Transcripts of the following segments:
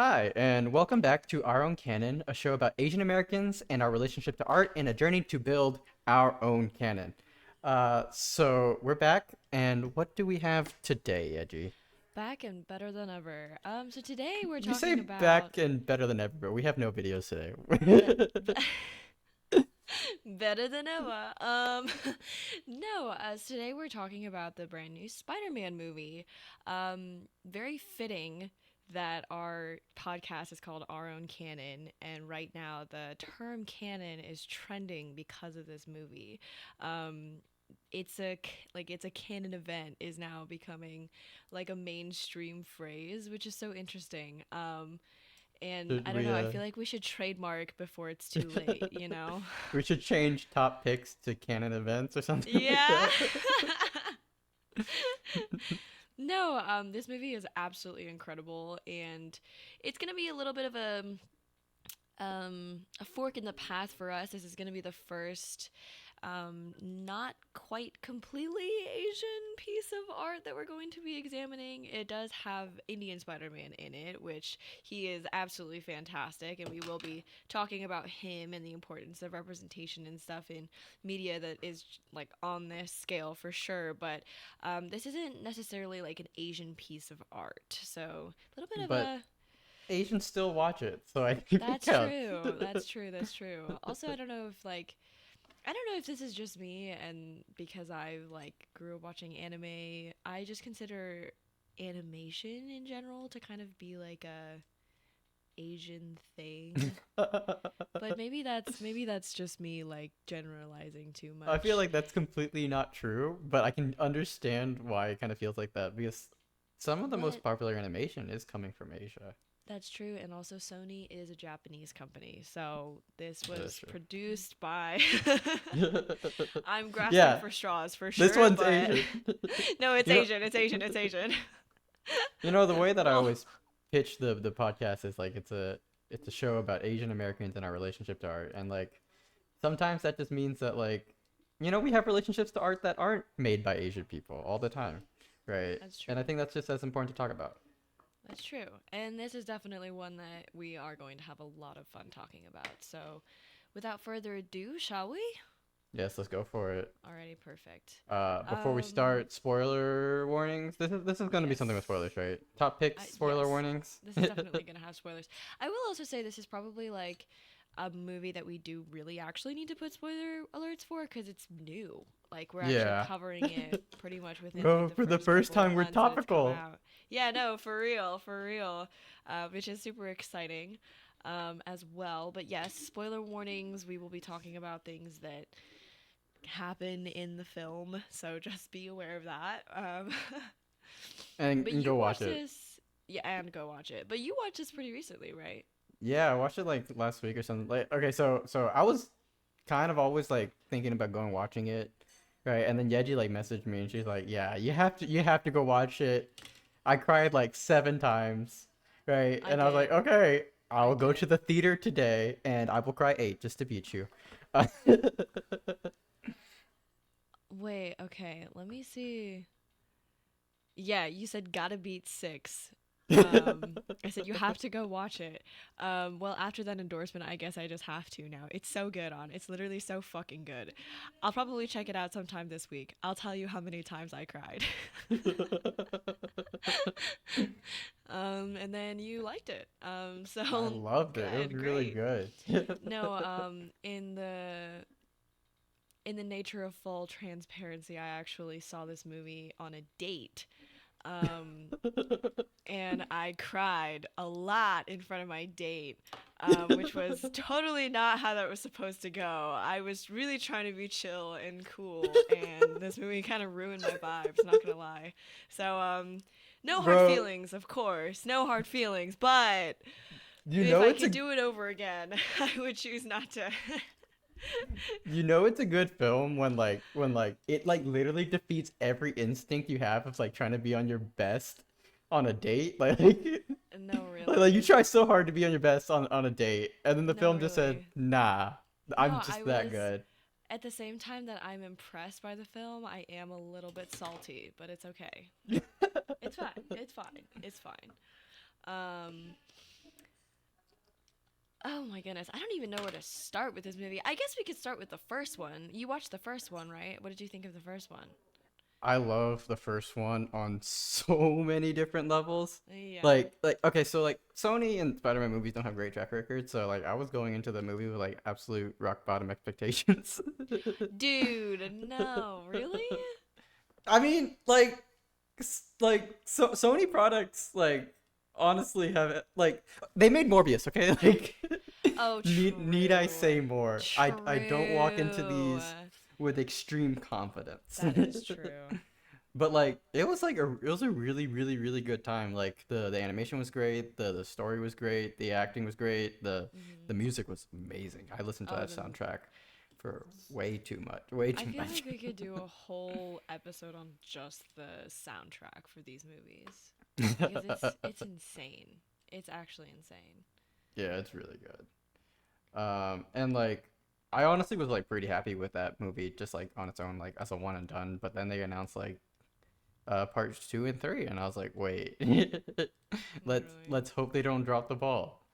Hi, and welcome back to Our Own Canon, a show about Asian Americans and our relationship to art and a journey to build our own canon. So we're back, and what do we have today, Edgy? Back and better than ever. So today we're You say talking about back and better than ever, but we have no videos be- today. better than ever. No, today we're talking about the brand new Spider-Man movie. Very fitting that our podcast is called Our Own Canon, and right now the term canon is trending because of this movie. Um, it's a canon event is now becoming like a mainstream phrase, which is so interesting. And Should I don't we know, I feel like we should trademark before it's too late, you know? we should change top picks to canon events or something like Yeah. that. No, this movie is absolutely incredible, and it's gonna be a little bit of a fork in the path for us. This is gonna be the first not quite completely Asian piece of art that we're going to be examining. It does have Indian Spider-Man in it, which he is absolutely fantastic, and we will be talking about him and the importance of representation and stuff in media that is like on this scale for sure. But this isn't necessarily like an Asian piece of art, so a little bit of But a Asians still watch it, so I think it that's counts. true. That's true. That's true. Also, I don't know if this is just me and because I like grew up watching anime, I just consider animation in general to kind of be like a Asian thing. But maybe that's just me like generalizing too I feel much. like that's completely not true, but I can understand why it kind of feels like that because some of the most But popular animation is coming from Asia. that's true, and also Sony is a Japanese company, so this That is was true. produced by I'm grasping Yeah, for straws for this sure, one's but Asian. no, it's You know, Asian, it's Asian, it's Asian. the way that I Well, always pitch the podcast is like it's a show about Asian Americans and our relationship to art, and like sometimes that just means that like we have relationships to art that aren't made by Asian people all the time, right? that's And I true. think that's just as important to talk about. That's true. And this is definitely one that we are going to have a lot of fun talking about. So, without further ado, shall we? Yes, let's go for it. Alrighty, perfect. Before we Um, start, spoiler warnings. This is going to be something with yes. spoilers, right? Top picks, spoiler Yes. warnings. This is definitely going to have spoilers. I will also say this is probably like a movie that we do really actually need to put spoiler alerts for because it's new. Like, we're actually Yeah. covering it pretty much within like Bro, the for the first first couple of time we're months that it's come topical. out. Yeah, no, for real, for real. Which is super exciting as well. But yes, spoiler warnings. We will be talking about things that happen in the film, so just be aware of that. But And you go watch watched it. this, yeah, and go watch it. But you watched this pretty recently, right? Yeah, I watched it like last week or something. Like, okay, so I was kind of always like thinking about going watching it, right? And then Yeji like messaged me and she's like, "Yeah, you have to go watch it." I cried like 7 times, right? I And I was like, did. "Okay, I I'll go to did. the theater today and I will cry 8 just to beat you." Wait, okay, let me see. Yeah, you said gotta beat six. I said you have to go watch it. Well, after that endorsement, I guess I just have to now. It's so good on. It's literally so fucking good. I'll probably check it out sometime this week. I'll tell you how many times I cried. And then you liked it. I So loved it. It was good, really great. good. No, in the nature of full transparency, I actually saw this movie on a date. Um, and I cried a lot in front of my date, which was totally not how that was supposed to go. I was really trying to be chill and cool, and this movie kind of ruined my vibes, not gonna lie. So, no hard Bro, feelings, of course, no hard feelings, but you if know I it's could a do it over again, I would choose not to. it's a good film when it like literally defeats every instinct you have of like trying to be on your best on a date. No, Like you really. try so hard to be on your best on a date and then the No, film just said, really. "Nah, I'm No, I just that was good." at the same time that I'm impressed by the film, I am a little bit salty, but it's okay. It's fine. It's fine. It's fine. Um, Oh my goodness. I don't even know where to start with this movie. I guess we could start with the first one. You watched the first one, right? What did you think of the first one? I love the first one on so many different levels. Yeah. Okay, so like Sony and Spider-Man movies don't have great track records, so like I was going into the movie with like absolute rock bottom expectations. Dude, no, really? I mean, Sony products like honestly have like they made Morbius, okay? Like Oh, need I true. say more? I don't walk into True. these with extreme confidence. That is true. But like it was a really good time. Like the animation was great, the story was great, the acting was great, the Hmm. music was amazing. I listened to Oh, that soundtrack for way too much, way I too feel much. like we could do a whole episode on just the soundtrack for these movies because it's insane. It's actually insane. Yeah, it's really good. And like I honestly was like pretty happy with that movie just like on its own like as a one and done, but then they announced like parts 2 and 3 and I was like, "Wait. Literally. Let's hope they don't drop the ball."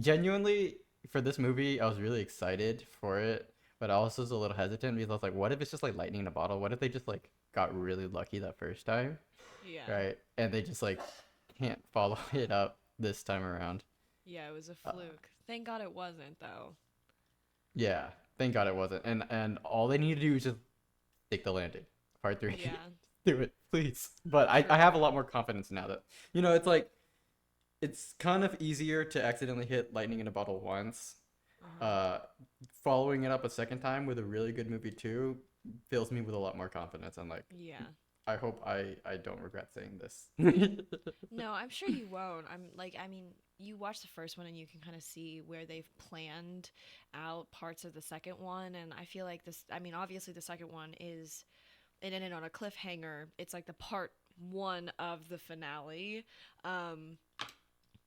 Genuinely for this movie, I was really excited for it, but I also was a little hesitant because I was like, "What if it's just like lightning in a bottle? What if they just like got really lucky that first time?" Yeah. Right? And they just like can't follow it up this time around. Yeah, it was a Uh, fluke. Thank God it wasn't though. Yeah, thank God it wasn't. And all they need to do is just take the landing. Part three, Yeah. do it, please. But I have a True. lot more confidence now that it's kind of easier to accidentally hit lightning in a bottle once. Uh-huh. Uh, Following it up a second time with a really good movie too fills me with a lot more confidence. And like, Yeah. I hope I don't regret saying this. No, I'm sure you won't. I mean, you watch the first one and you can kind of see where they've planned out parts of the second one. And I feel like this, I mean, obviously the second one is it ended on a cliffhanger. It's like the part one of the finale, um,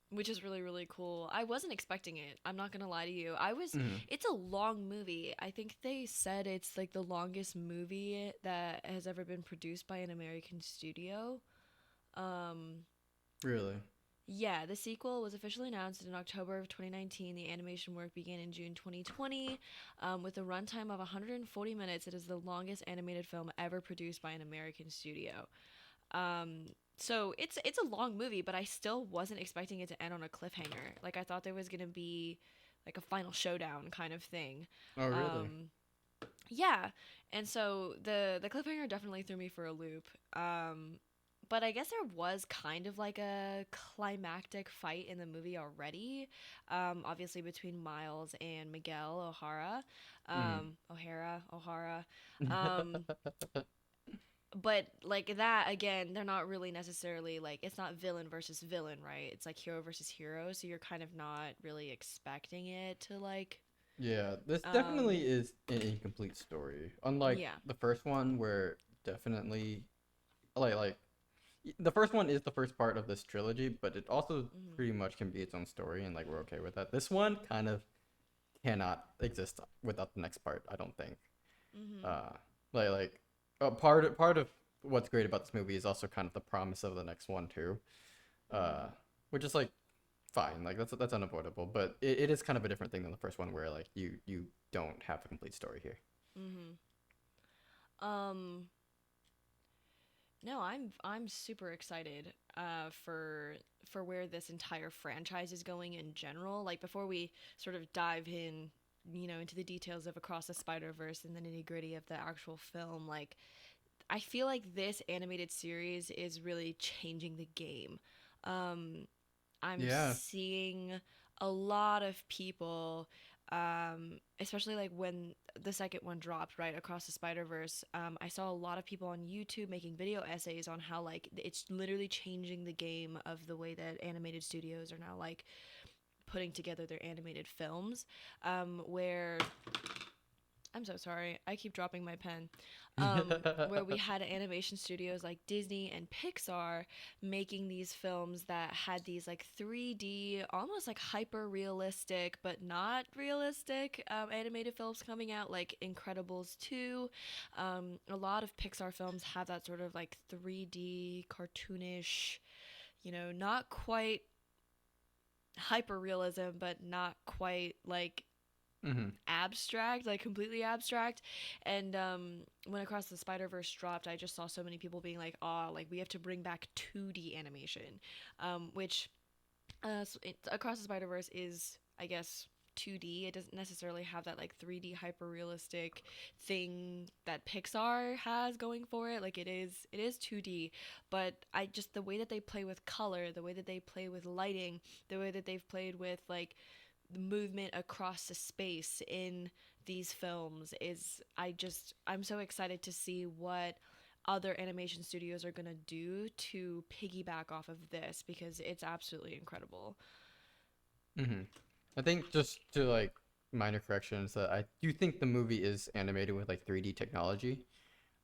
which is really, really cool. I wasn't expecting it. I'm not going to lie to you. Mhm. It's a long movie. I think they said it's like the longest movie that has ever been produced by an American studio. Um, Really? yeah, the sequel was officially announced in October of 2019. The animation work began in June 2020. With a runtime of 140 minutes, it is the longest animated film ever produced by an American studio. So it's a long movie, but I still wasn't expecting it to end on a cliffhanger. Like I thought there was gonna be like a final showdown kind of thing. Oh, really? Um, yeah, and so the cliffhanger definitely threw me for a loop. But I guess there was kind of like a climactic fight in the movie already. Obviously between Miles and Miguel O'Hara, Mm. O'Hara. Um, but like that again, they're not really necessarily like it's not villain versus villain, right? It's like hero versus hero, so you're kind of not really expecting it to like, Yeah, this um, definitely is an incomplete story. Unlike yeah. the first one, where definitely like the first one is the first part of this trilogy, but it also Hmm. pretty much can be its own story, and like we're okay with that. This one kind of cannot exist without the next part. I don't think. Hmm. Uh, like part of what's great about this movie is also kind of the promise of the next one too. Uh, Hmm. which is like fine, like that's unavoidable, but it is kind of a different thing than the first one, where like you don't have a complete story here. Hmm. Um, no, I'm super excited for where this entire franchise is going in general. Like before we sort of dive in, into the details of Across the Spider-Verse and the nitty-gritty of the actual film, like I feel like this animated series is really changing the game. Um, I'm Yeah. seeing a lot of people, especially like when the second one dropped, right, Across the Spider Verse. I saw a lot of people on YouTube making video essays on how like it's literally changing the game of the way that animated studios are now like putting together their animated films, where I'm so sorry. I keep dropping my pen. Where we had animation studios like Disney and Pixar making these films that had these like 3D, almost like hyper realistic, but not realistic animated films coming out, like Incredibles 2. A lot of Pixar films have that sort of like 3D cartoonish, not quite hyper realism, but not quite like Mm-hmm. abstract, like completely abstract. And when Across the Spider Verse dropped, I just saw so many people being like, "Oh, like we have to bring back 2D animation," which Across the Spider Verse is, I guess, 2D. It doesn't necessarily have that like 3D hyper realistic thing that Pixar has going for it. Like it is 2D, but I just the way that they play with color, the way that they play with lighting, the way that they've played with like the movement across the space in these films is I'm so excited to see what other animation studios are going to do to piggyback off of this because it's absolutely incredible. Mm-hmm. I think just to like minor corrections that I do think the movie is animated with like 3D technology,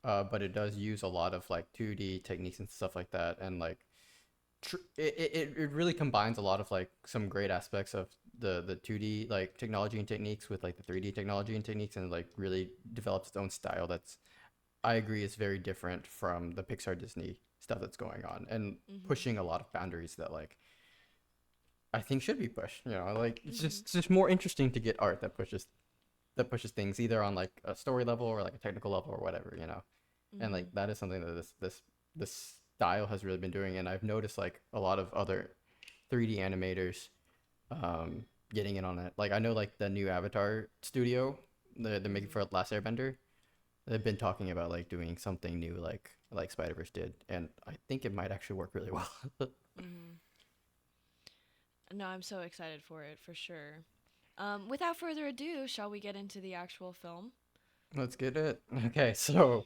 but it does use a lot of like 2D techniques and stuff like that, and like it really combines a lot of like some great aspects of the 2D like technology and techniques with like the 3D technology and techniques, and like really develops its own style that's, I agree, is very different from the Pixar Disney stuff that's going on, and Mhm. pushing a lot of boundaries that like I think should be pushed. Like Mhm. it's just more interesting to get art that pushes things either on like a story level or like a technical level or whatever. And like Mhm. that is something that this style has really been doing, and I've noticed like a lot of other 3D animators um getting in on it. Like I know like the new Avatar studio, the making Mhm. for Last Airbender, they've been talking about like doing something new like Spider-Verse did, and I think it might actually work really well. Mhm. No, I'm so excited for it for sure. Without further ado, shall we get into the actual film? Let's get it. Okay, so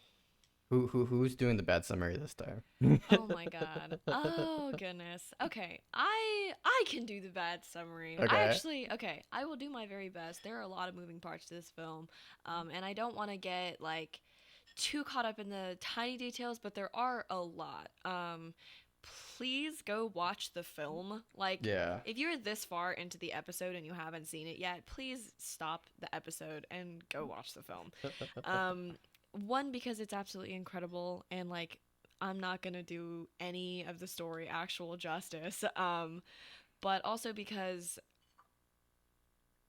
who's doing the bad summary this time? Oh my god. Oh goodness. Okay. I can do the bad summary. Okay. I will do my very best. There are a lot of moving parts to this film. And I don't want to get like too caught up in the tiny details, but there are a lot. Please go watch the film. Like Yeah. if you're this far into the episode and you haven't seen it yet, please stop the episode and go watch the film. Um, One because it's absolutely incredible and like I'm not gonna do any of the story actual justice. But also because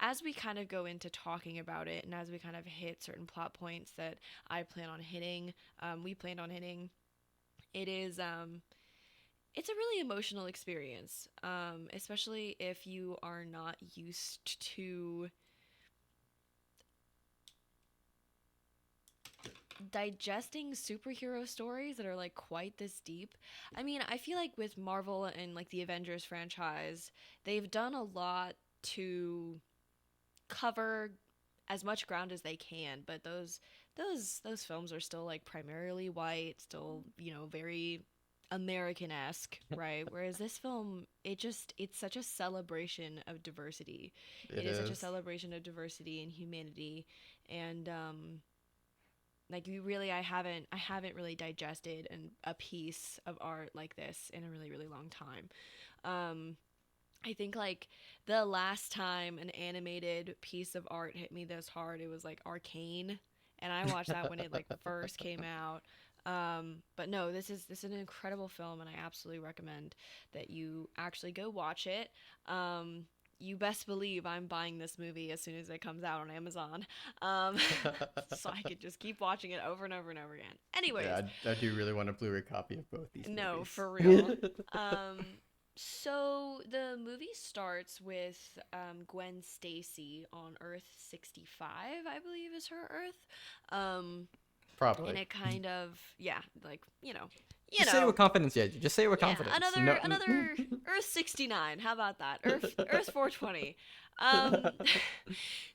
as we kind of go into talking about it and as we kind of hit certain plot points that I plan on hitting, we planned on hitting, it is it's a really emotional experience, especially if you are not used to digesting superhero stories that are like quite this deep. I mean, I feel like with Marvel and like the Avengers franchise, they've done a lot to cover as much ground as they can, but those films are still like primarily white, still, very American-esque, right? Whereas this film, it's such a celebration of diversity. It It is such a is. celebration of diversity and humanity, and like you really I haven't really digested a piece of art like this in a really really long time. um I think like the last time an animated piece of art hit me this hard, it was like Arcane, and I watched that when it like first came out. But no, this is an incredible film, and I absolutely recommend that you actually go watch it. You best believe I'm buying this movie as soon as it comes out on Amazon, um, so I could just keep watching it over and over and over again. Anyways, Yeah, I do really want a Blu-ray copy of both these no, movies. for real. So the movie starts with Gwen Stacy on Earth 65, I believe is her Earth. Um, and Probably. it kind of, yeah, like, you Just say it with know, confidence, yeah. Just say it with yeah, confidence. another No. another Earth 69. How about that? Earth 420. Um,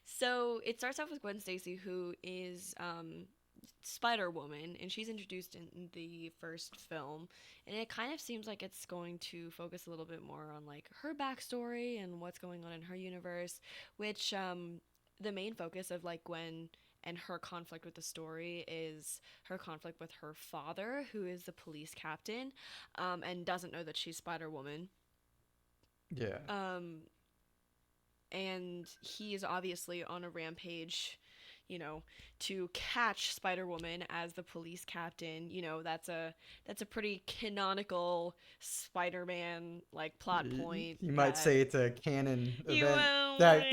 so it starts off with Gwen Stacy, who is Spider Woman, and she's introduced in the first film, and it kind of seems like it's going to focus a little bit more on like her backstory and what's going on in her universe, which the main focus of like Gwen and her conflict with the story is her conflict with her father, who is the police captain, and doesn't know that she's Spider Woman. Yeah. Um, and he is obviously on a rampage, you know, to catch Spider-Woman as the police captain. You know, that's a pretty canonical Spider-Man like plot point You might that say it's a canon you event. That.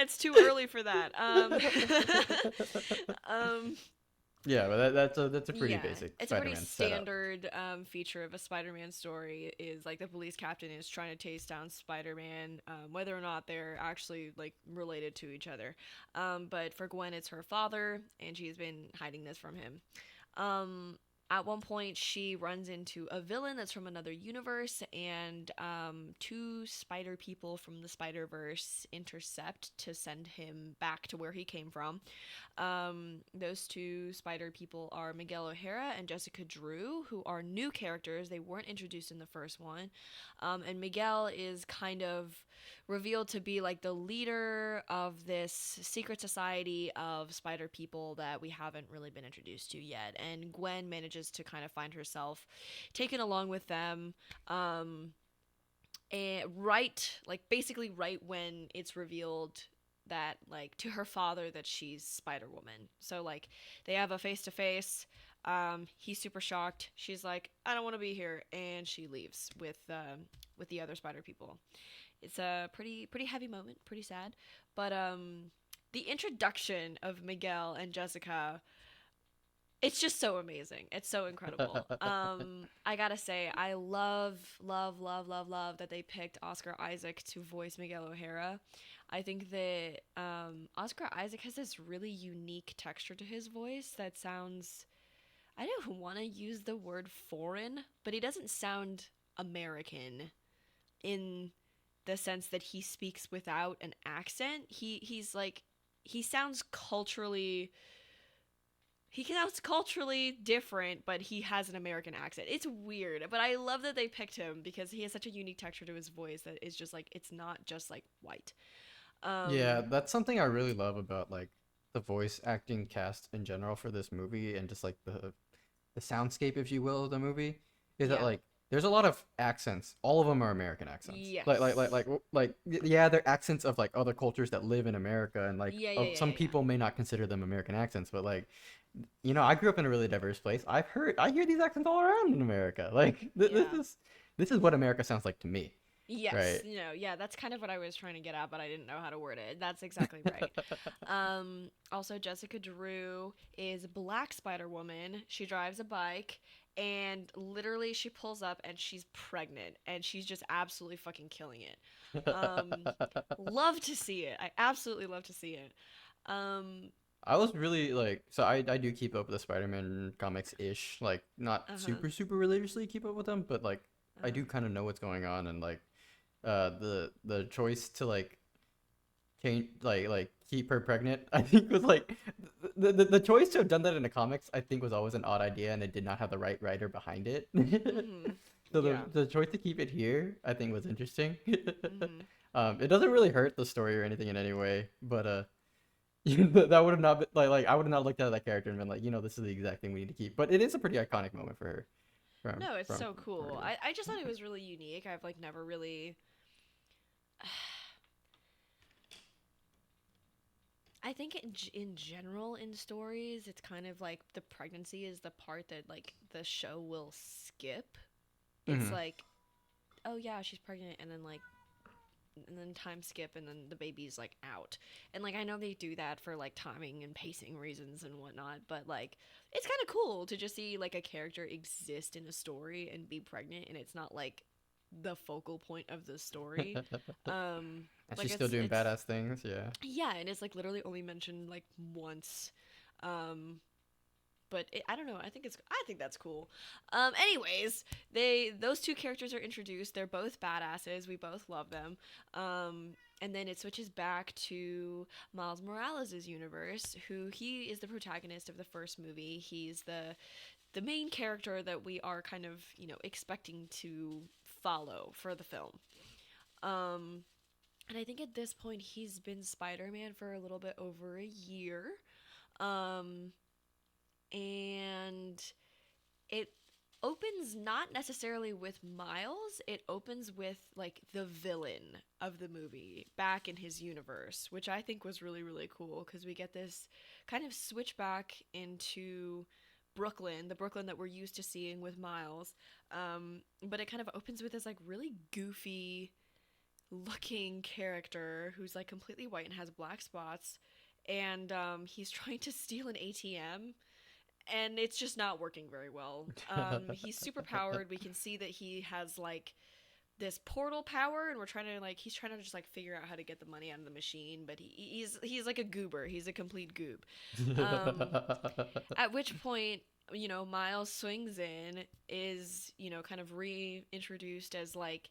it's too early for that. Um Yeah, but that's a pretty yeah, basic it's a pretty Spider-Man setup. standard feature of a Spider-Man story is like the police captain is trying to chase down Spider-Man, whether or not they're actually like related to each other. But for Gwen, it's her father, and she's been hiding this from him. Um, at one point, she runs into a villain that's from another universe, and two spider people from the Spider Verse intercept to send him back to where he came from. Those two spider people are Miguel O'Hara and Jessica Drew, who are new characters. They weren't introduced in the first one. And Miguel is kind of revealed to be like the leader of this secret society of spider people that we haven't really been introduced to yet. And Gwen manages to kind of find herself taken along with them. And basically right when it's revealed that like to her father that she's Spider Woman. So like they have a face to face. He's super shocked. She's like, I don't want to be here, and she leaves with the other spider people. It's a pretty heavy moment, pretty sad. But the introduction of Miguel and Jessica, it's just so amazing. It's so incredible. I gotta say, I love that they picked Oscar Isaac to voice Miguel O'Hara. I think that Oscar Isaac has this really unique texture to his voice that sounds. I don't want to use the word foreign, but he doesn't sound American in the sense that he speaks without an accent. He's like he sounds culturally he sounds culturally different, but he has an American accent. It's weird, but I love that they picked him because he has such a unique texture to his voice that is just like it's not just like white. Yeah, Um, that's something I really love about like the voice acting cast in general for this movie and just like the soundscape, if you will, of the movie, is that yeah. like there's a lot of accents. All of them are American accents. Yes. Yeah, they're accents of like other cultures that live in America, and like some Yeah. people may not consider them American accents, but like I grew up in a really diverse place. I hear these accents all around in America. Like Yeah. this is what America sounds like to me, Yes, right? yeah, that's kind of what I was trying to get at, but I didn't know how to word it. That's exactly right. Also, Jessica Drew is Black Spider Woman. She drives a bike, and literally she pulls up and she's pregnant, and she's just absolutely fucking killing it. Um, love to see it. I absolutely love to see it. Um, I was really like, so I do keep up with the Spider-Man comics ish, like not uh huh, super religiously keep up with them, but like uh I huh. do kind of know what's going on, and like the choice to like change like keep her pregnant, I think was like the choice to have done that in the comics, I think was always an odd idea, and it did not have the right writer behind it. Mhm. So Yeah. the choice to keep it here, I think, was interesting. Mhm. It doesn't really hurt the story or anything in any way, but that would have not been like I would have not looked at that character and been like, this is the exact thing we need to keep. But it is a pretty iconic moment for her No, it's so from cool. her. I just thought it was really unique. I've like never really. I think in general in stories, it's kind of like the pregnancy is the part that like the show will skip. It's Hmm. like, oh yeah, she's pregnant, and then time skip, and then the baby's like out. And like I know they do that for like timing and pacing reasons and whatnot, but like it's kind of cool to just see like a character exist in a story and be pregnant, and it's not like the focal point of the story. And Like she's still doing it's badass things. Yeah. yeah, and it's like literally only mentioned like once. Um, but I don't know. I think that's cool. Anyways, those two characters are introduced. They're both badasses. We both love them. And then it switches back to Miles Morales' universe, who he is the protagonist of the first movie. He's the main character that we are kind of expecting to follow for the film. Um, and I think at this point he's been Spider-Man for a little bit over a year. Um, and it opens not necessarily with Miles, it opens with like the villain of the movie back in his universe, which I think was really, really cool because we get this kind of switch back into Brooklyn, the Brooklyn that we're used to seeing with Miles. But it kind of opens with this like really goofy looking character who's like completely white and has black spots. And he's trying to steal an ATM and it's just not working very well. He's super powered. We can see that he has like this portal power, and we're trying to like he's trying to just like figure out how to get the money out of the machine. But he's like a goober. He's a complete goob. Um, at which point, Miles swings in, is kind of reintroduced as like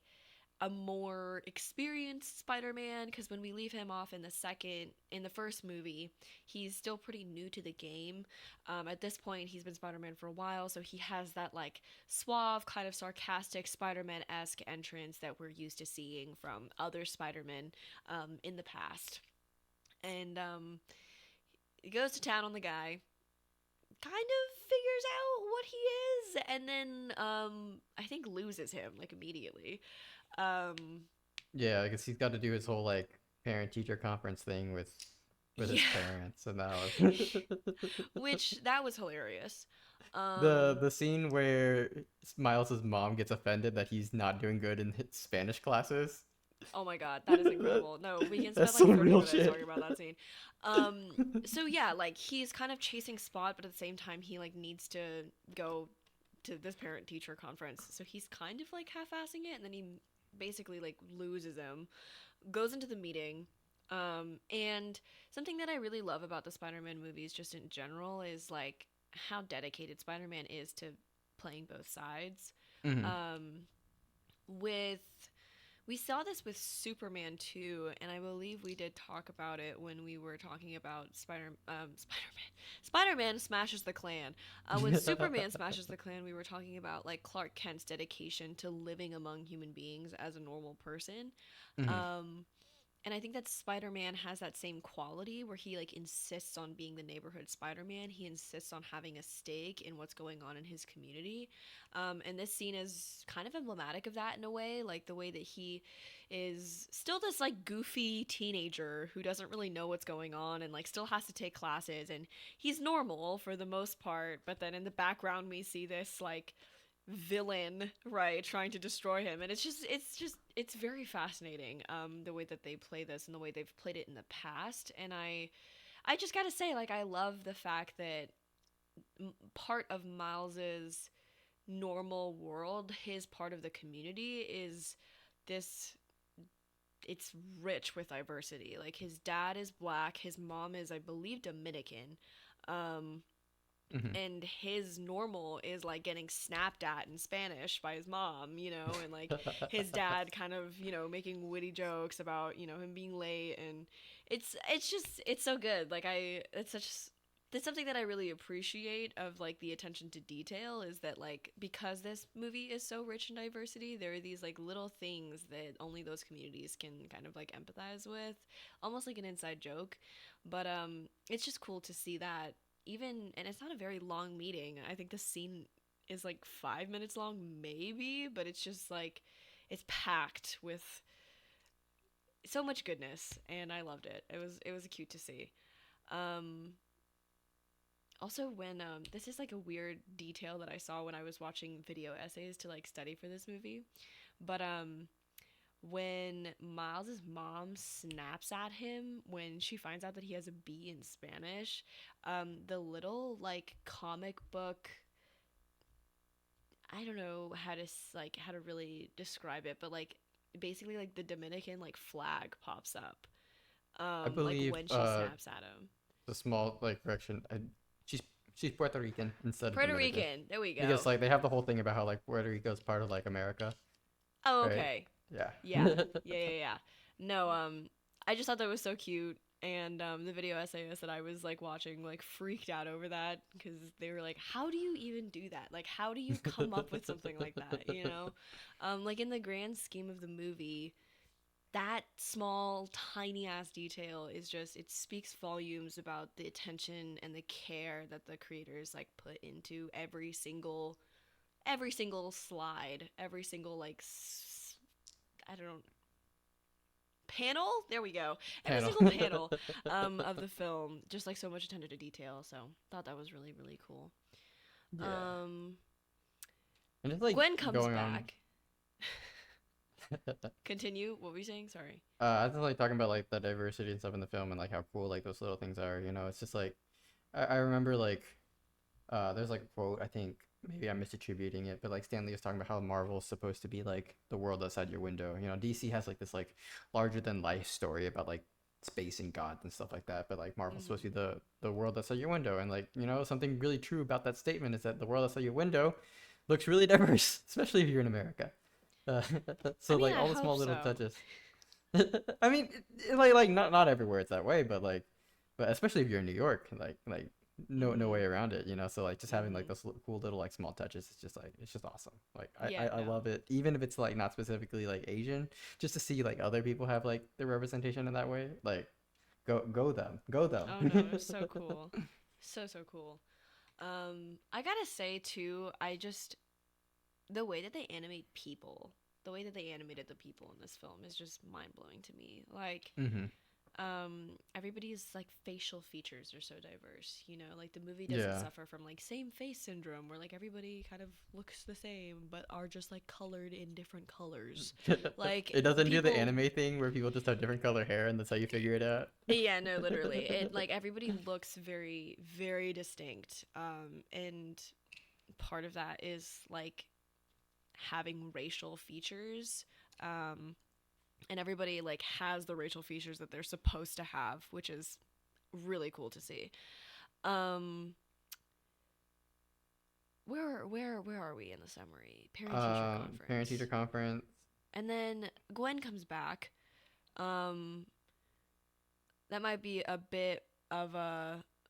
a more experienced Spider-Man because when we leave him off in the first movie, he's still pretty new to the game. At this point, he's been Spider-Man for a while, so he has that like suave, kind of sarcastic Spider-Man-esque entrance that we're used to seeing from other Spider-Men in the past. And he goes to town on the guy, kind of figures out what he is, and then I think loses him like immediately. Um, Yeah, I guess he's got to do his whole like parent teacher conference thing with his yeah, parents, and that was which that was hilarious. the scene where Miles's mom gets offended that he's not doing good in his Spanish classes. Oh my god, that is incredible. No, we can spend That's like some 30 real minutes shit. talking about that scene. So yeah, like he's kind of chasing Spot, but at the same time he like needs to go to this parent teacher conference. So he's kind of like half-assing it, and then he basically like loses him, goes into the meeting. And something that I really love about the Spider-Man movies just in general is like how dedicated Spider-Man is to playing both sides. Hmm. Um, with We saw this with Superman too, and I believe we did talk about it when we were talking about Spider-Man smashes the Klan. When Superman smashes the Klan, we were talking about like Clark Kent's dedication to living among human beings as a normal person. Hmm. Um, and I think that Spider-Man has that same quality where he like insists on being the neighborhood Spider-Man. He insists on having a stake in what's going on in his community. And this scene is kind of emblematic of that in a way, like the way that he is still this like goofy teenager who doesn't really know what's going on and like still has to take classes, and he's normal for the most part, but then in the background we see this like villain, right, trying to destroy him. And it's very fascinating, the way that they play this and the way they've played it in the past. And I just gotta say, like, I love the fact that part of Miles's normal world, his part of the community, is this it's rich with diversity. Like his dad is black, his mom is, I believe, Dominican. um Hmm. and his normal is like getting snapped at in Spanish by his mom, and like his dad kind of, making witty jokes about, him being late. And it's so good. Like that's something that I really appreciate of like the attention to detail, is that like because this movie is so rich in diversity, there are these like little things that only those communities can kind of like empathize with, almost like an inside joke. But it's just cool to see that, even, and it's not a very long meeting. I think the scene is like 5 minutes long maybe, but it's just like it's packed with so much goodness, and I loved it. It was cute to see. um Also, when this is like a weird detail that I saw when I was watching video essays to like study for this movie, but when Miles's mom snaps at him when she finds out that he has a B in Spanish, the little like comic book, I don't know how to really describe it, but like basically like the Dominican like flag pops up, I like believe when she snaps at him. the small like correction. She's she's Puerto Rican instead of Puerto Dominican Rican, there we because go. like they have the whole thing about how like Puerto Rico is part of like America, Oh, right? okay. Yeah. Yeah, yeah. No, I just thought that was so cute, and the video essayist that I was like watching like freaked out over that because they were like, "How do you even do that? Like, how do you come up with something like that? Like in the grand scheme of the movie, that small, tiny ass detail is just it speaks volumes about the attention and the care that the creators like put into every single every single slide, every single I don't know, panel. There we go. Every Panel. single panel of the film, just like so much attention to detail. So thought that was really really cool. Yeah. Um, And just like Gwen comes going on. back. Continue. What were you saying? Sorry. I just like talking about like the diversity and stuff in the film and like how cool like those little things are. You know, it's just like I remember like there's like a quote, I think maybe I'm misattributing it, but like Stanley was talking about how Marvel's supposed to be like the world outside your window. You know, DC has like this like larger than life story about like space and gods and stuff like that, but like Marvel's supposed Mm-hmm. to be the world outside your window. And like, you know, something really true about that statement is that the world outside your window looks really diverse, especially if you're in America. Uh, I so mean, like I all the hope small little so. touches. I mean, like not everywhere it's that way, but like, but especially if you're in New York, like no Mm-hmm. way around it, you know. So like just having like Mm-hmm. those cool little like small touches, it's just like it's just awesome. Like Yeah. I No. love it, even if it's like not specifically like Asian, just to see like other people have like their representation in that way. Like go them. Oh no, it was so cool. So so cool. I gotta say too, I just the way that they animate people, the way that they animated the people in this film is just mind blowing to me. Like, Hmm. everybody's like facial features are so diverse. You know, like the movie doesn't Yeah. suffer from like same face syndrome where like everybody kind of looks the same but are just like colored in different colors. Like It doesn't do the people anime thing where people just have different color hair and that's how you figure it out. Yeah, no, literally. It like everybody looks very, very distinct. And part of that is like having racial features. Um, and everybody like has the racial features that they're supposed to have, which is really cool to see. Um, where are we in the summary? Parent teacher Parent teacher conference. conference. And then Gwen comes back. Um, that might be a bit of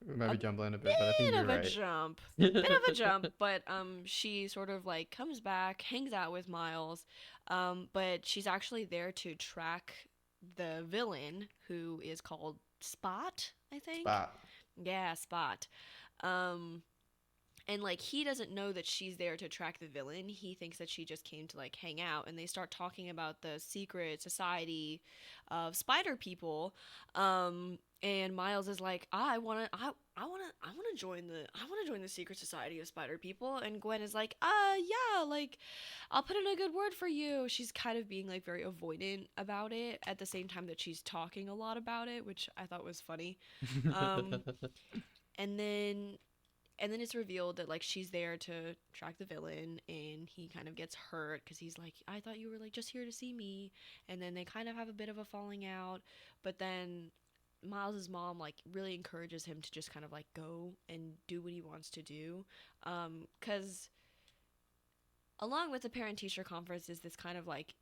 We might a be jumbling a bit, but I think you're of a right. jump. Bit of a jump, but she sort of like comes back, hangs out with Miles, but she's actually there to track the villain who is called Spot, I think. Spot. Yeah, Spot. Um and like he doesn't know that she's there to track the villain. He thinks that she just came to like hang out, and they start talking about the secret society of spider people. And Miles is like, I want to join the secret society of spider people. And Gwen is like, yeah, like I'll put in a good word for you. She's kind of being like very avoidant about it at the same time that she's talking a lot about it, which I thought was funny. Um, and then it's revealed that like she's there to track the villain, and he kind of gets hurt because he's like, I thought you were like just here to see me. And then they kind of have a bit of a falling out, but then Miles's mom like really encourages him to just kind of like go and do what he wants to do, because along with the parent teacher conference is this kind of like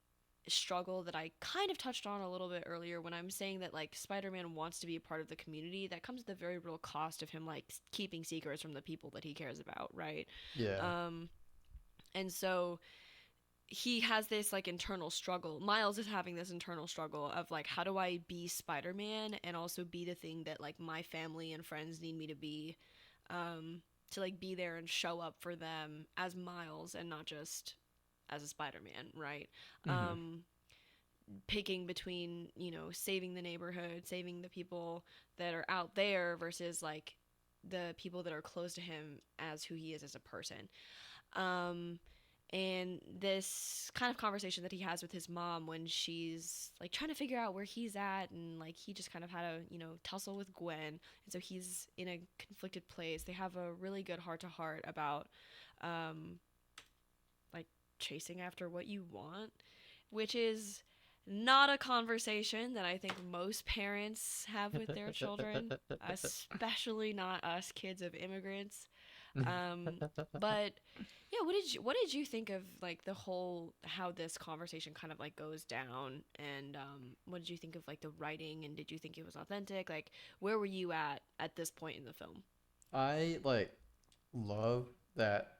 struggle that I kind of touched on a little bit earlier when I'm saying that like Spider-Man wants to be a part of the community. That comes at the very real cost of him like keeping secrets from the people that he cares about, right? Yeah. Um and so he has this like internal struggle. Miles is having this internal struggle of like, how do I be Spider-Man and also be the thing that like my family and friends need me to be, to like be there and show up for them as Miles and not just as a Spider-Man, right? Hmm. Um, Picking between, saving the neighborhood, saving the people that are out there versus like the people that are close to him as who he is as a person. Um, and this kind of conversation that he has with his mom when she's like trying to figure out where he's at, and like he just kind of had a tussle with Gwen, and so he's in a conflicted place. They have a really good heart to heart about um, like chasing after what you want, which is not a conversation that I think most parents have with their children, especially not us kids of immigrants. Um, but yeah, what did you think of like the whole how this conversation kind of like goes down, and what did you think of like the writing, and did you think it was authentic? Like where were you at this point in the film? I like love that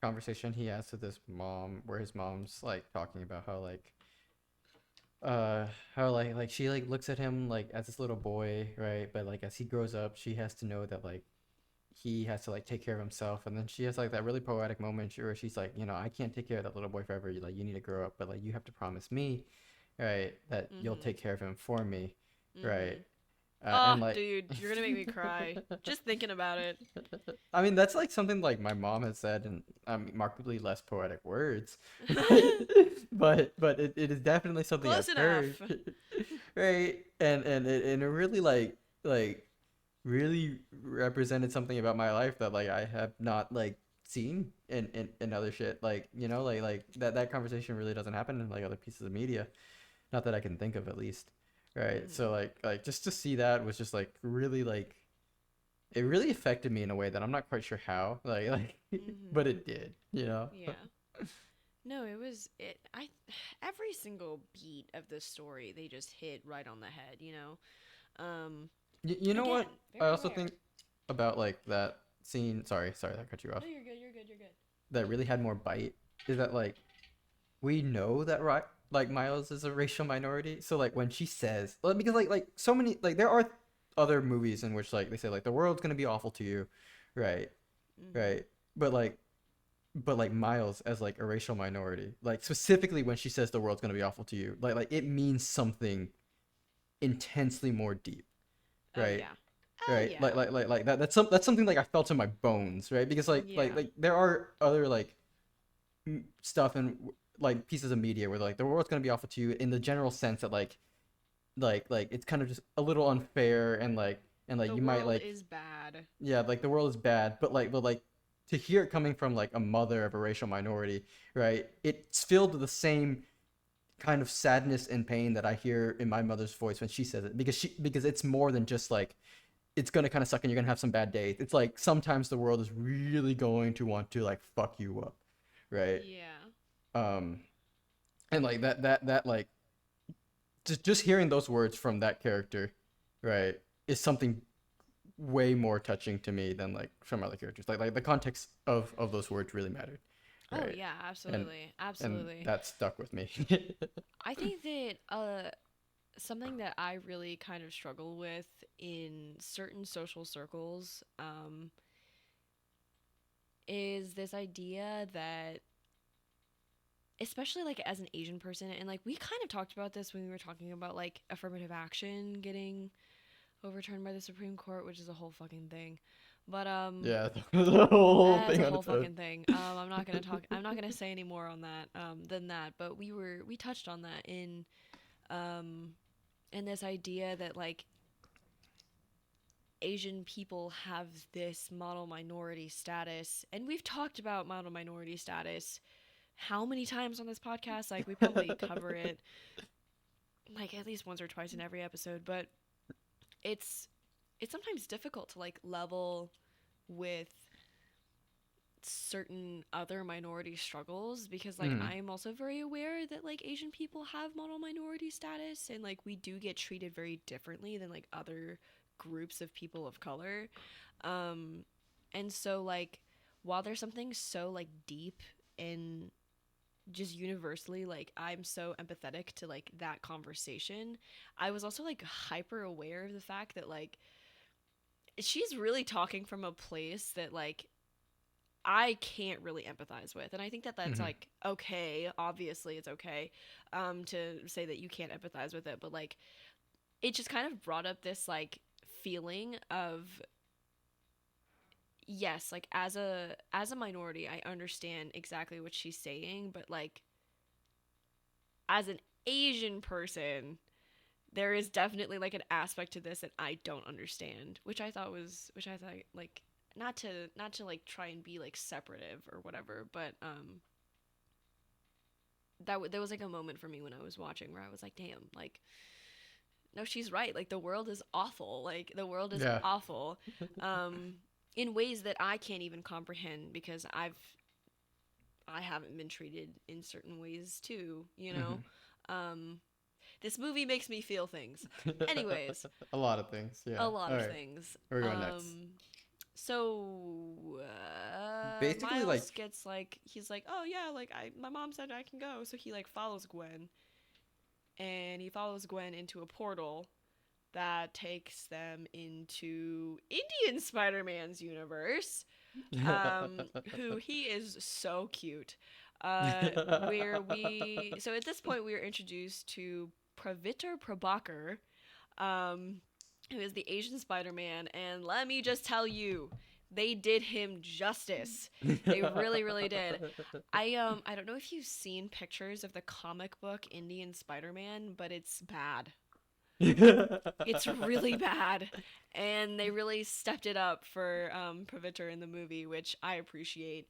conversation he has with his mom, where his mom's like talking about uh how like she like looks at him like as this little boy, right? But like as he grows up, she has to know that like he has to like take care of himself, and then she has like that really poetic moment where she's like, you know, I can't take care of that little boy forever. You like, you need to grow up, but like you have to promise me, right, that you'll Mhm. take care of him for me, right? Mhm. And Ah, like, dude, you're gonna make me cry just thinking about it. I mean, that's like something like my mom has said in markedly less poetic words, right? But it is definitely something Close I've heard, enough. right? And it really like really represented something about my life that like I have not like seen in other shit. Like, you know, like that conversation really doesn't happen in like other pieces of media. Not that I can think of at least. Right. So Mhm. like just to see that was just like really like it really affected me in a way that I'm not quite sure how. Like but Mhm. it did, you know. Yeah. No, it was it. I every single beat of this story they just hit right on the head. You know. You know Again, what? I very also rare. think about like that scene. Sorry, that cut you off. No, you're good. You're good. You're good. That really had more bite is that like we know that like Miles is a racial minority. So like when she says because like so many like there are other movies in which like they say like the world's gonna be awful to you, right? Mhm. Right. But like Miles as like a racial minority, like specifically when she says the world's gonna be awful to you, like it means something intensely more deep, Oh right? yeah. Oh Right? yeah. Like that. That's something like I felt in my bones, right? Because Yeah. like there are other like stuff and like pieces of media where like the world's gonna be awful to you in the general sense that like it's kind of just a little unfair and like The you might world like is bad. yeah like the world is bad but like to hear it coming from like a mother of a racial minority, right, it's filled with the same kind of sadness and pain that I hear in my mother's voice when she says it because it's more than just like it's gonna kind of suck and you're gonna have some bad days. It's like sometimes the world is really going to want to like fuck you up, right? Yeah. um and like that like just hearing those words from that character, right, is something way more touching to me than like from other characters. Like the context of those words really mattered, Oh right? yeah. And Absolutely. and Absolutely. that stuck with me. I think that something that I really kind of struggle with in certain social circles is this idea that especially like as an Asian person and like we kind of talked about this when we were talking about like affirmative action getting overturned by the Supreme Court, which is a whole fucking thing. But Yeah, the whole that's thing a on whole its own. fucking thing. I'm not gonna say any more on that than that. But we touched on that um in this idea that like Asian people have this model minority status, and we've talked about model minority status how many times on this podcast? Like we probably cover it like at least once or twice in every episode, but it's it's sometimes difficult to like level with certain other minority struggles because like Mm. I'm also very aware that like Asian people have model minority status and like we do get treated very differently than like other groups of people of color. Um and so like while there's something so like deep and just universally like I'm so empathetic to like that conversation, I was also like hyper aware of the fact that like she's really talking from a place that like I can't really empathize with. And I think that that's Hmm. like okay. Obviously, it's okay to say that you can't empathize with it, but like it just kind of brought up this like feeling of yes, like as a minority, I understand exactly what she's saying, but like as an Asian person, there is definitely like an aspect to this that I don't understand, which I thought like not to like try and be like separative or whatever, but there was like a moment for me when I was watching where I was like, damn, like no, she's right. Like the world is awful. Like the world is Yeah. awful, um, in ways that I can't even comprehend because I haven't been treated in certain ways too. You know, Hmm. um, this movie makes me feel things. Anyways, A lot of things. Yeah. a lot All of right. things. Where are we going next? So Basically, Miles like, gets like he's like, oh yeah, like I my mom said I can go, so he like follows Gwen, and he follows Gwen into a portal, that takes them into Indian Spider-Man's universe, who he is so cute. Where we so at this point we are introduced to Praviter Prabhakar, um, who is the Asian Spider-Man, and let me just tell you, they did him justice. They really, really did. I don't know if you've seen pictures of the comic book Indian Spider-Man, but it's bad. It's really bad, and they really stepped it up for Praviter in the movie, which I appreciate.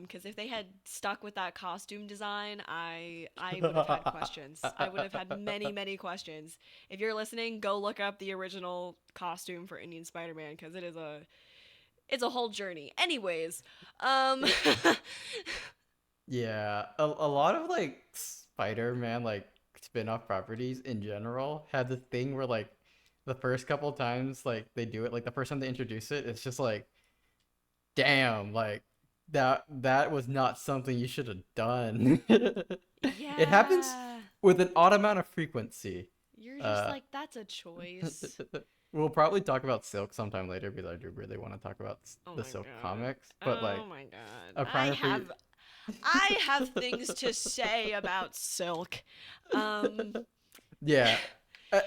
Because if they had stuck with that costume design, I would have had questions. I would have had many, many questions. If you're listening, go look up the original costume for Indian Spider-Man, because it's a whole journey. Anyways, um, Yeah, a lot of like Spider-Man like spin-off properties in general have this thing where like the first couple times like they do it, like the first time they introduce it, it's just like, damn, like that was not something you should have done. It happens yeah, with an odd amount of frequency. you're just Uh, like, that's a choice. we'll probably talk about Silk sometime later because I do really want to talk about Oh the my Silk god. comics. But Oh like my god. a primer for you. I have things to say about Silk. Um Yeah.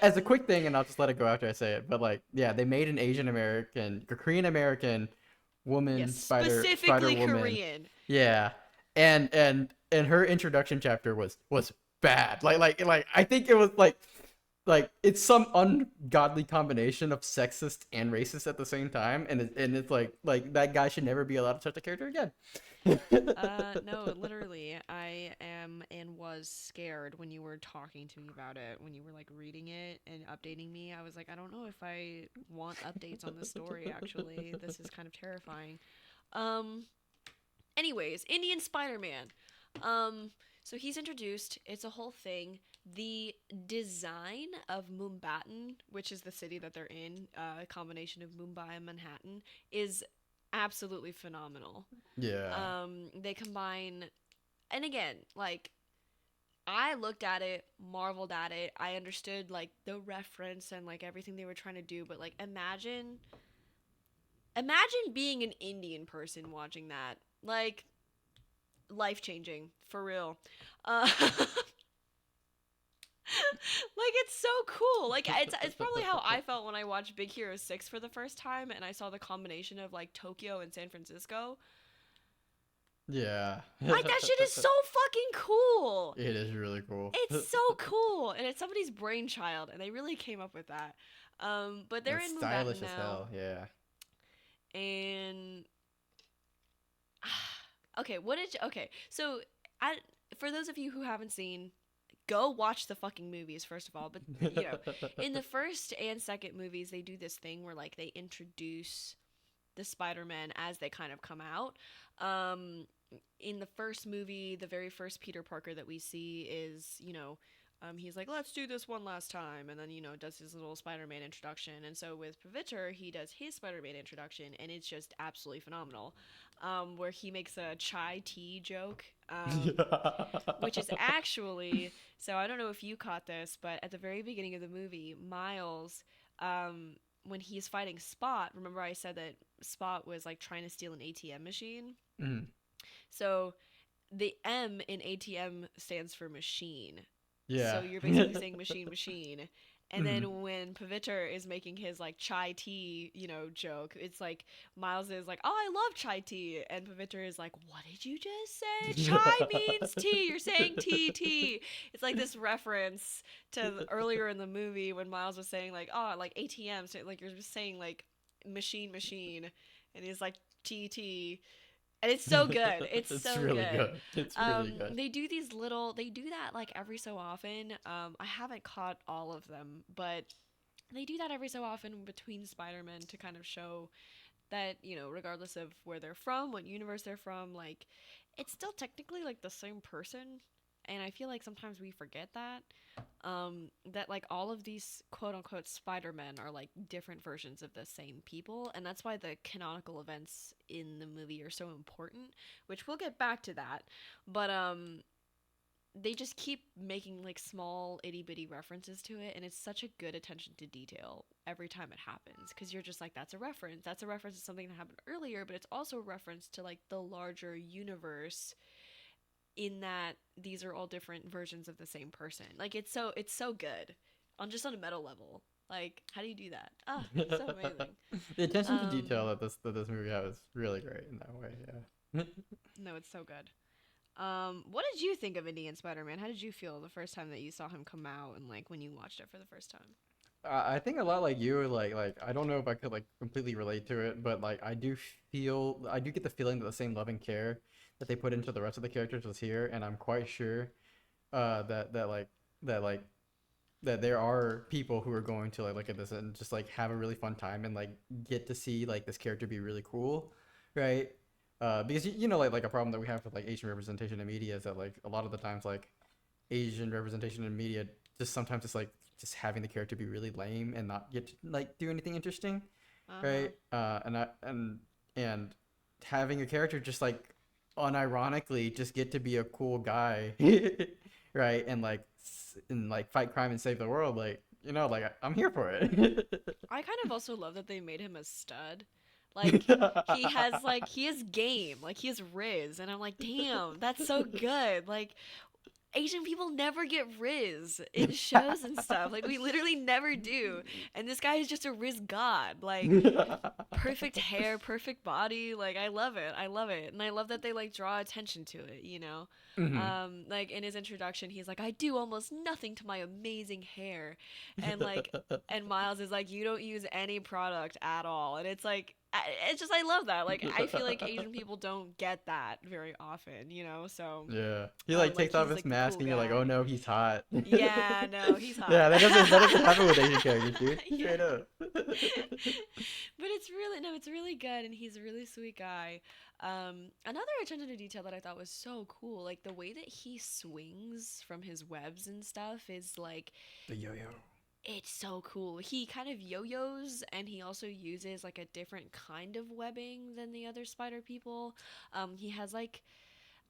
As a quick thing, and I'll just let it go after I say it. But like, yeah, they made an Asian American, Korean American yes, woman spider specifically woman. Korean. Yeah, and her introduction chapter was bad. Like I think it was like it's some ungodly combination of sexist and racist at the same time, and it's like that guy should never be allowed to touch the character again. No, literally, I am and was scared when you were talking to me about it, when you were like reading it and updating me. I was like, I don't know if I want updates on this story actually. This is kind of terrifying. Um Anyways, Indian Spider-Man. Um, so he's introduced. It's a whole thing. The design of Mumbattan, which is the city that they're in, a combination of Mumbai and Manhattan, is absolutely phenomenal. Yeah. They combine, and again, like I looked at it, marveled at it. I understood like the reference and like everything they were trying to do, but like imagine being an Indian person watching that. Like life changing for real. Like it's so cool. Like it's probably how I felt when I watched Big Hero 6 for the first time and I saw the combination of like Tokyo and San Francisco. Yeah. Like that shit is so fucking cool. It is really cool. It's so cool and it's somebody's brainchild and they really came up with that. But they're It's in Mumbai stylish as now hell. Yeah. and okay, what did you, okay. So I for those of you who haven't seen, go watch the fucking movies first of all. But you know, in the first and second movies, they do this thing where like they introduce the Spider-Man as they kind of come out. Um, in the first movie, the very first Peter Parker that we see is, he's like, let's do this one last time. And then, does his little Spider Man introduction. And so with Pavitr, he does his Spider Man introduction, and it's just absolutely phenomenal. Where he makes a chai tea joke, which is actually, so I don't know if you caught this, but at the very beginning of the movie, Miles, when he's fighting Spot, remember I said that Spot was like trying to steal an ATM machine? Mm. So the M in ATM stands for machine. So Yeah. you're basically saying machine, machine. And Mhm. then when Pavitr is making his like chai tea, joke, it's like Miles is like, "Oh, I love chai tea," and Pavitr is like, "What did you just say? Chai means tea. You're saying tea, tea." It's like this reference to earlier in the movie when Miles was saying like, "Oh, like ATM," so like you're just saying like machine, machine, and he's like tea, tea, and it's so good. It's It's so really good. good. It's really good. They do that like every so often. I haven't caught all of them, but they do that every so often between Spider-Man to kind of show that, regardless of where they're from, what universe they're from, like, it's still technically like the same person. And I feel like sometimes we forget that. That like all of these quote unquote Spider-Men are like different versions of the same people. And that's why the canonical events in the movie are so important, which we'll get back to that. But they just keep making like small itty bitty references to it, and it's such a good attention to detail every time it happens, because you're just like, that's a reference, that's a reference to something that happened earlier, but it's also a reference to like the larger universe, in that these are all different versions of the same person. Like it's so good on just on a meta level. Like, how do you do that? Ah, so amazing. The attention to detail um that this movie has is really great in that way. Yeah. no, it's so good. What did you think of Indian Spider-Man? How did you feel the first time that you saw him come out, and like when you watched it for the first time? I think a lot like you, like I don't know if I could like completely relate to it, but like I do get the feeling that the same love and care that they put into the rest of the characters was here, and I'm quite sure that like that there are people who are going to like look at this and just like have a really fun time and like get to see like this character be really cool, right? Because you know like a problem that we have with like Asian representation in media is that like a lot of the times like Asian representation in media just sometimes it's like just having the character be really lame and not get to like do anything interesting, Uh-huh. right? And having a character just like unironically just get to be a cool guy, right? And like fight crime and save the world, like you know, like I'm here for it. I kind of also love that they made him a stud. Like, he is game, like he is Riz, and I'm like, damn, that's so good. Like, Asian people never get Riz in shows and stuff. Like, we literally never do. And this guy is just a Riz god. Like, perfect hair, perfect body. Like, I love it. I love it. And I love that they like draw attention to it, you know? Hmm. Like in his introduction, he's like, I do almost nothing to my amazing hair. And like, and Miles is like, you don't use any product at all. And it's like, it's just, I love that. Like, I feel like Asian people don't get that very often, you know? So, Yeah, he like like, takes off he's his like the mask cool and you're like, oh guy. no, he's hot. Yeah, no, he's hot. Yeah, that doesn't happen with Asian characters, dude. Yeah. Straight up. But it's really, no, it's really good, and he's a really sweet guy. Another attention to detail that I thought was so cool, like the way that he swings from his webs and stuff is like, The yo-yo. it's so cool. He kind of yo-yos, and he also uses like a different kind of webbing than the other spider people. He has like,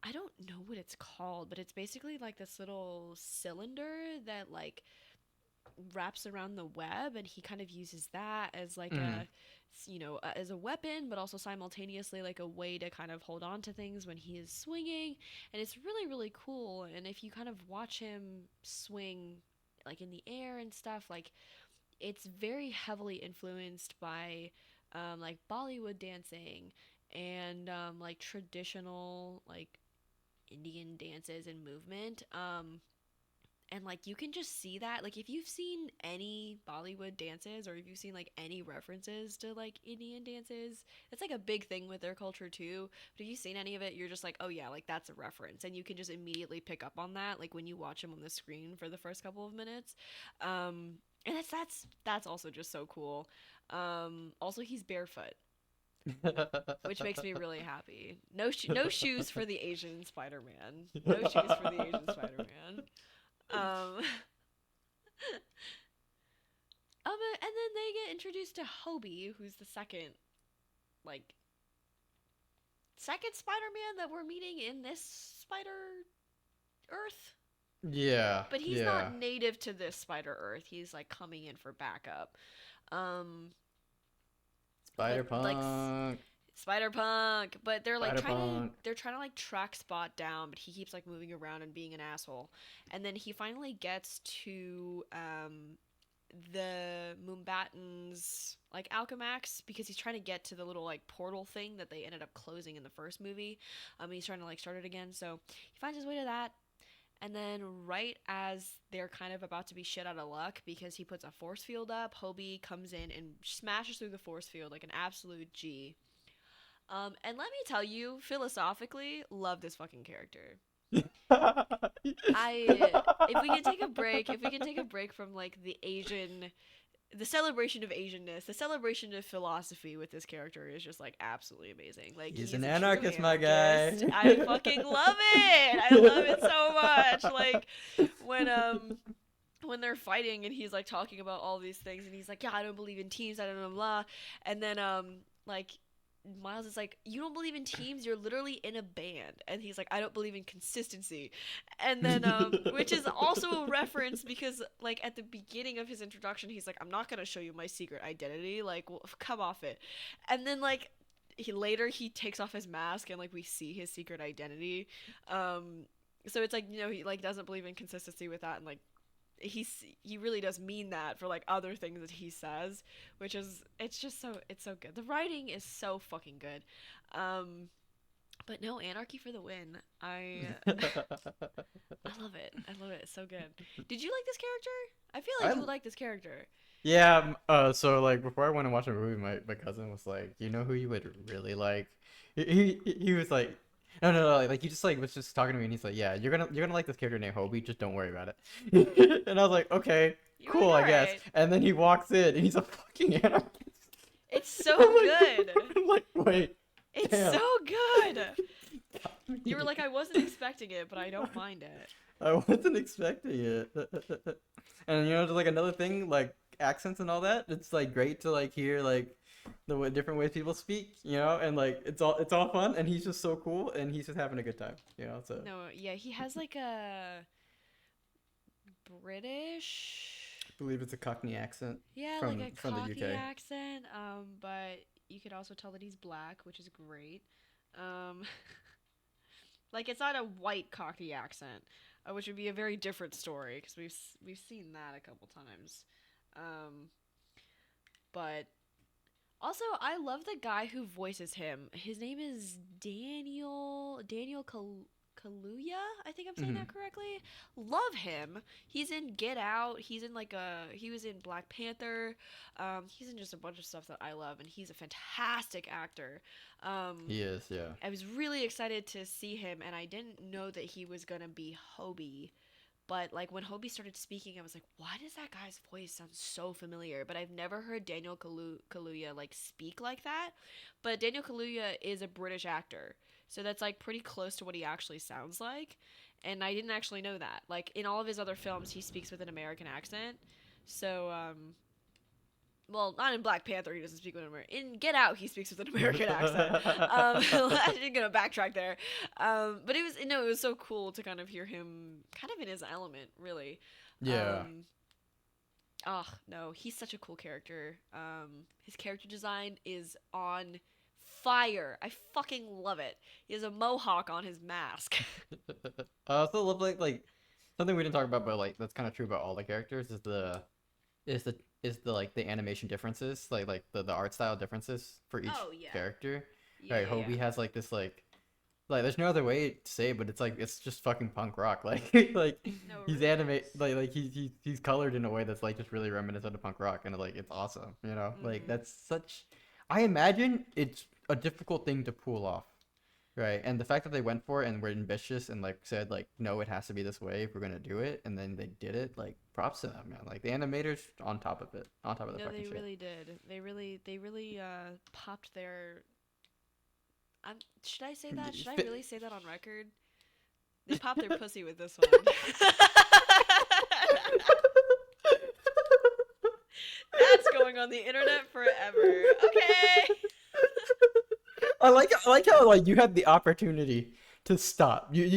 I don't know what it's called, but it's basically like this little cylinder that like wraps around the web, and he kind of uses that as like Mm. a, as a weapon, but also simultaneously like a way to kind of hold on to things when he is swinging. And it's really really cool. And if you kind of watch him swing like in the air and stuff, like it's very heavily influenced by like Bollywood dancing, and like traditional like Indian dances and movement. And like you can just see that, like if you've seen any Bollywood dances, or if you've seen like any references to like Indian dances, it's like a big thing with their culture too. But if you've seen any of it, you're just like, oh yeah, like that's a reference, and you can just immediately pick up on that like when you watch him on the screen for the first couple of minutes. And that's also just so cool. Also he's barefoot, which makes me really happy. No shoes for the Asian Spider-Man. No shoes for the Asian Spider-Man. Um, and then they get introduced to Hobie, who's the like, second Spider-Man that we're meeting in this Spider Earth. Yeah, But he's not yeah. native to this Spider Earth. He's like coming in for backup. Um, but Spider like Punk. Spider Punk, but Spider Punk. they're trying to like track Spot down, but he keeps like moving around and being an asshole. And then he finally gets to the Moombatons like Alchemax, because he's trying to get to the little like portal thing that they ended up closing in the first movie. He's trying to like start it again, so he finds his way to that. And then right as they're kind of about to be shit out of luck because he puts a force field up, Hobie comes in and smashes through the force field like an absolute G. And let me tell you, philosophically, love this fucking character. If we can take a break, if we can take a break from like the celebration of Asianness, the celebration of philosophy with this character is just like absolutely amazing. Like, He's he an is a true anarchist, my guy. anarchist. I fucking love it. I love it so much. Like when when they're fighting and he's like talking about all these things, and he's like, yeah, I don't believe in teams, I don't know, blah. And then like Miles is like, "You don't believe in teams? You're literally in a band." And he's like, "I don't believe in consistency." And then which is also a reference because like at the beginning of his introduction, he's like, "I'm not going to show you my secret identity. Like, well, come off it." And then like he takes off his mask and like we see his secret identity. Um so it's like, he like doesn't believe in consistency with that, and like he really does mean that for like other things that he says, which is it's so good. The writing is so fucking good. Um but no, Anarchy for the win. I love it. I love it. It's so good. Did you like this character? I feel like you I would like this character. Yeah, so like before I went and watched a movie, my cousin was like, you know who you would really like? He was like, no, like he just like was just talking to me and he's like, yeah, you're gonna like this character named Hobie, just don't worry about it. And I was like, okay, You were like, cool, I all guess. right. And then he walks in and he's a fucking anarchist. It's so I'm good. I'm like, wait, It's damn. so good. You were like, I wasn't expecting it, but I don't mind it. I wasn't expecting it. And just like another thing, like accents and all that, it's like great to like hear like different ways people speak, and like it's all fun, and he's just so cool, and he's just having a good time. So No, yeah, he has like a British, I believe it's a Cockney accent yeah, like from a the Cockney UK. accent. But you could also tell that he's black, which is great. Um, like it's not a white Cockney accent, which would be a very different story because we've seen that a couple times. Um, but also, I love the guy who voices him. His name is Kaluuya. I think I'm saying Hmm. that correctly. Love him. He's in Get Out. He's in like a he was in Black Panther. He's in just a bunch of stuff that I love, and he's a fantastic actor. Um, He is, yeah. I was really excited to see him, and I didn't know that he was gonna be Hobie. But like when Hobie started speaking, I was like, "Why does that guy's voice sound so familiar?" But I've never heard Kaluuya like speak like that. But Daniel Kaluuya is a British actor, so that's like pretty close to what he actually sounds like. And I didn't actually know that. Like in all of his other films, he speaks with an American accent. So well, not in Black Panther, he doesn't speak with an American. In Get Out, he speaks with an American accent. I didn't gonna backtrack there, but it was no, it was so cool to kind of hear him kind of in his element, really. Yeah. Um, oh no, he's such a cool character. His character design is on fire. I fucking love it. He has a mohawk on his mask. I also love like something we didn't talk about, but like that's kind of true about all the characters is the like the animation differences, like the art style differences for each Oh yeah, character. yeah, Right, yeah, yeah. Hobie has like this like there's no other way to say it, but it's like it's just fucking punk rock. Like like No, it he's really animate is. like he's colored in a way that's like just really reminiscent of punk rock, and like it's awesome. Like Mm-hmm. that's such. I imagine it's a difficult thing to pull off. Right, and the fact that they went for it and were ambitious and like said like no, it has to be this way if we're gonna do it, and then they did it. Like props to them, man. Like the animators on top of it, on top of the No, fucking they shit. really did. They really popped their. Should I say that? Should I really say that on record? They popped their pussy with this one. That's going on the internet forever. Okay. I like how like you had the opportunity to stop. You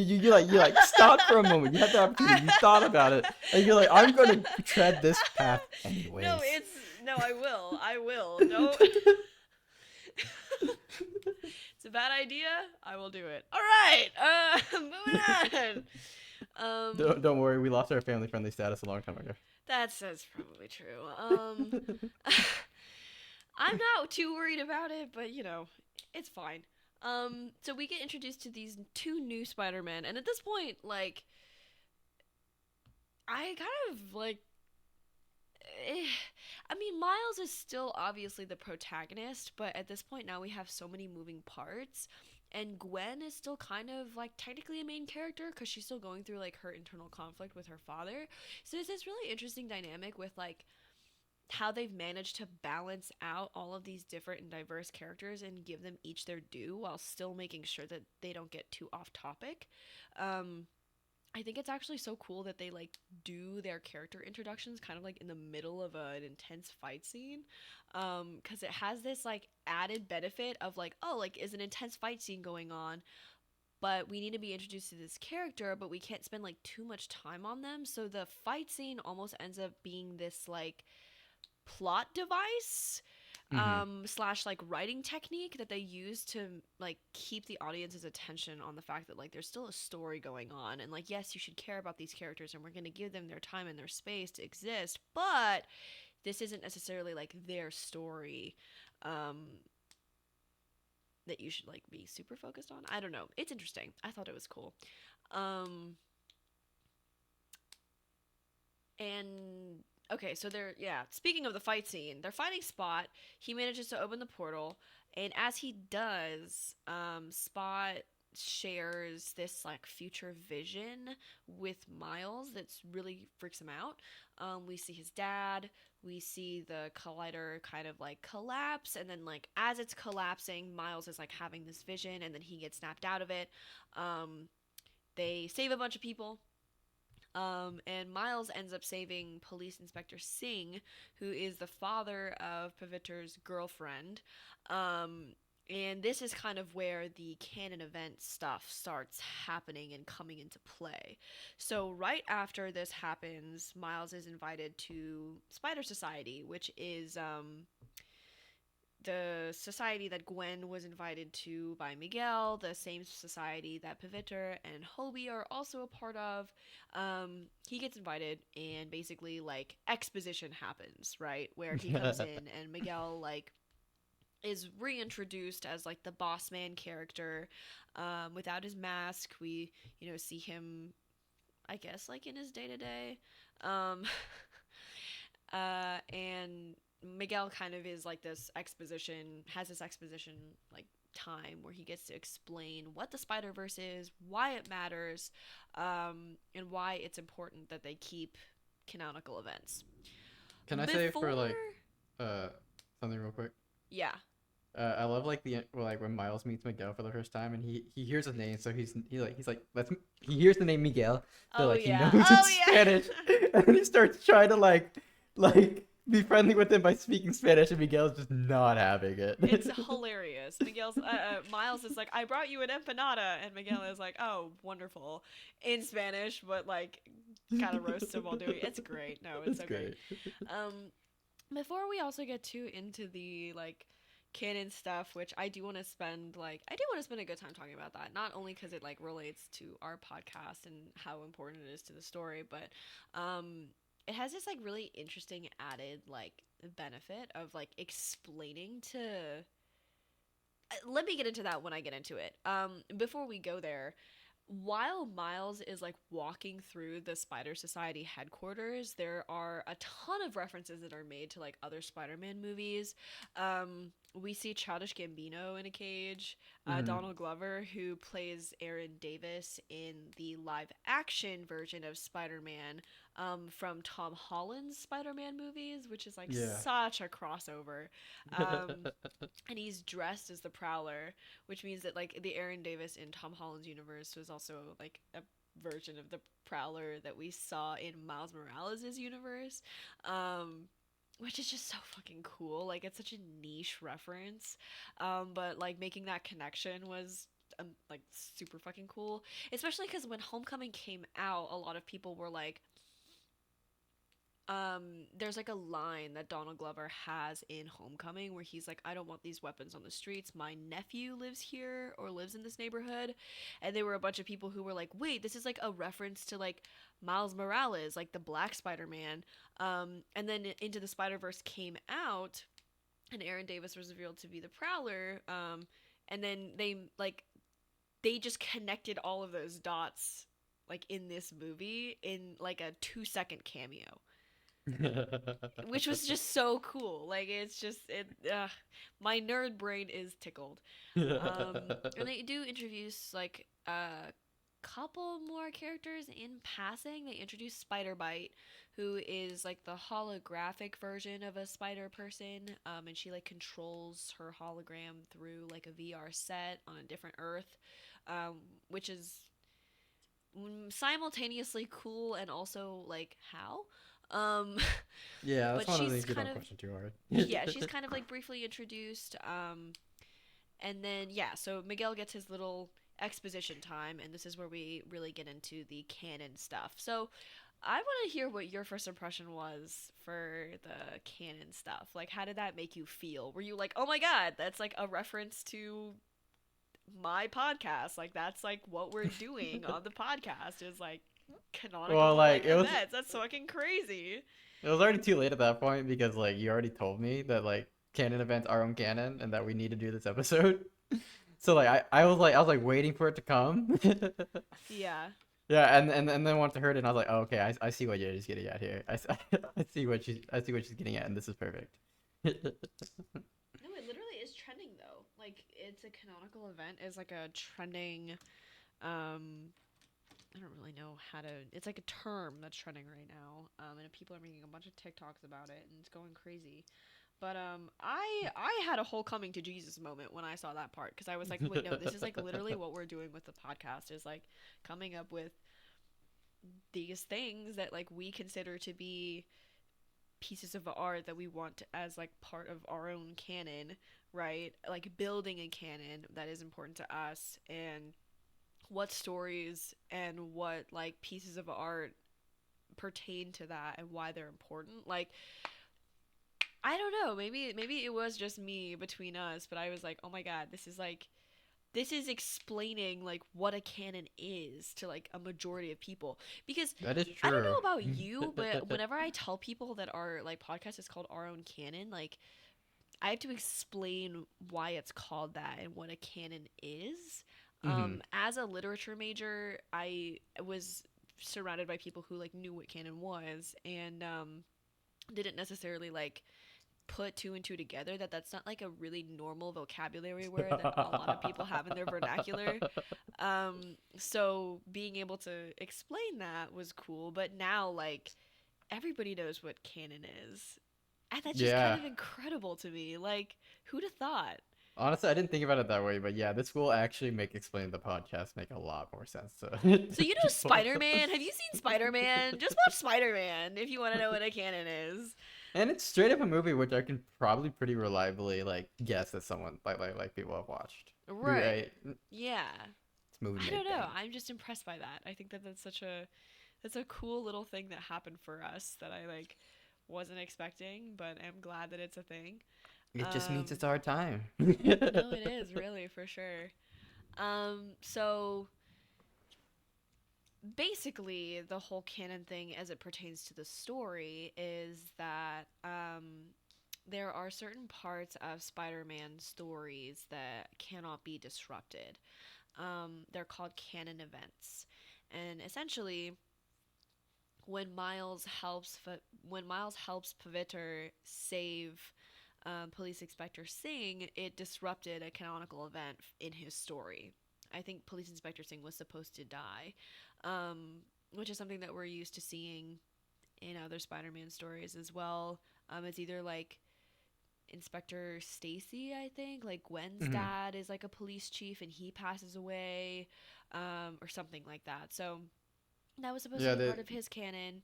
stopped for a moment. You had the opportunity. You thought about it, and you're like, I'm gonna tread this path No, anyways. it's no. I will. I will. No. It's a bad idea. I will do it. All right. Moving on. Don't worry, we lost our family friendly status a long time ago. That's probably true. I'm not too worried about it, but it's fine. So we get introduced to these two new Spider-Men, and at this point, like, I kind of like. eh, I mean, Miles is still obviously the protagonist, but at this point now we have so many moving parts. And Gwen is still kind of like technically a main character because she's still going through like her internal conflict with her father. So there's this really interesting dynamic with like how they've managed to balance out all of these different and diverse characters and give them each their due while still making sure that they don't get too off topic. Um, I think it's actually so cool that they like do their character introductions kind of like in the middle of an intense fight scene. Cuz it has this like added benefit of like, oh, like is an intense fight scene going on, but we need to be introduced to this character, but we can't spend like too much time on them. So the fight scene almost ends up being this like plot device Mm-hmm. slash like writing technique that they use to like keep the audience's attention on the fact that like there's still a story going on, and like yes, you should care about these characters and we're going to give them their time and their space to exist, but this isn't necessarily like their story um that you should like be super focused on. I don't know, it's interesting. I thought it was cool. um And okay, so they're yeah. Speaking of the fight scene, they're fighting Spot. He manages to open the portal, and as he does, Spot shares this like future vision with Miles that's really freaks him out. We see his dad. We see the collider kind of like collapse, and then like as it's collapsing, Miles is like having this vision, and then he gets snapped out of it. Um, they save a bunch of people, and Miles ends up saving Police Inspector Singh, who is the father of Pavitter's girlfriend. Um, and this is kind of where the canon event stuff starts happening and coming into play. So, right after this happens, Miles is invited to Spider Society, which is the society that Gwen was invited to by Miguel, the same society that Paviter and Hobie are also a part of. He gets invited, and basically, like, exposition happens, right? Where he comes in, and Miguel, like, is reintroduced as, like, the boss man character. Without his mask, we, see him, I guess, like, in his day to day. Um, and Miguel kind of is like this exposition, has this exposition like time where he gets to explain what the Spider Verse is, why it matters, and why it's important that they keep canonical events. Can I say Before, for like uh something real quick? yeah. I love like like when Miles meets Miguel for the first time and he hears his name, so he's like he hears the name Miguel, so Oh like he yeah. knows Oh it's yeah. Spanish, and then he starts trying to like be friendly with him by speaking Spanish, and Miguel's just not having It's it. hilarious. Miles is like, I brought you an empanada, and Miguel is like, oh, wonderful, in Spanish, but like, kind of roasts him while doing it. It's great. No, it's It's so great. great. Um, Before we also get too into the like canon stuff, which I do want to spend a good time talking about that. Not only because it like relates to our podcast and how important it is to the story, but um, it has this like really interesting added like benefit of like explaining to. Let me get into that when I get into it. Before we go there, while Miles is like walking through the Spider Society headquarters, there are a ton of references that are made to like other Spider-Man movies. We see Childish Gambino in a cage, Hmm. Donald Glover, who plays Aaron Davis in the live-action version of Spider-Man, from Tom Holland's Spider-Man movies, which is like Yeah. such a crossover. Um, and he's dressed as the Prowler, which means that like the Aaron Davis in Tom Holland's universe was also like a version of the Prowler that we saw in Miles Morales' universe. Um, which is just so fucking cool. Like it's such a niche reference, but like making that connection was like super fucking cool. Especially because when Homecoming came out, a lot of people were like, there's like a line that Donald Glover has in Homecoming where he's like, I don't want these weapons on the streets. My nephew lives here or lives in this neighborhood. And there were a bunch of people who were like, wait, this is like a reference to like Miles Morales, like the Black Spider Man. And then Into the Spider Verse came out, and Aaron Davis was revealed to be the Prowler. And then they just connected all of those dots like in this movie in like a 2-second cameo, which was just so cool. Like it's just it. My nerd brain is tickled. And they do introduce like a couple more characters in passing. They introduce Spider Bite, who is like the holographic version of a spider person. And she like controls her hologram through like a VR set on a different Earth, which is simultaneously cool and also like how. Um, Yeah, that's but one of the she's things you kind don't of question too hard. yeah, she's kind of like briefly introduced. And then yeah, so Miguel gets his little exposition time, and this is where we really get into the canon stuff. So I want to hear what your first impression was for the canon stuff. Like, how did that make you feel? Were you like, oh my god, that's like a reference to my podcast? Like, that's like what we're doing on the podcast is like Well, canonical like like events. That's fucking crazy. it was already too late at that point because like you already told me that like canon events are on canon and that we need to do this episode. So like I was like waiting for it to come. Yeah. Yeah, and then once I heard it, I was like, oh, okay, I see what Yeri's getting at here. I see what she's getting at, and this is perfect. No, it literally is trending though. Like it's a canonical event is like a trending I don't really know how to it's like a term that's trending right now. And people are making a bunch of TikToks about it and it's going crazy. But I had a whole coming to Jesus moment when I saw that part cuz I was like, wait, no, this is like literally what we're doing with the podcast is like coming up with these things that like we consider to be pieces of art that we want as like part of our own canon, right? Like building a canon that is important to us and what stories and what like pieces of art pertain to that and why they're important. Like I don't know, maybe it was just me between us, but I was like, "Oh my god, this is explaining like what a canon is to like a majority of people because That is I don't true. know about you, but whenever I tell people that our like podcast is called our own canon, like I have to explain why it's called that and what a canon is. Hmm. As a literature major, I was surrounded by people who like knew what canon was and didn't necessarily like put two and two together that that's not like a really normal vocabulary word that a lot of people have in their vernacular. So being able to explain that was cool, but now like everybody knows what canon is. And that's just kind Yeah. of incredible to me. Like, who'd have thought? Honestly, I didn't think about it that way, but yeah, this will actually make explaining the podcast make a lot more sense to, So to you know people. Spider Man? Have you seen Spider Man? Just watch Spider Man if you want to know what a canon is. And it's straight up a movie which I can probably pretty reliably like guess that someone like people have watched. Right. Right? It's Yeah. a movie I made don't know. thing. I'm just impressed by that. I think that that's a cool little thing that happened for us that I like wasn't expecting, but I'm glad that it's a thing. It just means Um it's our time. no, it is really for sure. So basically the whole canon thing as it pertains to the story is that there are certain parts of Spider-Man stories that cannot be disrupted. They're called canon events, and essentially, when Miles helps Paviter save Police Inspector Singh, it disrupted a canonical event in his story. I think Police Inspector Singh was supposed to die, which is something that we're used to seeing in other Spider-Man stories as well. It's either like Inspector Stacy, I think, like Gwen's Hmm. dad is like a police chief and he passes away, or something like that. So that was supposed to Yeah, be part of his canon,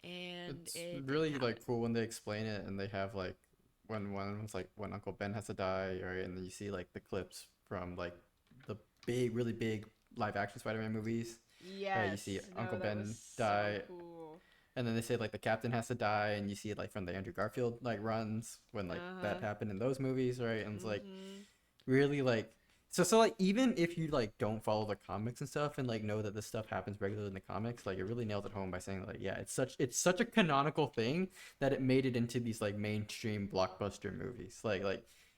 and it's it didn't really happen. like cool when they explain it and they have like when one was like when Uncle Ben has to die, right? And then you see like the clips from like the really big live action Spider-Man movies. Right, you see Yes, Uncle no, that was Ben so die, cool. and then they say like the captain has to die, and you see it like from the Andrew Garfield like runs when like Uh that huh. happened in those movies, right? And it's like Mhm. really like so like even if you like don't follow the comics and stuff and like know that this stuff happens regularly in the comics, like it really nails it home by saying like yeah, it's such a canonical thing that it made it into these like mainstream blockbuster movies. Like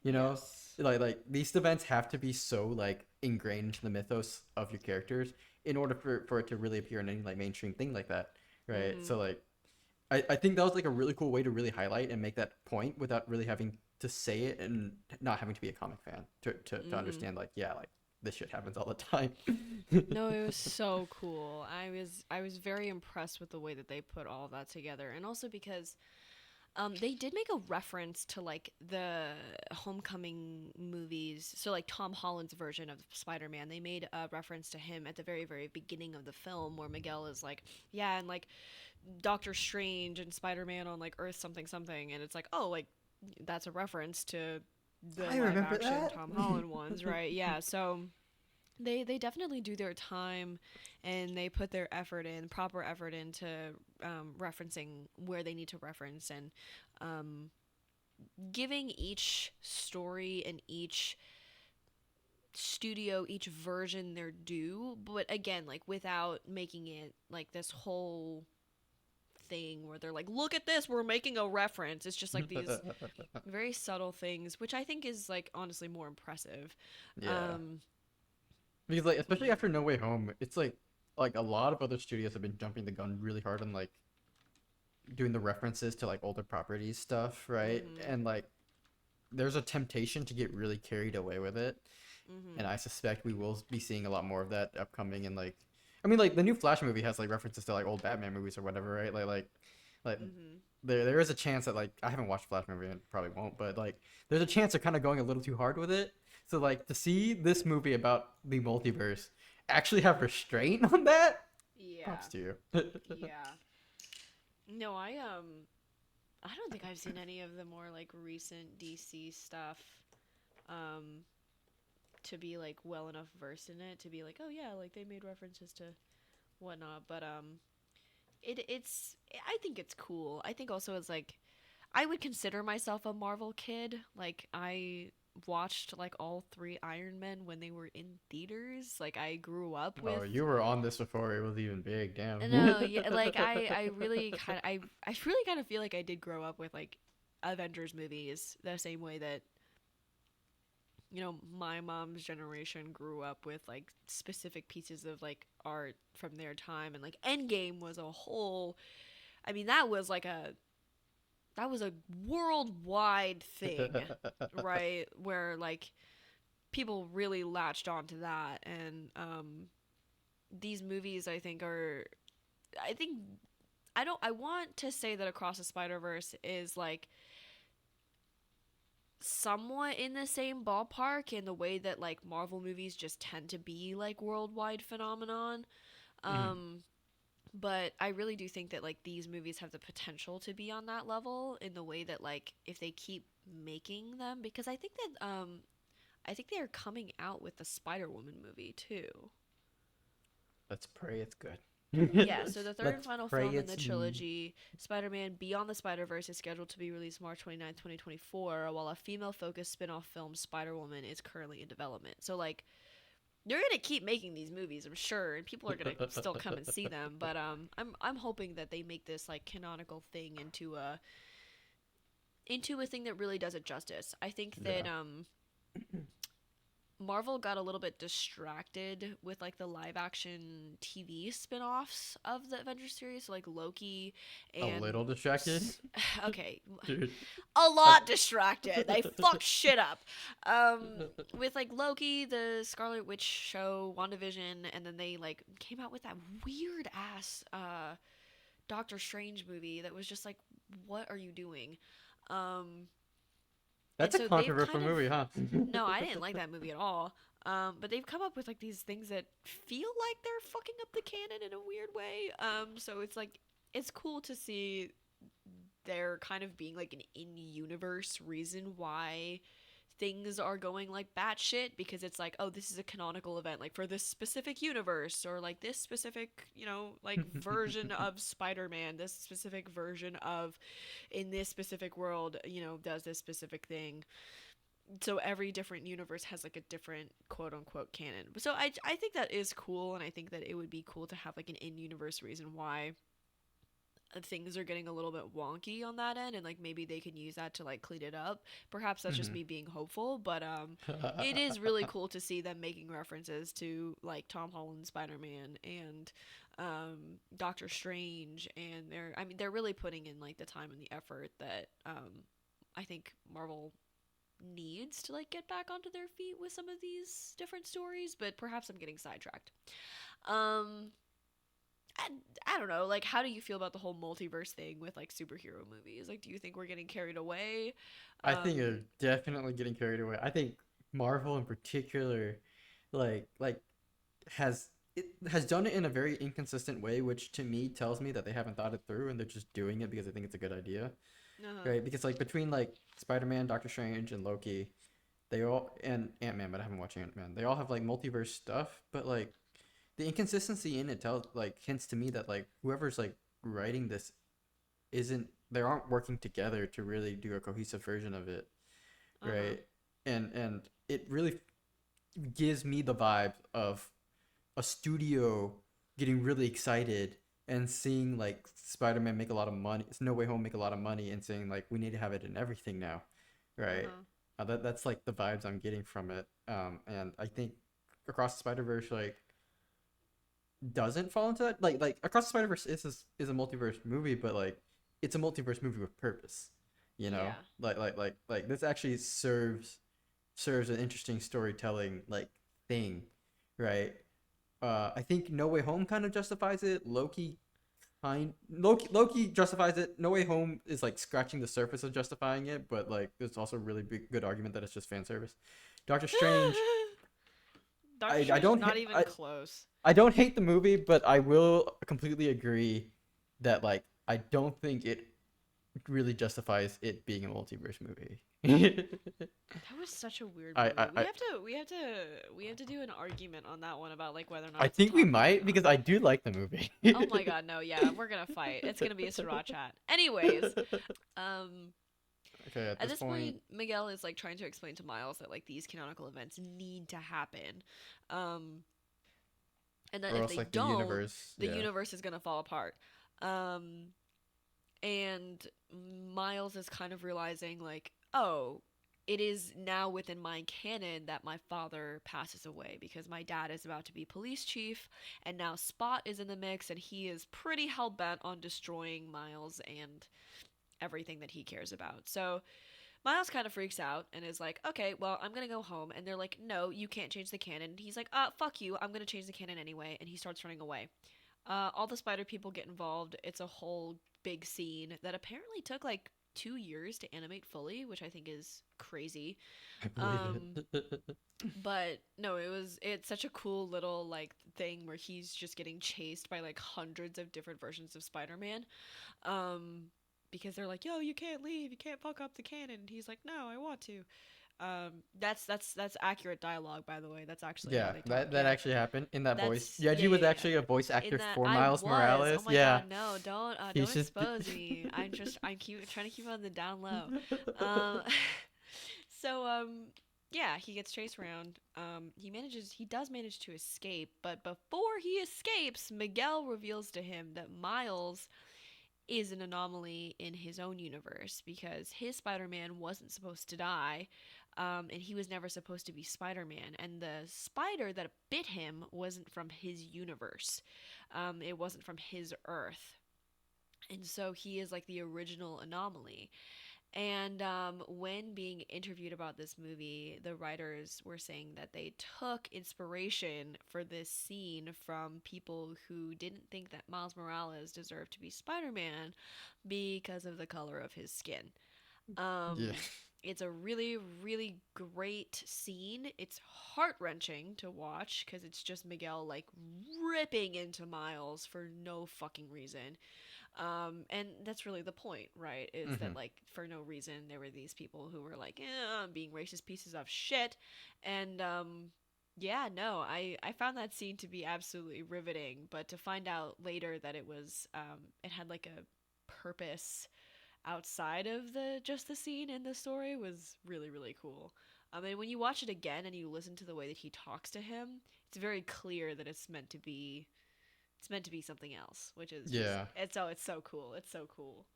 you know, Yes. like these events have to be so like ingrained into the mythos of your characters in order for it to really appear in any like mainstream thing like that, right? So Mhm. like I think that was like a really cool way to really highlight and make that point without really having to say it and not having to be a comic fan to Mhm. understand like yeah like this shit happens all the time. No, it was so cool. I was very impressed with the way that they put all of that together, and also because They did make a reference to like the Homecoming movies. So like Tom Holland's version of Spider-Man, they made a reference to him at the very, very beginning of the film, where Miguel is like, yeah, and like Doctor Strange and Spider-Man on like Earth something something, and it's like, oh, like that's a reference to the I live remember action that. Tom Holland ones, right? Yeah, so they definitely do their time, and they put their effort in, proper effort into referencing where they need to reference, and um, giving each story and each studio, each version their due, but again, like without making it like this whole thing where they're like, look at this, we're making a reference. It's just like these very subtle things, which I think is like honestly more impressive. Yeah, um because like especially after No Way Home, it's like a lot of other studios have been jumping the gun really hard on like doing the references to like older properties stuff, right? mhm And like there's a temptation to get really carried away with it, and mhm I suspect we will be seeing a lot more of that upcoming. And like, I mean, like the new Flash movie has like references to like old Batman movies or whatever, right? Like mhm there is a chance that like I haven't watched Flash movie and probably won't, but like there's a chance they're kind of going a little too hard with it. So like to see this movie about the multiverse actually have restraint on that, yeah, props to you. yeah. No, I don't think I've seen any of the more like recent DC stuff um to be like well enough versed in it to be like, oh yeah, like they made references to whatnot. But it's I think it's cool. I think also it's like I would consider myself a Marvel kid. Like I watched like all three Iron Men when they were in theaters. Like I grew up Oh, with. you were on this before it was even big. Damn. No, yeah, like I really kind of I really kind of feel like I did grow up with like Avengers movies the same way that my mom's generation grew up with like specific pieces of like art from their time, and like Endgame was a whole. I mean, that was a worldwide thing, right? Where like people really latched onto that, and these movies I think are. I think I don't. I want to say that Across the Spider Verse is like somewhat in the same ballpark in the way that like Marvel movies just tend to be like worldwide phenomenon. Mhm. Um, but I really do think that like these movies have the potential to be on that level in the way that like if they keep making them, because I think they are coming out with the Spider Woman movie too. Let's pray it's good. Yeah, so the third and Let's final pray film in the it's. trilogy, Spider-Man Beyond the Spider-Verse, is scheduled to be released March 29th, 2024, while a female-focused spin-off film, Spider-Woman, is currently in development. So like they're going to keep making these movies, I'm sure, and people are going to still come and see them, but I'm hoping that they make this like canonical thing into a thing that really does it justice. I think that Yeah. Marvel got a little bit distracted with like the live action TV spin-offs of the Avengers series, so like Loki A and little distracted, okay, dude. a I, lot distracted. They fuck shit up. With like Loki, the Scarlet Witch show, WandaVision, and then they like came out with that weird ass Doctor Strange movie that was just like, what are you doing? Um, and that's a so they've controversial kind of movie, huh? no, I didn't like that movie at all. But they've come up with like these things that feel like they're fucking up the canon in a weird way. So it's like it's cool to see there kind of being like an in-universe reason why things are going like batshit, because it's like, oh, this is a canonical event like for this specific universe, or like this specific like version of Spider-Man, this specific version of in this specific world does this specific thing. So every different universe has like a different quote unquote canon. So I think that is cool, and I think that it would be cool to have like an in-universe reason why things are getting a little bit wonky on that end, and like maybe they can use that to like clean it up. Perhaps that's just Mhm. me being hopeful, but it is really cool to see them making references to like Tom Holland Spider-Man and Doctor Strange, and they're really putting in like the time and the effort that I think Marvel needs to like get back onto their feet with some of these different stories, but perhaps I'm getting sidetracked. Um I, I don't know. Like, how do you feel about the whole multiverse thing with like superhero movies? Like, do you think we're getting carried away? I think Um, they're definitely getting carried away. I think Marvel in particular, like has it has done it in a very inconsistent way, which to me tells me that they haven't thought it through and they're just doing it because they think it's a good idea, uh-huh, right? Because like between like Spider-Man, Doctor Strange, and Loki, they all and Ant-Man, but I haven't watched Ant-Man. They all have like multiverse stuff, but like the inconsistency in it tells like hints to me that like whoever's like writing this isn't they aren't working together to really do a cohesive version of it, uh-huh. right? And it really gives me the vibe of a studio getting really excited and seeing like Spider-Man make a lot of money, No Way Home make a lot of money, and saying like we need to have it in everything now, right? Uh-huh. That's like the vibes I'm getting from it. And I think Across the Spider Verse like doesn't fall into that. Like Across the Spider Verse is a multiverse movie, but like it's a multiverse movie with purpose. You know, Yeah. like this actually serves an interesting storytelling like thing, right? I think No Way Home kind of justifies it. Loki justifies it. No Way Home is like scratching the surface of justifying it, but like there's also a really big good argument that it's just fan service. Doctor Strange, Doctor I Strange is don't not even close. I don't hate the movie, but I will completely agree that like I don't think it really justifies it being a multiverse movie. That was such a weird I, movie. I, I We have to do an argument on that one about like whether or not I it's a think we top pick or might not. because I do like the movie. Oh my god, no, yeah, we're gonna fight. It's gonna be a Sriracha chat. Anyways, um, Okay, at at this this point, point, Miguel is like trying to explain to Miles that like these canonical events need to happen, um, and that or if else they like the don't, universe, the yeah. universe is gonna fall apart. Um, and Miles is kind of realizing like, oh, it is now within my canon that my father passes away because my dad is about to be police chief, and now Spot is in the mix, and he is pretty hell bent on destroying Miles and everything that he cares about. So Miles kind of freaks out and is like, okay, well, I'm gonna go home. And they're like, no, you can't change the canon. And he's like, fuck you, I'm gonna change the canon anyway. And he starts running away. All the spider people get involved. It's a whole big scene that apparently took like 2 years to animate fully, which I think is crazy. I believe Um, it. but no, it's such a cool little like thing where he's just getting chased by like hundreds of different versions of Spider-Man. Um, because they're like, "Yo, you can't leave. You can't fuck up the canon." And he's like, "No, I want to." That's accurate dialogue, by the way. That's actually how Yeah, they talk. that Yeah, actually happened in that voice. that's Yeji was yeah. actually a voice In actor that for I Miles was. Oh Morales. my Yeah, god, no, don't he's just. expose me. I'm trying to keep on the down low. Um, so yeah, he gets chased around. He does manage to escape, but before he escapes, Miguel reveals to him that Miles is an anomaly in his own universe because his Spider-Man wasn't supposed to die. And he was never supposed to be Spider-Man. And the spider that bit him wasn't from his universe. It wasn't from his Earth. And so he is like the original anomaly. And when being interviewed about this movie, the writers were saying that they took inspiration for this scene from people who didn't think that Miles Morales deserved to be Spider Man because of the color of his skin. Yeah. It's a really, really great scene. It's heart wrenching to watch because it's just Miguel like ripping into Miles for no fucking reason. And that's really the point, right? Is that Hmm. like for no reason there were these people who were like, I'm being racist pieces of shit, and yeah, no, I found that scene to be absolutely riveting, but to find out later that it had like a purpose outside of the just the scene in the story was really really cool. I mean, when you watch it again and you listen to the way that he talks to him, it's very clear that it's meant to be something else, which is just Yeah. it's so cool. It's so cool.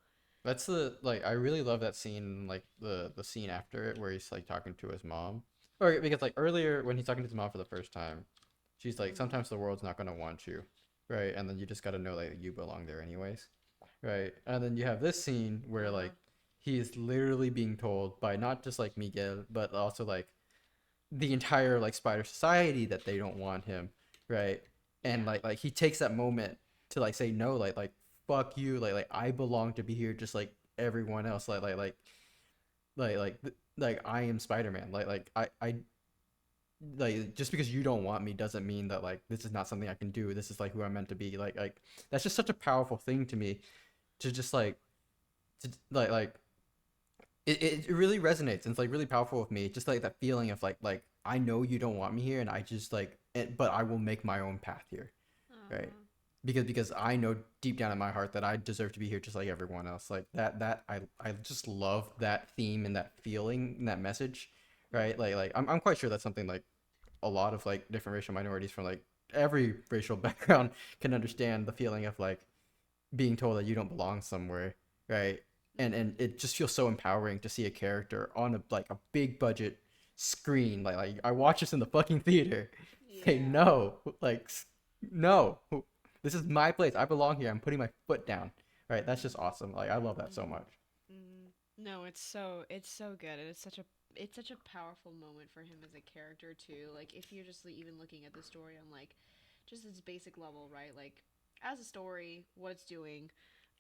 That's the like I really love that scene, like the scene after it where he's like talking to his mom. Or because like earlier when he's talking to his mom for the first time, she's like, Mhm. sometimes the world's not gonna want you, right? And then you just gotta know like you belong there anyways, right? And then you have this scene where Uh-huh. like he is literally being told by not just like Miguel, but also like the entire like spider society that they don't want him, right? And Yeah. like he takes that moment to like say no, like fuck you, like I belong to be here just like everyone else, like I am Spider-Man, like I like just because you don't want me doesn't mean that like this is not something I can do. This is like who I'm meant to be. Like that's just such a powerful thing to me to just like to like it really resonates and it's like really powerful with me. Just like that feeling of like I know you don't want me here and I just like but I will make my own path here, right? Uh-huh. Because I know deep down in my heart that I deserve to be here just like everyone else. Like that I just love that theme and that feeling and that message, right? I'm quite sure that's something like a lot of like different racial minorities from like every racial background can understand the feeling of like being told that you don't belong somewhere, right? And Mm-hmm. it just feels so empowering to see a character on a like a big budget screen like I watch this in the fucking theater say Yeah. no, like no, this is my place, I belong here, I'm putting my foot down, right? That's just awesome. Like I love that so much. Mm-hmm. Mm-hmm. No, it's so good, and it's such a powerful moment for him as a character too. Like if you're just even looking at the story on like just its basic level, right? Like as a story, what it's doing,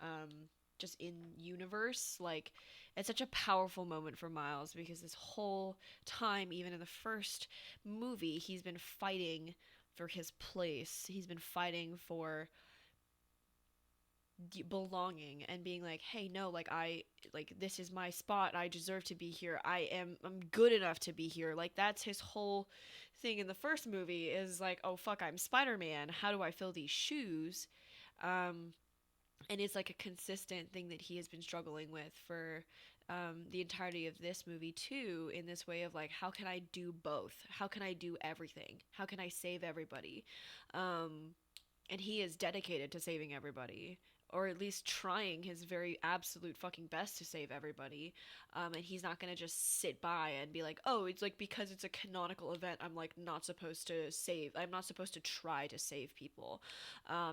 um, just in universe, like it's such a powerful moment for Miles because this whole time, even in the first movie, he's been fighting for his place. He's been fighting for belonging and being like, hey, no, like like this is my spot, I deserve to be here, I'm good enough to be here. Like that's his whole thing in the first movie is like, oh fuck, I'm Spider-Man, how do I fill these shoes? um and it's like a consistent thing that he has been struggling with for the entirety of this movie too, in this way of like, how can I do both, how can I do everything, how can I save everybody? um and he is dedicated to saving everybody, or at least trying his very absolute fucking best to save everybody. And he's not gonna just sit by and be like, oh, it's like because it's a canonical event, I'm like not supposed to save. I'm not supposed to try to save people.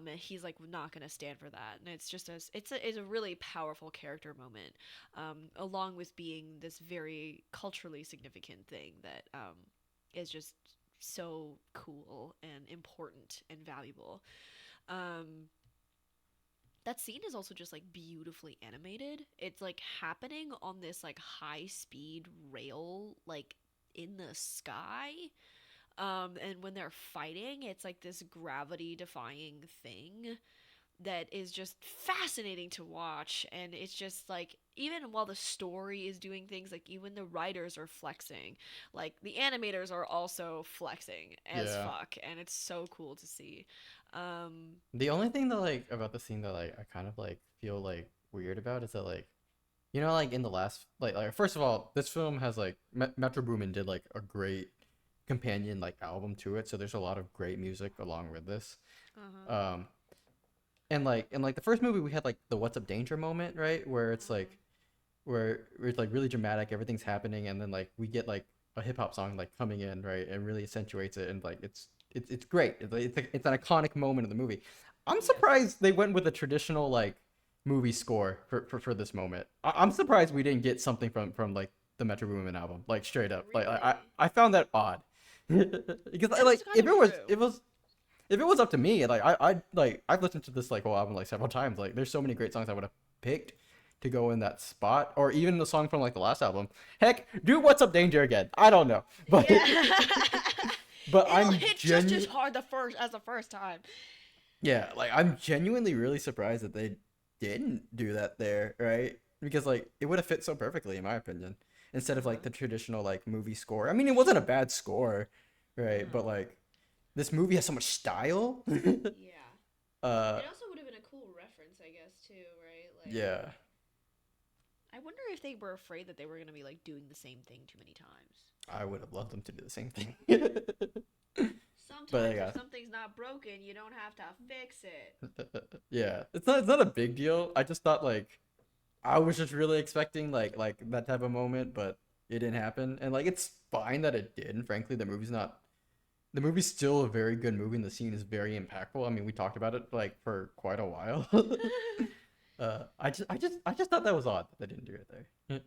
And he's like not gonna stand for that. And it's just it's a really powerful character moment, along with being this very culturally significant thing that is just so cool and important and valuable. um that scene is also just like beautifully animated. It's like happening on this like high speed rail, like in the sky. And when they're fighting, it's like this gravity defying thing that is just fascinating to watch. And it's just like, even while the story is doing things, like even the writers are flexing, like the animators are also flexing as Yeah, fuck, and it's so cool to see. um the only thing that like about the scene that like I kind of like feel like weird about is that like you know like in the last like first of all this film has like Metro Boomin did like a great companion like album to it, so there's a lot of great music along with this. uh-huh um and like the first movie we had like the what's up danger moment, right, where it's uh-huh like where it's like really dramatic, everything's happening, and then like we get like a hip hop song like coming in, right, and really accentuates it, and like it's great. It's an iconic moment of the movie. I'm Yes. surprised they went with a traditional like movie score for this moment. I'm surprised we didn't get something from like the Metro Boomin album, like straight up. Like Really? I found that odd. Because I That's like kind of true. if it was up to me, like I like I've listened to this like whole album like several times. Like there's so many great songs I would have picked to go in that spot, or even the song from like the last album. Heck, do "What's Up Danger" again. I don't know, but Yeah. but It'll I'm hit just as genuine. hard the first time. Yeah, like I'm genuinely really surprised that they didn't do that there, right? Because like it would have fit so perfectly in my opinion, instead of like Uh-huh. the traditional like movie score. I mean, it wasn't a bad score, right? But No. like this movie has so much style. Yeah. uh, It also would have been a cool reference, I guess, too, right? Like, yeah. I wonder if they were afraid that they were gonna be like doing the same thing too many times. I would have loved them to do the same thing. But Sometimes if yeah, something's not broken, you don't have to fix it. yeah, it's not a big deal. I just thought like I was just really expecting like that type of moment, but it didn't happen. And like it's fine that it did. And frankly, the movie's still a very good movie, and the scene is very impactful. I mean, we talked about it like for quite a while. I just thought that was odd that they didn't do it there.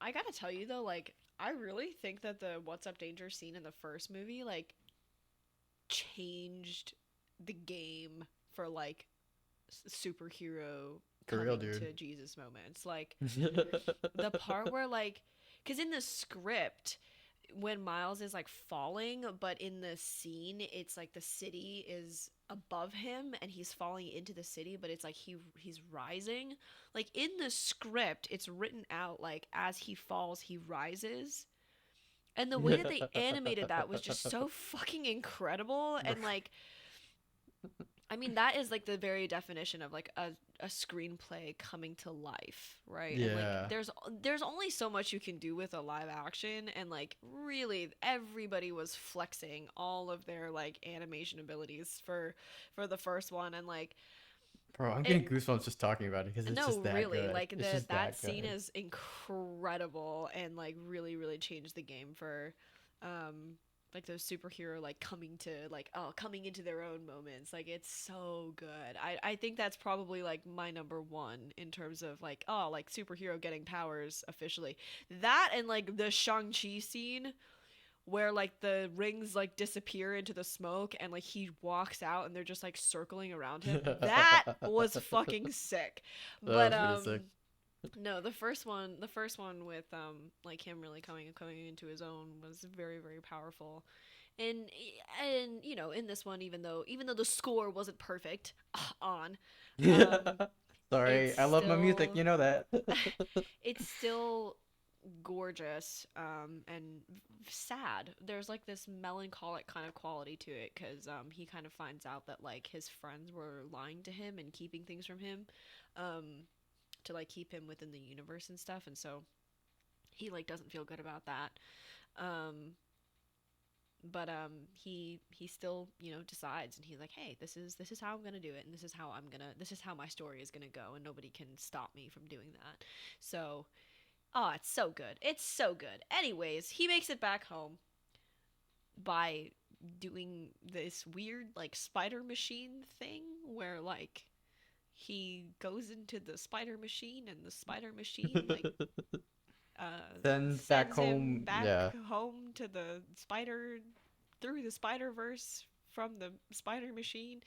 I gotta tell you though, like I really think that the "What's Up Danger" scene in the first movie, like changed the game for like superhero For real, coming dude. to Jesus moments. Like the part where like, because in the script, when Miles is like falling, but in the scene, it's like the city is above him and he's falling into the city, but it's like he's rising. Like in the script, it's written out like as he falls, he rises. And the way that they animated that was just so fucking incredible. And like, I mean, that is like the very definition of like a screenplay coming to life, right? And like Yeah. there's only so much you can do with a live action, and like really everybody was flexing all of their like animation abilities for the first one. And like Bro, I'm it, getting goosebumps just talking about it because it's no, just that really, good. like It's the just that that scene good. is incredible and like really changed the game for um like those superhero like coming to like coming into their own moments. Like it's so good. I think that's probably like my number one in terms of like like superhero getting powers officially. That and like the Shang-Chi scene where like the rings like disappear into the smoke and like he walks out and they're just like circling around him. That was fucking sick. That But was pretty sick. no, the first one with like him really coming into his own was very powerful. And you know, in this one, even though the score wasn't perfect on um it's Sorry, I love my music. still You know that. it's still gorgeous and sad. There's like this melancholic kind of quality to it because he kind of finds out that like his friends were lying to him and keeping things from him um, to like keep him within the universe and stuff, and so he like doesn't feel good about that. Um, but he still decides, and he's like, hey, this is how I'm gonna do it, and this is how my story is gonna go, and nobody can stop me from doing that. So it's so good. It's so good. Anyways, he makes it back home by doing this weird like spider machine thing where like he goes into the spider machine and the spider machine like Send back sends him home. back Yeah. home to the spider through the spider verse from the spider machine.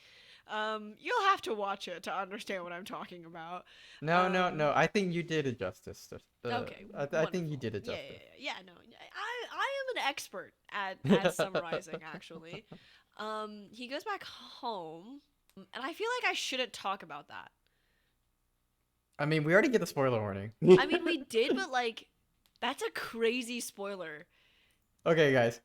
You'll have to watch it to understand what I'm talking about. No, no, Um, no. I think you did it justice. Okay, I think you wonderful. did it Yeah, justice. no, I am an expert at summarizing. Actually, he goes back home, and I feel like I shouldn't talk about that. I mean, we already get the spoiler warning. I mean, we did, but like, that's a crazy spoiler. Okay, guys,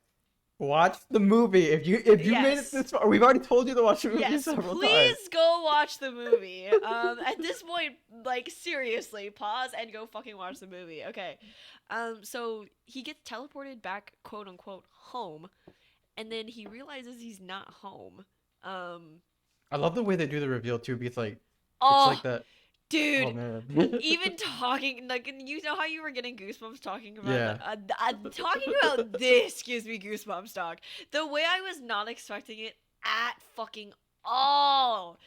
watch the movie. If you made it Yes, this far, we've already told you to watch the movie yes. several times. Please go watch the movie. At this point, like seriously, pause and go fucking watch the movie. Okay. So he gets teleported back, quote unquote, home, and then he realizes he's not home. Um, I love the way they do the reveal too, because like it's like oh, that. Oh dude, man. even talking like you know how you were getting goosebumps talking about Yeah. that. Talking about this gives me goosebumps, dog. The way I was not expecting it at fucking all.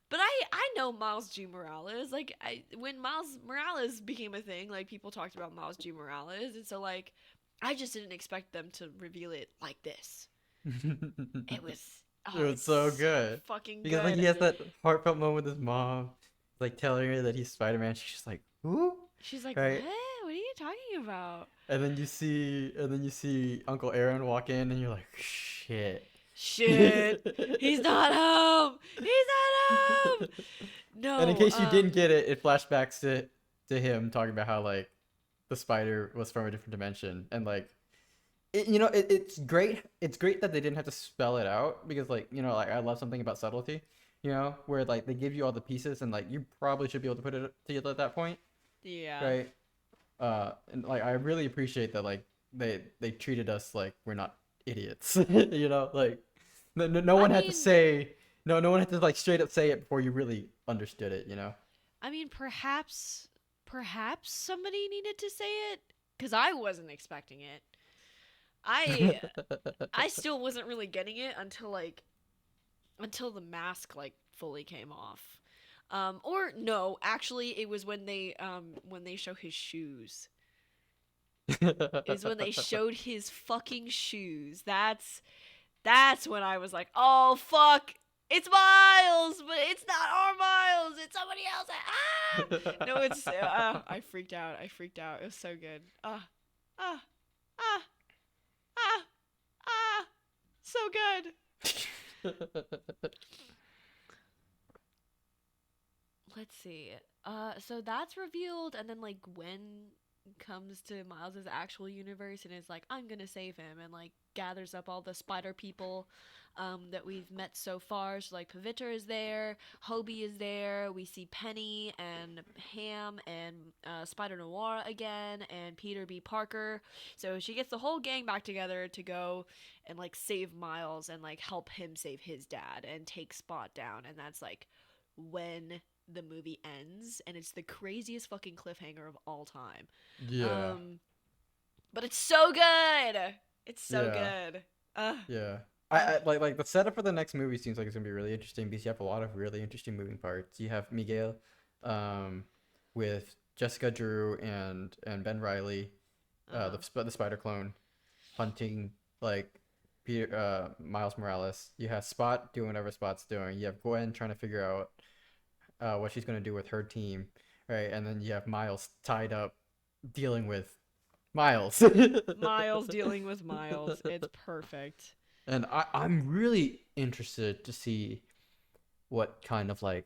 But I know Miles G. Morales. Like when Miles Morales became a thing, like people talked about Miles G. Morales, and so like I just didn't expect them to reveal it like this. It was It was it's so so good fucking because like he good. has that heartfelt moment with his mom, like telling her that he's Spider-Man. She's just like, "Who?" She's like, "What? Right? What are you talking about?" And then you see Uncle Aaron walk in, and you're like, "Shit." Shit. He's not home. He's not home. And in No, case you didn't get it, it flashbacks to him talking about how like the spider was from a different dimension, and like it's great. It's great that they didn't have to spell it out because like like I love something about subtlety, where like they give you all the pieces and like you probably should be able to put it together at that point, yeah. right? And like I really appreciate that like they treated us like we're not idiots, like no I one had to mean, say no one had to like straight up say it before you really understood it. perhaps somebody needed to say it cuz I wasn't expecting it. I I still wasn't really getting it until the mask like fully came off. Or no, actually it was when they show his shoes. Is when they showed his fucking shoes. That's when I was like, oh fuck, it's Miles, but it's not our Miles. It's somebody else. Ah! No, it's. I freaked out. I freaked out. It was so good. Ah, ah, ah, ah. So good. Let's see. So that's revealed, and then like Gwen comes to Miles's actual universe and is like, "I'm gonna save him," and like gathers up all the spider people, that we've met so far. So like Pavitra is there, Hobie is there. We see Penny and Ham and Spider Noir again, and Peter B. Parker. So she gets the whole gang back together to go and like save Miles and like help him save his dad and take Spot down, and that's like when the movie ends, and it's the craziest fucking cliffhanger of all time. Yeah. Um, but it's so good. It's so Yeah. good. Yeah. Uh, Like the setup for the next movie seems like it's gonna be really interesting because you have a lot of really interesting moving parts. You have Miguel, um, with Jessica Drew and Ben Riley, uh, the Spider Clone, hunting like Miles Morales. You have Spot doing whatever Spot's doing. You have Gwen trying to figure out what she's gonna do with her team, right? And then you have Miles tied up dealing with Miles. Miles dealing with Miles. It's perfect. And I'm really interested to see what kind of like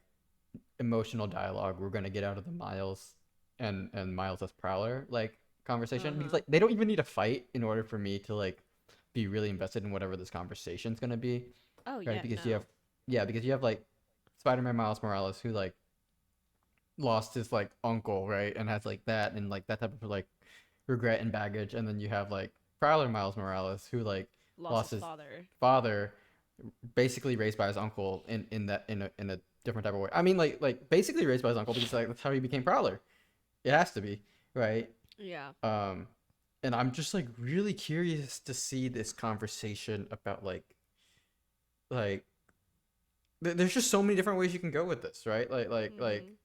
emotional dialogue we're gonna get out of the Miles and Miles as Prowler like Uh conversation because huh. like they don't even need a fight in order for me to like be really invested in whatever this conversation's gonna be, Oh right? yeah, Because you have no. because you have like Spider-Man Miles Morales who like lost his like uncle, right? And has like that and like that type of like regret and baggage. And then you have like Prowler Miles Morales who like Lost lost his his father. father, basically raised by his uncle in a different type of way. I mean like basically raised by his uncle because like that's how he became Prowler. It has to be, right? Yeah. Um and I'm just like really curious to see this conversation about like there's just so many different ways you can go with this, right? Like Mhm.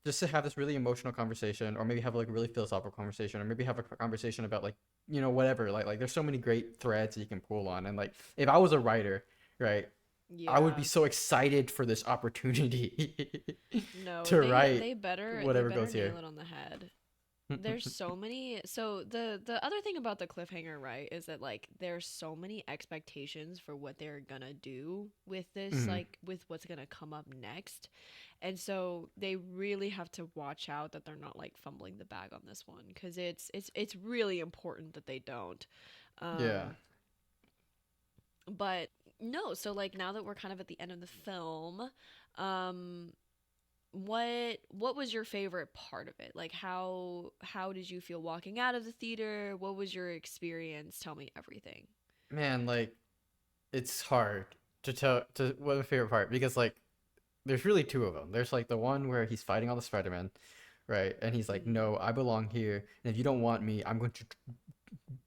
just to have this really emotional conversation or maybe have like a really philosophical conversation or maybe have a conversation about like whatever like there's so many great threads that you can pull on and like if I was a writer, right, I would be Yeah. so excited for this opportunity No, to they write they better they whatever better goes nail here. it on the head. There's so many. So the other thing about the cliffhanger, right, is that like there's so many expectations for what they're gonna do with this, Mm, like with what's gonna come up next. And so they really have to watch out that they're not like fumbling the bag on this one, because it's really important that they don't. yeah. um but no, so like now that we're kind of at the end of the film, um what was your favorite part of it? Like how did you feel walking out of the theater? What was your experience? Tell me everything. Man, like it's hard to tell to what my favorite part because like there's really two of them. There's like the one where he's fighting all the Spider-Man, right? And he's like, Mhm. "No, I belong here, and if you don't want me, I'm going to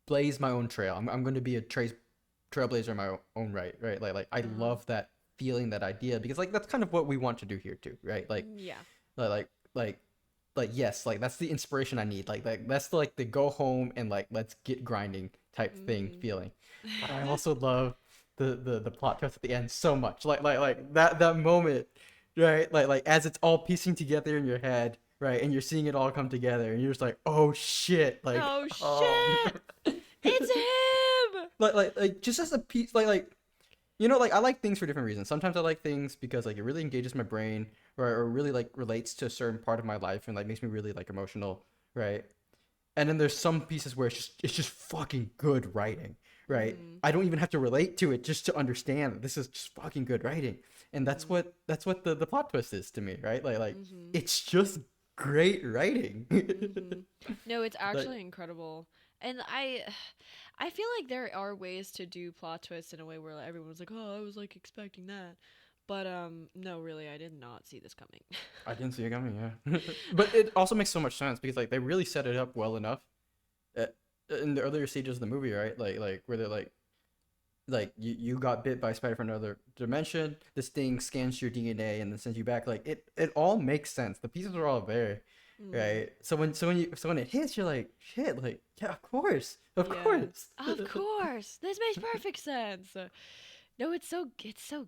blaze my own trail. I'm going to be a trailblazer in my own right, right? Like I Uh-huh. love that feeling, that idea because like that's kind of what we want to do here too, right? Yeah. Like like like like yes, like that's the inspiration I need. Like that's the, like the go home and like let's get grinding type thing Mhm. feeling. But I also love the plot twist at the end so much. Like that moment, right? Like as it's all piecing together in your head, right? And you're seeing it all come together, and you're just like, oh shit, like Oh oh. shit! It's him. Like just as a piece like like I like things for different reasons. Sometimes I like things because like it really engages my brain or really like relates to a certain part of my life and like makes me really like emotional, right? And then there's some pieces where it's just fucking good writing, right? Mhm. I don't even have to relate to it just to understand that this is just fucking good writing. And Mhm. that's what the plot twist is to me, right? Like Mhm. it's just great writing. Mhm. No, it's Like actually incredible. And I feel like there are ways to do plot twists in a way where like, everyone's like, "Oh, I was like expecting that." But no, really, I did not see this coming. I didn't see it coming, yeah. But it also makes so much sense because like they really set it up well enough uh, in the earlier stages of the movie, right? Like where they're like like you got bit by a spider from another dimension. This thing scans your DNA and then sends you back. Like it all makes sense. The pieces are all there, Mm, right? So when it hits, you're like, shit, like yeah, of yeah. course. Of course. This makes perfect sense. No, it's so good. It's so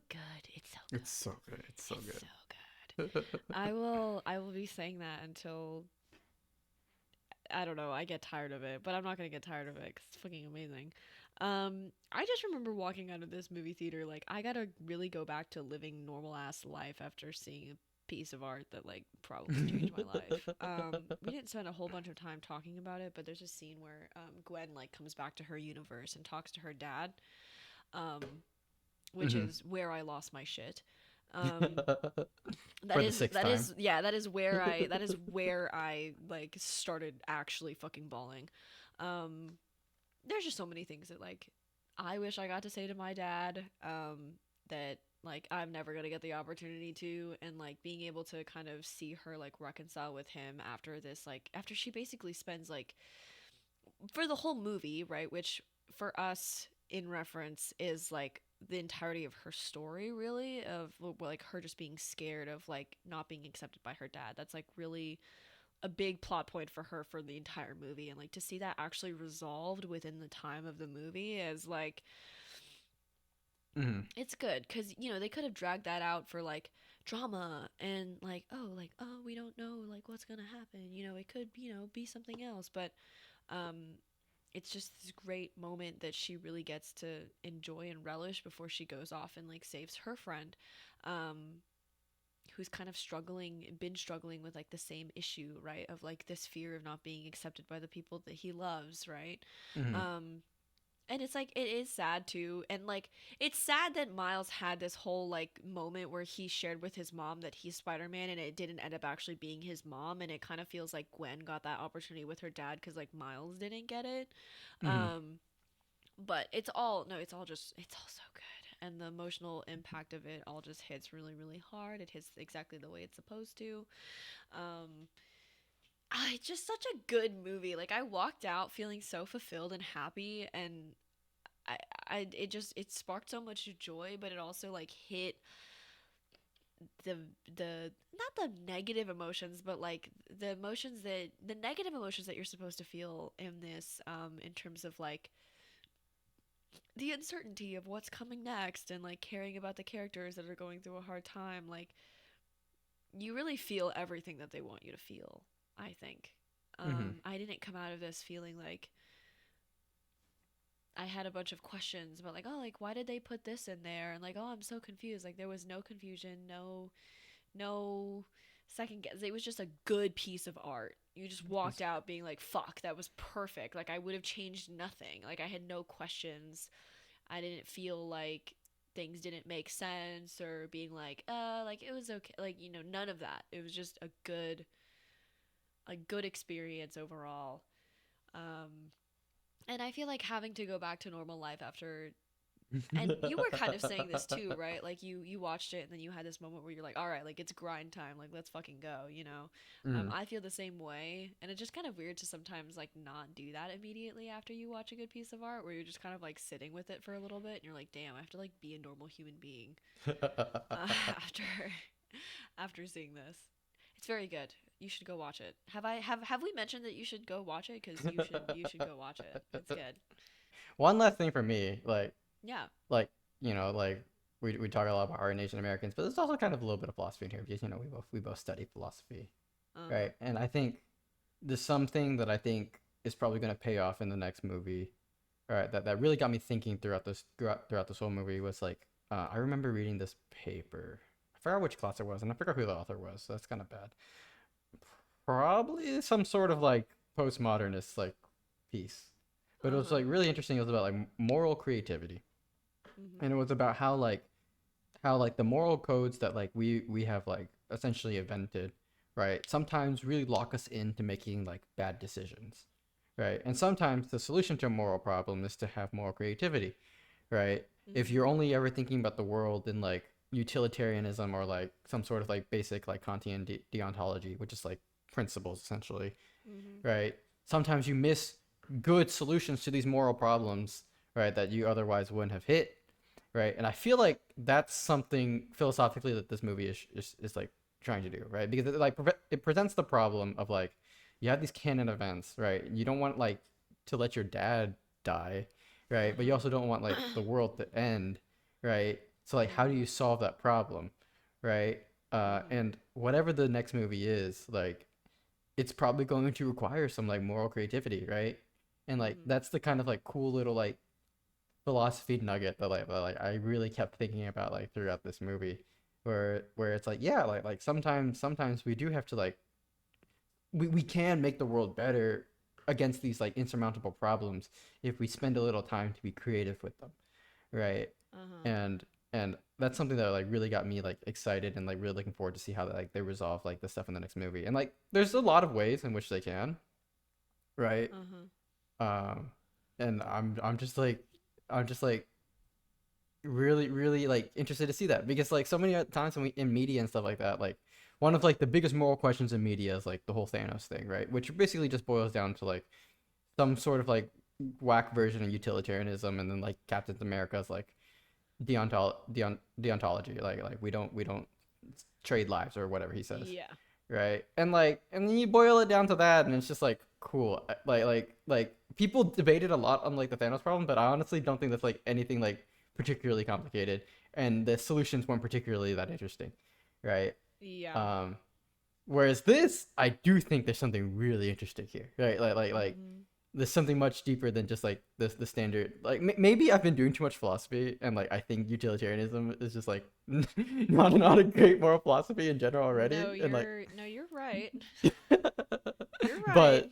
It's good. so good. It's so It's so good. good. I will be saying that until I don't know, I get tired of it, but I'm not going to get tired of it cuz it's fucking amazing. I just remember walking out of this movie theater like I got to really go back to living normal ass life after seeing a piece of art that like probably changed my life. We didn't spend a whole bunch of time talking about it, but there's a scene where Gwen like comes back to her universe and talks to her dad. Um, which Hmm. is where I lost my shit. Um, For the sixth that time. is that is where I like started actually fucking bawling. Um, there's just so many things that like I wish I got to say to my dad that like I'm never gonna get the opportunity to, and like being able to kind of see her like reconcile with him after this, like after she basically spends like for the whole movie, right, which for us in reference is like the entirety of her story really of like her just being scared of like not being accepted by her dad. That's like really a big plot point for her for the entire movie, and like to see that actually resolved within the time of the movie is like Hmm. it's good because you know they could have dragged that out for like drama and like oh we don't know like what's gonna happen, you know, it could you know be something else, but um it's just this great moment that she really gets to enjoy and relish before she goes off and like saves her friend, um, who's kind of been struggling with like the same issue, right? Of like this fear of not being accepted by the people that he loves, right? Hmm. Um, and it's like it is sad too, and like it's sad that Miles had this whole like moment where he shared with his mom that he's Spider-Man and it didn't end up actually being his mom, and it kind of feels like Gwen got that opportunity with her dad because like Miles didn't get it. Hmm. um but it's all no it's all just it's all so good, and the emotional impact of it all just hits really really hard. It hits exactly the way it's supposed to. um it's just such a good movie. Like I walked out feeling so fulfilled and happy, and I, it just it sparked so much joy, but it also like hit the the not the negative emotions, but like the negative emotions that you're supposed to feel in this, in terms of like the uncertainty of what's coming next and like caring about the characters that are going through a hard time. Like you really feel everything that they want you to feel, I think. Hmm. I didn't come out of this feeling like I had a bunch of questions about like, oh, like why did they put this in there, and like, oh, I'm so confused. Like there was no confusion, no second guess. It was just a good piece of art. You just walked out being like, fuck, that was perfect. Like I would have changed nothing. Like I had no questions. I didn't feel like things didn't make sense or being like it was okay. Like, you know, none of that. It was just a good experience overall. Um and I feel like having to go back to normal life after, and you were kind of saying this too, right? Like you watched it and then you had this moment where you're like, all right, like it's grind time, like let's fucking go, you know. Hmm. I feel the same way, and it's just kind of weird to sometimes like not do that immediately after you watch a good piece of art, where you're just kind of like sitting with it for a little bit, and you're like, damn, I have to like be a normal human being after after seeing this. It's very good. You should go watch it. Have we mentioned that you should go watch it? Because you should go watch it. It's good. One last thing for me, Yeah. like like we talk a lot about art and Asian Americans, but there's also kind of a little bit of philosophy in here because we both study philosophy, Uh huh. right? And I think there's something that I think is probably going to pay off in the next movie, right? That really got me thinking throughout this whole movie was like I remember reading this paper. I forgot which class it was, and I forgot who the author was. So that's kind of bad. Probably some sort of like postmodernist like piece, but it Uh was huh. like really interesting. It was about like moral creativity, Mhm. and it was about how like the moral codes that like we have like essentially invented, right, sometimes really lock us into making like bad decisions, right? And sometimes the solution to a moral problem is to have moral creativity, right? If you're Mhm. only ever thinking about the world in like utilitarianism or like some sort of like basic like Kantian deontology, which is like principles essentially, Mhm. right? Sometimes you miss good solutions to these moral problems, right, that you otherwise wouldn't have hit, right? And I feel like that's something philosophically that this movie is like trying to do, right? Because it presents the problem of like you have these canon events, right? You don't want like to let your dad die, right? But you Mhm. also don't want like the world to end, right? So like how do Mhm. you solve that problem, right? Mhm. And whatever the next movie is, like it's probably going to require some like moral creativity, right? And like Mhm. that's the kind of like cool little like philosophy nugget that I really kept thinking about like throughout this movie, where it's like yeah, like sometimes we do have to like we can make the world better against these like insurmountable problems if we spend a little time to be creative with them, right? Uh-huh. And that's something that like really got me like excited and like really looking forward to see how like they resolve like the stuff in the next movie. And like there's a lot of ways in which they can, right? Uh-huh. Um, and I'm just like really like interested to see that because like so many times when we in media and stuff like that, like one of like the biggest moral questions in media is like the whole Thanos thing, right? Which basically just boils down to like some sort of like whack version of utilitarianism, and then like Captain America's like deontology, like we don't trade lives or whatever he says, Yeah. right? And then you boil it down to that, and it's just like cool. Like people debated a lot on like the Thanos problem, but I honestly don't think that's like anything like particularly complicated, and the solutions weren't particularly that interesting, right? Yeah. Um, Whereas this, I do think there's something really interesting here, right? Like Mhm. there's something much deeper than just like this the standard. Like maybe I've been doing too much philosophy, and like I think utilitarianism is just like not a great moral philosophy in general already, and like No, you're right. You're right.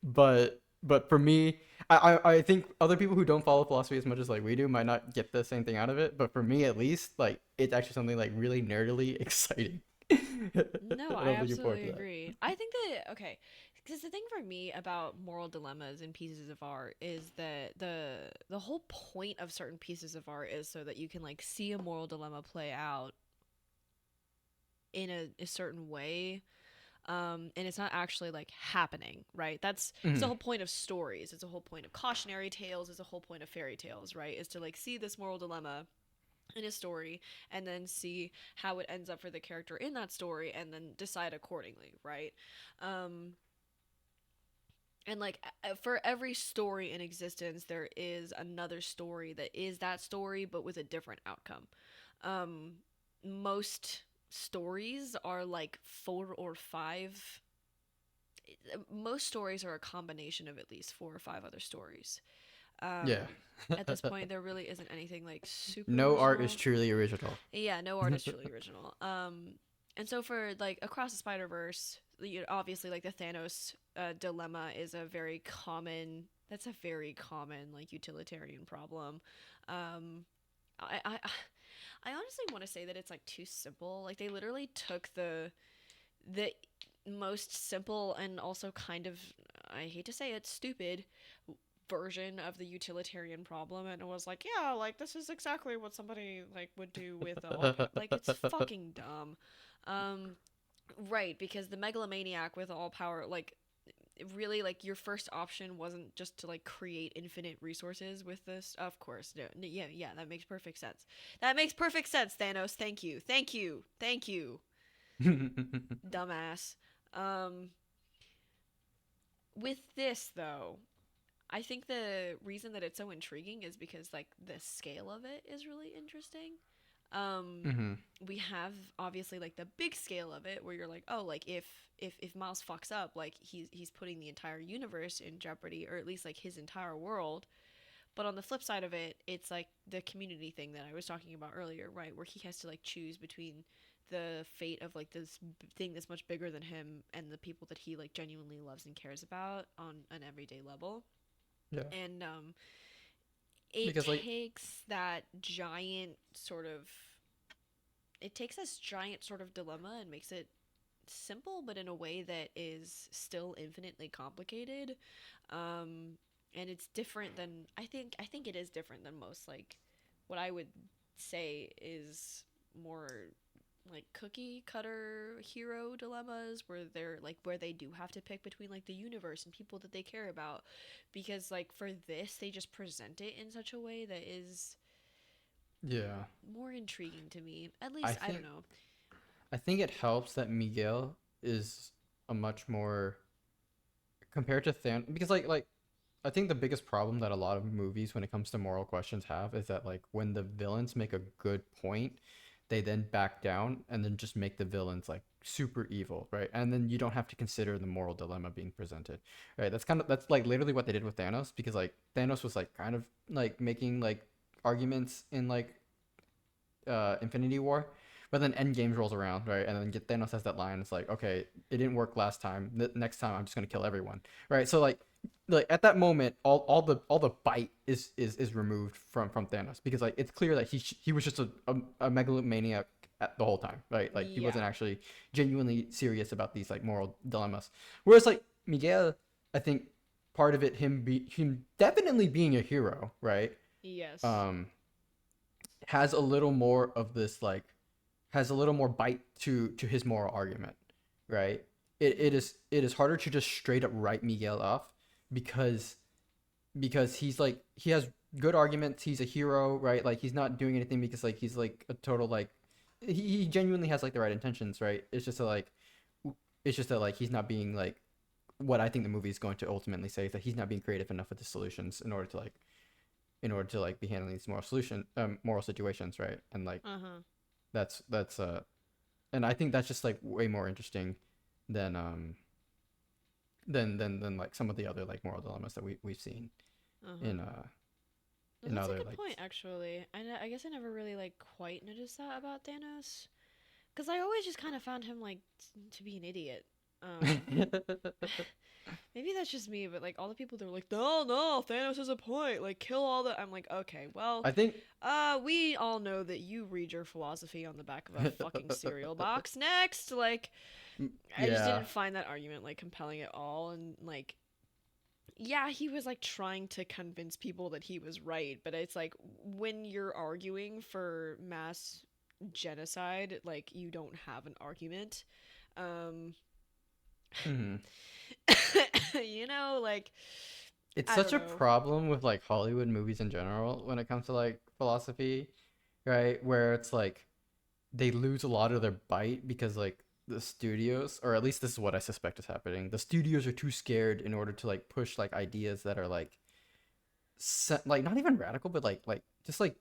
but but for me, I think other people who don't follow philosophy as much as like we do might not get the same thing out of it. But for me, at least, like it's actually something like really nerdily exciting. And No, I I'm looking forward absolutely to that. agree. I think that okay, because the thing for me about moral dilemmas in pieces of art is that the whole point of certain pieces of art is so that you can like see a moral dilemma play out in a certain way, and it's not actually like happening, right? That's it's the Mhm. whole point of stories. It's the whole point of cautionary tales. It's the whole point of fairy tales, right? Is to like see this moral dilemma in a story and then see how it ends up for the character in that story and then decide accordingly, right? Um, and like for every story in existence, there is another story that is that story but with a different outcome. Um, most stories are like four or five. Most stories are a combination of at least four or five other stories. Yeah. At this point, there really isn't anything like super No art is original. truly original. Yeah, no art is truly original. And so for like across the Spider Verse, obviously like the Thanos dilemma is a very common. That's a very common like utilitarian problem. Um, I I I honestly want to say that it's like too simple. Like they literally took the most simple and also kind of, I hate to say it, stupid version of the utilitarian problem and it was like, yeah, like this is exactly what somebody like would do with all like it's fucking dumb. Um right, because the megalomaniac with all power, like really like your first option wasn't just to like create infinite resources with this. Of course, no, yeah, that makes perfect sense. That makes perfect sense, Thanos. Thank you. Thank you. Thank you, dumbass. Um with this though, I think the reason that it's so intriguing is because like the scale of it is really interesting. Um, Mhm. we have obviously like the big scale of it where you're like, oh, like if Miles fucks up, like he's putting the entire universe in jeopardy, or at least like his entire world. But on the flip side of it, it's like the community thing that I was talking about earlier, right? Where he has to like choose between the fate of like this thing that's much bigger than him and the people that he like genuinely loves and cares about on an everyday level. Yeah. And it Because like takes that giant sort of it takes this giant sort of dilemma and makes it simple but in a way that is still infinitely complicated. um and it's different than I think it is different than most like what I would say is more like cookie cutter hero dilemmas where they're like where they do have to pick between like the universe and people that they care about, because like for this they just present it in such a way that is Yeah. more intriguing to me. At I least I don't think know. I think it helps that Miguel is a much more compared to Than because like I think the biggest problem that a lot of movies when it comes to moral questions have is that like when the villains make a good point, they then back down and then just make the villains like super evil, right? And then you don't have to consider the moral dilemma being presented, right? That's like literally what they did with Thanos because like Thanos was like kind of like making like arguments in like Infinity War. But then Endgame rolls around, right? And then Thanos has that line. It's like, okay, it didn't work last time. Next time, I'm just gonna kill everyone, right? So like at that moment, all the bite is removed from Thanos because like it's clear that he was just a megalomaniac at the whole time, right? Like he wasn't Yeah. actually genuinely serious about these like moral dilemmas. Whereas like Miguel, I think part of it him definitely being a hero, right? Yes. Um, has a little more of this like has a little more bite to his moral argument, right? Mhm. It is harder to just straight up write Miguel off because he's like he has good arguments. He's a hero, right? Like he's not doing anything because like he's like a total like he genuinely has like the right intentions, right? It's just that like he's not being like what I think the movie is going to ultimately say is that he's not being creative enough with the solutions in order to like be handling these moral situations, right? And like Uh-huh. that's and I think that's just like way more interesting than than like some of the other like moral dilemmas that we've seen Uh-huh. in No, in that's a other good like point actually. I guess I never really like quite noticed that about Thanos, cuz I always just kind of found him like to be an idiot. Um Maybe that's just me, but like all the people that were like, no, no, Thanos has a point. Like, kill all the. I'm like, okay, well, I think we all know that you read your philosophy on the back of a fucking cereal box. Next, like, I just yeah. didn't find that argument like compelling at all, and like, yeah, he was like trying to convince people that he was right, but it's like when you're arguing for mass genocide, like you don't have an argument. Um, Mhm. like It's I such don't a know. problem with like Hollywood movies in general when it comes to like philosophy, right? Where it's like they lose a lot of their bite because like the studios, or at least this is what I suspect is happening. The studios are too scared in order to like push like ideas that are like like not even radical, but like just like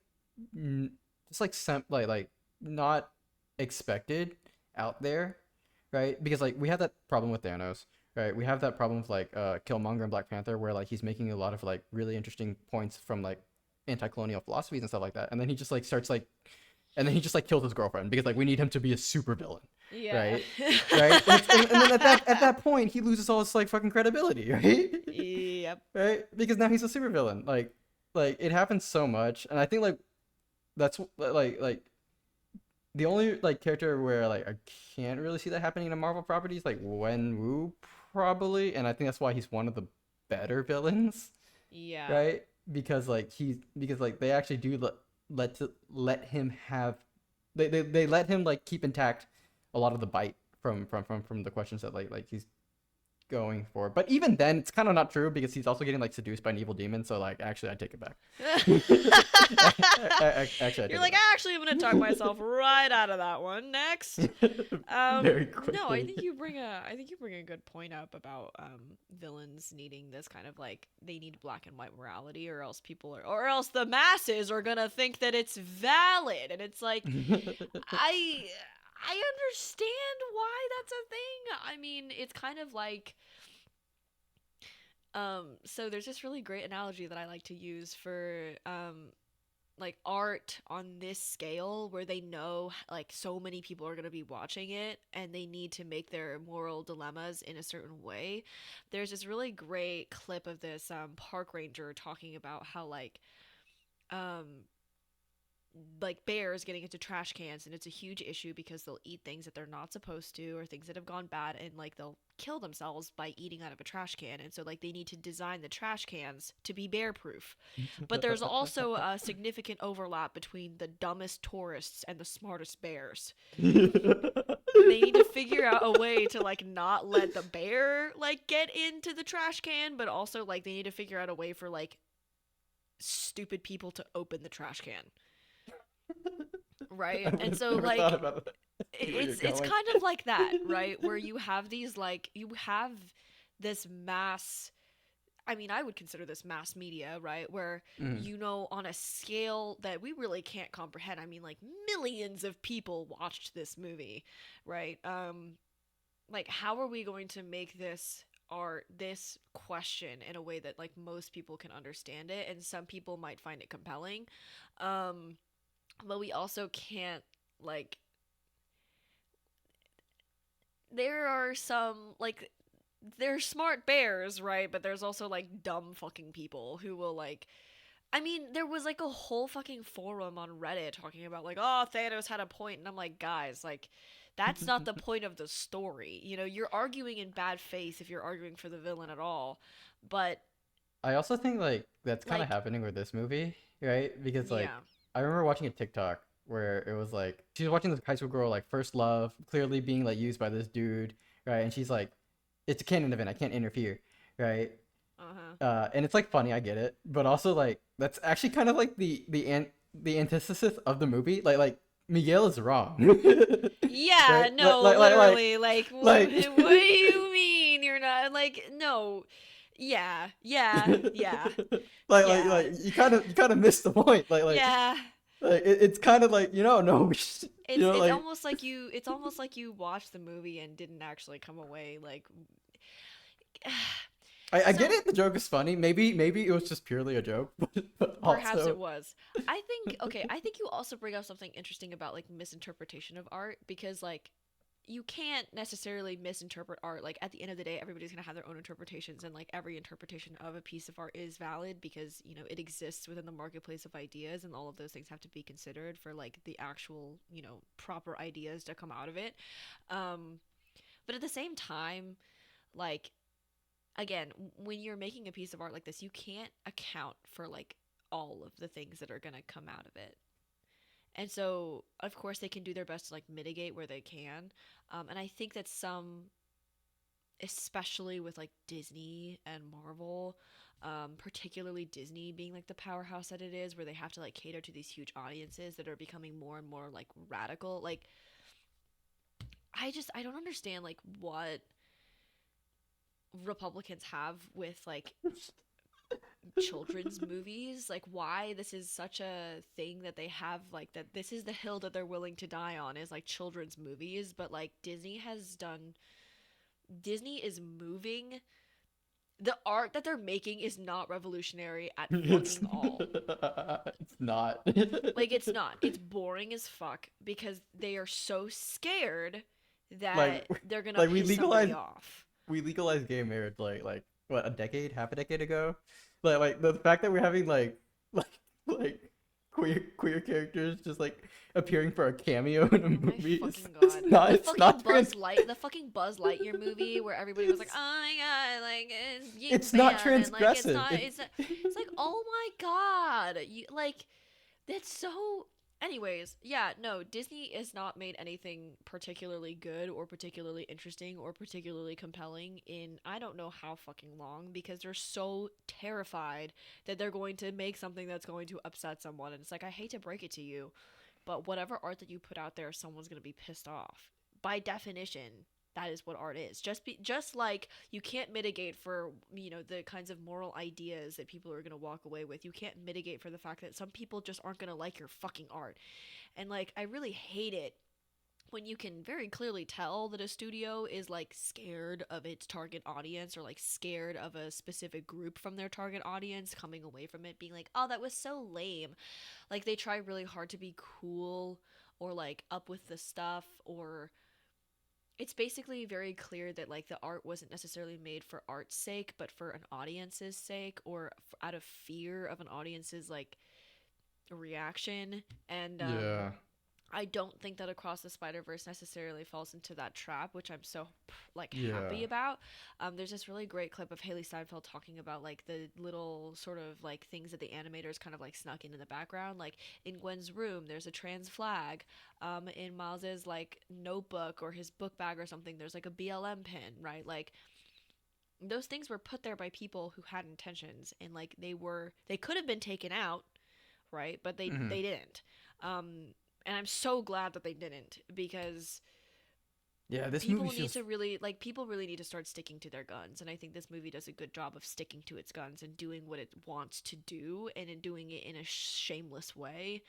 just like like not expected out there, right? Because like we have that problem with Thanos, right? We have that problem with like Killmonger and Black Panther, where like he's making a lot of like really interesting points from like anti-colonial philosophies and stuff like that, and then he just like starts like and then he just like killed his girlfriend because like we need him to be a super villain, Yeah. right? Right? And then at that point he loses all his like fucking credibility, right? Yep. Right? Because now he's a super villain. Like it happens so much, and I think like that's like the only like character where like I can't really see that happening in a Marvel property is like Wen Wu probably, and I think that's why he's one of the better villains, Yeah. right? Because like they actually do let him have they let him like keep intact a lot of the bite from the questions that like he's going for. But even then, it's kind of not true because he's also getting like seduced by an evil demon. So like, actually, I take it back. Actually, I You're take it like, back. actually, I'm gonna talk myself right out of that one. Next. Very No, quickly. I think you bring a good point up about villains needing this kind of like they need black and white morality, or else or else the masses are gonna think that it's valid, and it's like I I understand why that's a thing. I mean, it's kind of like so there's this really great analogy that I like to use for like art on this scale where they know like so many people are going to be watching it and they need to make their moral dilemmas in a certain way. There's this really great clip of this park ranger talking about how like um like bears getting into trash cans, and it's a huge issue because they'll eat things that they're not supposed to, or things that have gone bad, and like they'll kill themselves by eating out of a trash can. And so like they need to design the trash cans to be bear proof. But there's also a significant overlap between the dumbest tourists and the smartest bears. They need to figure out a way to like not let the bear like get into the trash can, but also like they need to figure out a way for like stupid people to open the trash can, right? I would And have so never thought like about it. Where you're it's going. kind of like that, right? Where you have these like you have this mass, I mean, I would consider this mass media, right? Where, Mm. on a scale that we really can't comprehend. I mean, like millions of people watched this movie, right? Like how are we going to make this art, this question, in a way that like most people can understand it, and some people might find it compelling, um but we also can't, like, there are some like they're smart bears, right? But there's also like dumb fucking people who will like, I mean, there was like a whole fucking forum on Reddit talking about like, oh, Thanos had a point, and I'm like, guys, like, that's not the point of the story. You're arguing in bad faith if you're arguing for the villain at all. But I also think like that's kind of like, happening with this movie, right? Because like yeah, I remember watching a TikTok where it was like she was watching this high school girl like first love clearly being like used by this dude, right? And she's like, "It's a canon event. I can't interfere," right? uh huh, And it's like funny, I get it, but also like that's actually kind of like the antithesis of the movie. Like Miguel is wrong, yeah, right? no, literally, like, what Like do you mean you're not like, no, yeah, yeah, yeah, yeah, like you kind of missed the point. yeah. It's kind of like no, It's it's like almost like you watched the movie and didn't actually come away like. I get So it. The joke is funny. Maybe it was just purely a joke, but perhaps it also was. I think, okay, I think you also bring up something interesting about like misinterpretation of art, because like you can't necessarily misinterpret art. Like, at the end of the day, everybody's going to have their own interpretations, and like every interpretation of a piece of art is valid because, it exists within the marketplace of ideas, and all of those things have to be considered for like the actual, proper ideas to come out of it. Um but at the same time, like, again, when you're making a piece of art like this, you can't account for like all of the things that are going to come out of it. And so, of course, they can do their best to like mitigate where they can. And I think that some, especially with like Disney and Marvel, particularly Disney being like the powerhouse that it is, where they have to like cater to these huge audiences that are becoming more and more like radical. Like, I don't understand like what Republicans have with like children's movies, like why this is such a thing that they have, like that this is the hill that they're willing to die on, is like children's movies. But like Disney is moving, the art that they're making is not revolutionary at it's fucking all. it's not. Like, it's not, it's boring as fuck because they are so scared like that they're gonna like piss somebody off. we legalized gay marriage like what, a decade, half a decade ago. Like the fact that we're having like queer characters just like appearing for a cameo in a Oh my movie is fucking it's god. not it's not trans The fucking Buzz Lightyear movie where everybody was like, it's, "Oh my god, like, it's Ying it's not Fan," and like transgressive. it's like, "Oh my god." Like, that's so, anyways, yeah, no, Disney has not made anything particularly good or particularly interesting or particularly compelling in I don't know how fucking long, because they're so terrified that they're going to make something that's going to upset someone. And it's like, I hate to break it to you, but whatever art that you put out there, someone's going to be pissed off. By definition, that is what art is. Just like you can't mitigate for, the kinds of moral ideas that people are going to walk away with. You can't mitigate for the fact that some people just aren't going to like your fucking art. And like, I really hate it when you can very clearly tell that a studio is like scared of its target audience, or like scared of a specific group from their target audience coming away from it being like, "Oh, that was so lame." Like, they try really hard to be cool or like up with the stuff, or it's basically very clear that like the art wasn't necessarily made for art's sake but for an audience's sake, or out of fear of an audience's like reaction. And Yeah. I don't think that Across the Spider-Verse necessarily falls into that trap, which I'm so like Yeah. happy about. There's this really great clip of Haley Steinfeld talking about like the little sort of like things that the animators kind of like snuck in the background. Like in Gwen's room, there's a trans flag. In Miles's like notebook or his book bag or something, there's like a BLM pin, right? Like those things were put there by people who had intentions, and like they could have been taken out, right? But Hmm. they didn't. And I'm so glad that they didn't, because Yeah, this movie's just. people really need to start sticking to their guns, and I think this movie does a good job of sticking to its guns and doing what it wants to do, and in doing it in a shameless way.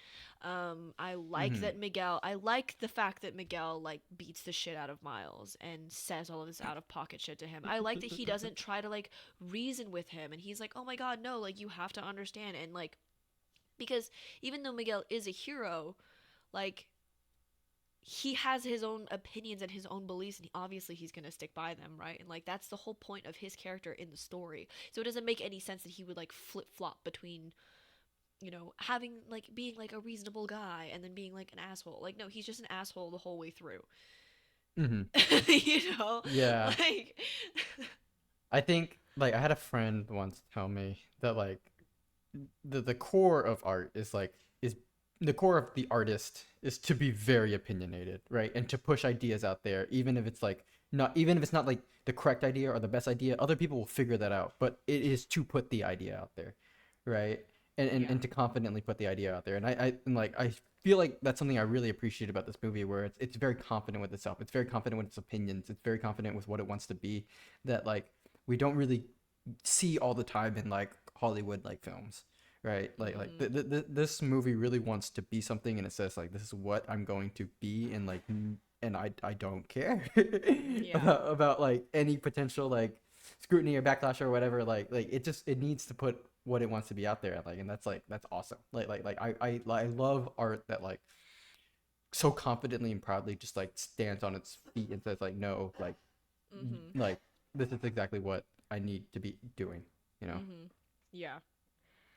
Hmm. I like the fact that Miguel like beats the shit out of Miles and says all of this out of pocket shit to him. I like that he doesn't try to like reason with him, and he's like, oh my god, no, like you have to understand. And like, because even though Miguel is a hero, like he has his own opinions and his own beliefs, and obviously he's going to stick by them, right? And like that's the whole point of his character in the story. So it doesn't make any sense that he would like flip-flop between, having like being like a reasonable guy and then being like an asshole. Like no, he's just an asshole the whole way through. Hmm. you know Yeah. like I think like I had a friend once tell me that like the core of art is the core of the artist is to be very opinionated, right? And to push ideas out there, even if it's like not even if it's not like the correct idea or the best idea, other people will figure that out. But it is to put the idea out there, right? yeah. And to confidently put the idea out there. I feel like that's something I really appreciate about this movie, where it's very confident with itself. It's very confident with its opinions. It's very confident with what it wants to be. That like we don't really see all the time in like Hollywood like films, right? Mhm. This movie really wants to be something, and it says like this is what I'm going to be, and like and I don't care Yeah. about like any potential like scrutiny or backlash or whatever. Like it needs to put what it wants to be out there, like, and that's awesome. I love art that like so confidently and proudly just like stands on its feet and says like no, Mhm. like this is exactly what I need to be doing, you know? Mhm. Yeah.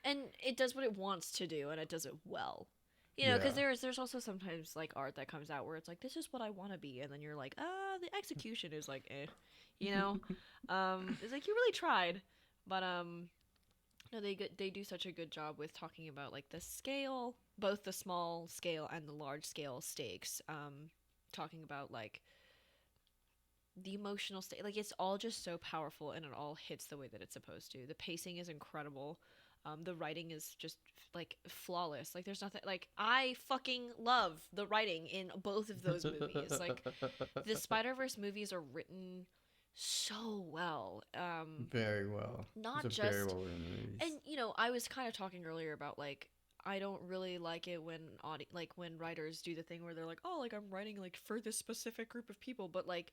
And it does what it wants to do, and it does it well. Because Yeah. there's also sometimes like art that comes out where it's like, this is what I want to be, and then you're like, the execution is like, you know. It's like you really tried, but no, they do such a good job with talking about like the scale, both the small scale and the large scale stakes. Talking about like the emotional state, like it's all just so powerful, and it all hits the way that it's supposed to. The pacing is incredible. The writing is just like flawless. Like there's nothing, like I fucking love the writing in both of those movies. Like the Spider-Verse movies are written so well. Very well. These Not are very just, well written and movies. I was kind of talking earlier about like I don't really like it when like when writers do the thing where they're like, oh, like I'm writing like for this specific group of people, but like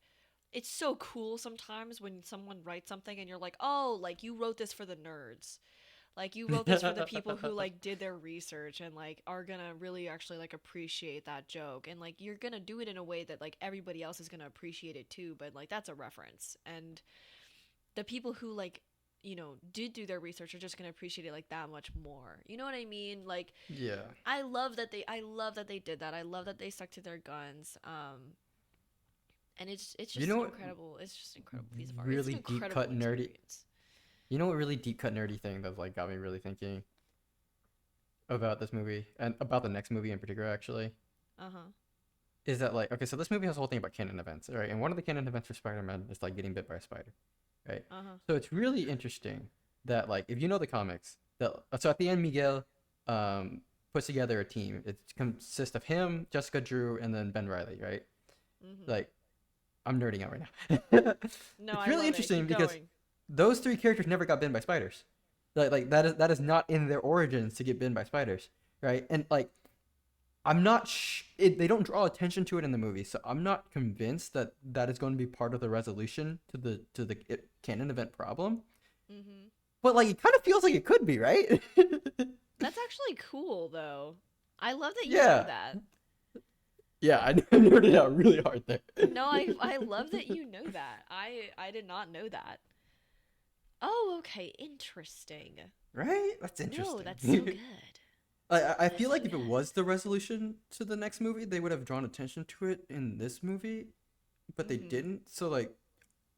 it's so cool sometimes when someone writes something and you're like, oh, like you wrote this for the nerds. Like you wrote this for the people who like did their research and like are gonna really actually like appreciate that joke, and like you're gonna do it in a way that like everybody else is gonna appreciate it too, but like that's a reference. And the people who like did do their research are just going to appreciate it like that much more. You know what I mean? Like Yeah. I love that they did that. I love that they stuck to their guns. And it's You just know an what incredible, it's just an incredible piece of art. It's an really deep incredible cut nerdy experience. you know what really deep cut nerdy thing that's like got me really thinking about this movie and about the next movie in particular actually Uh-huh. is that like okay, so this movie has a whole thing about canon events, right? And one of the canon events for Spider-Man is like getting bit by a spider, right? Uh-huh. So it's really interesting that like if you know the comics, that so at the end Miguel um puts together a team. It consists of him, Jessica Drew, and then Ben Riley, right? Mhm. Like I'm nerding out right now. No, It's I really love it. interesting Keep because going. those three characters never got bitten by spiders. Like that is not in their origins to get bitten by spiders, right? And like I'm not they don't draw attention to it in the movie, so I'm not convinced that that is going to be part of the resolution to the canon event problem. Mhm. But like it kind of feels like it could be, right? That's actually cool though. I love that you know Yeah. that. Yeah, I nerded out really hard there. No, I love that you know that. I did not know that. Oh, okay, interesting. Right? That's No, interesting. that's so good. I feel like if it Listen, was the resolution to the next movie, they would have drawn attention to it in this movie, but they hmm didn't. So like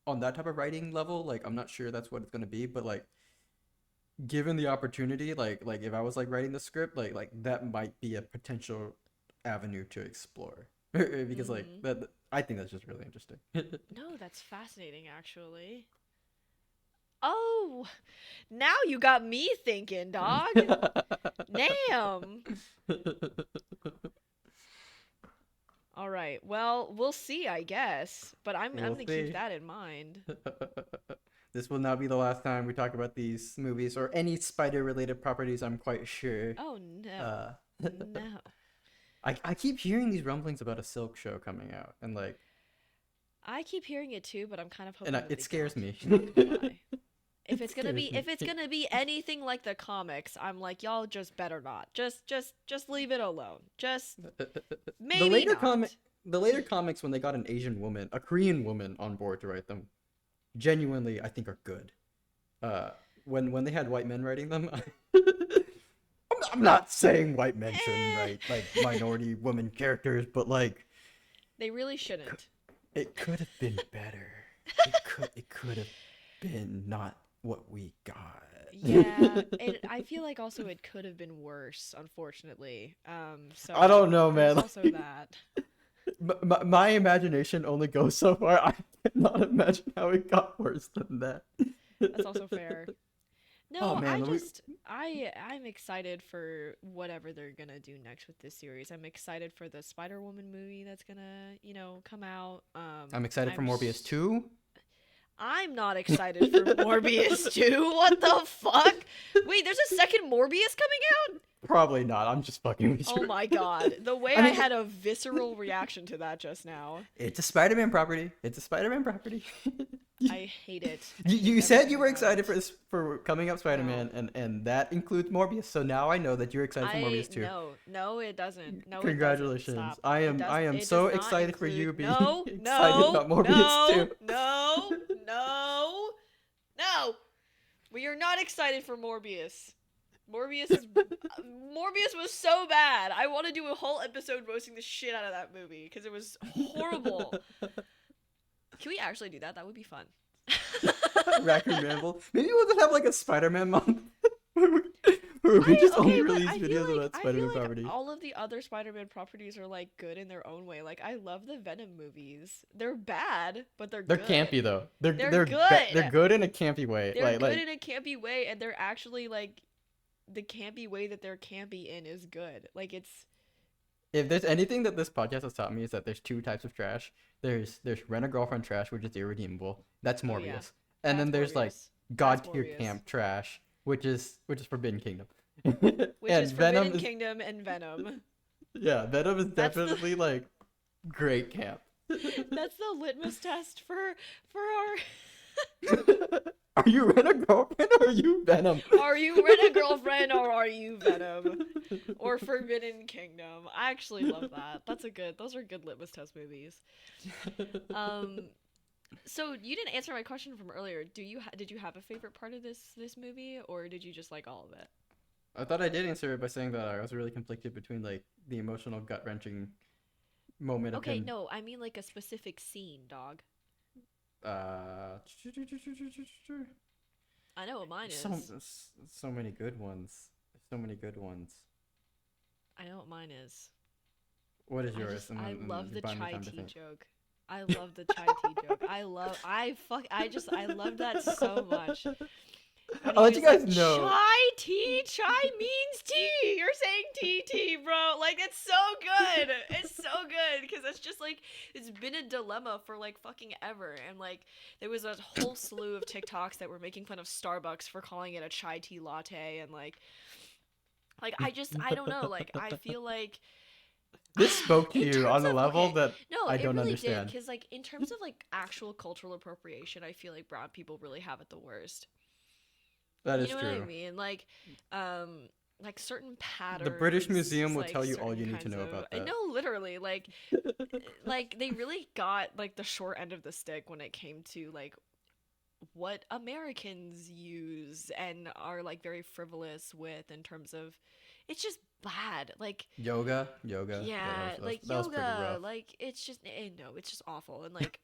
on that type of writing level, like I'm not sure that's what it's gonna be, but like given the opportunity, like if I was like writing the script, like that might be a potential avenue to explore because like hmm that I think that's just really interesting. No, that's fascinating, actually. Oh, now you got me thinking, dog. Damn. All right. Well, we'll see, I guess. But I'm We'll gonna keep see. that in mind. This will not be the last time we talk about these movies or any spider related properties, I'm quite sure. Oh no, Uh, no. I keep hearing these rumblings about a Silk show coming out, and like, I keep hearing it too, but I'm kind of hoping that it they scares don't. me. I'm not gonna lie. It scares me. If it's gonna be anything like the comics, I'm like, y'all just better not. Just leave it alone. Just the maybe later comic, not. the later comics when they got an Asian woman, a Korean woman on board to write them, genuinely I think are good. Uh, when they had white men writing them, I'm not saying white men shouldn't Eh. write like minority women characters, but like They really it could, shouldn't. it could have been better. It could have been not what we got. Yeah, I feel like also it could have been worse, unfortunately. I don't So know, there's man. also that. My imagination only goes so far. I cannot imagine how it got worse than that. That's also fair. Oh No, man, I'm excited for whatever they're gonna do next with this series. I'm excited for the Spider Woman movie that's gonna, come out. I'm excited for Morbius 2. I'm not excited for Morbius 2. What the fuck? Wait, there's a second Morbius coming out? Probably not. I'm just fucking with Oh you. my god. The way I I mean, had a visceral reaction to that just now. it's a Spider-Man property. It's a Spider-Man property. I hate it. I You, hate you said you everything were about excited it. for this for coming up No. Spider-Man, and that includes Morbius. So now I know that you're excited for I Morbius too. no, no it doesn't. No it doesn't. Congratulations. Stop. It I doesn't am it does so not excited for include you being no, excited no, about Morbius no, too. no, no, no. We are not excited for Morbius. Morbius was so bad. I want to do a whole episode roasting the shit out of that movie because it was horrible. Can we actually do that? That would be fun. Raccoon Ramble. Maybe we'll just have like a Spider-Man month where we just only Okay, but release videos about I feel Spider-Man like properties. all of the other Spider-Man properties are like good in their own way. Like I love the Venom movies. They're bad, but they're They're good. campy though. They're They're good. good in a campy way. They're good in a campy way, and they're actually like the campy way that they're campy in is good. Like it's if there's anything that this podcast has taught me is that there's two types of trash. There's rent a girlfriend trash, which is irredeemable. That's oh yeah, Morbius. And that's then there's like Morbius. That's god tier Morbius. camp trash, which is Forbidden Kingdom. Which is And Venom Forbidden is Kingdom and Venom. yeah, Venom is That's the definitely like great camp. that's the litmus test for our Are you rent a girlfriend or are you Venom? are you Rent a Girlfriend or are you Venom? Or Forbidden Kingdom. I actually love that. Those are good litmus test movies. Um so you didn't answer my question from earlier. Did you have a favorite part of this movie or did you just like all of it? I thought I did answer it by saying that I was really conflicted between like the emotional gut wrenching moment of Okay, him. no, I mean like a specific scene, dog. Uh, I know what mine so is. so many good ones. So many good ones. I know what mine is. What is yours? I love the buy me chai time to tea think. joke. I love the chai tea joke. I love that so much. When I'll he let you was guys like, know. chai means tea. You're saying tea, bro. Like, it's so good. It's so good because it's just like, it's been a dilemma for like fucking ever. And like, there was a whole slew of TikToks that were making fun of Starbucks for calling it a chai tea latte. And I don't know. Like, I feel like, This spoke to in you on terms a of, level okay, that no, I it don't really did. understand. Because like, in terms of like actual cultural appropriation, I feel like brown people really have it the worst. That You is know what I true. mean? Like certain The British patterns, Museum will like tell you all certain you need to kinds know of. about I that. know, literally, like they really got like the short end of the stick when it came to like what Americans use and are like very frivolous with in terms of. It's just bad. Like, yoga. Yeah, yeah, like that was pretty yoga, rough. like it's just no, it's just awful. And like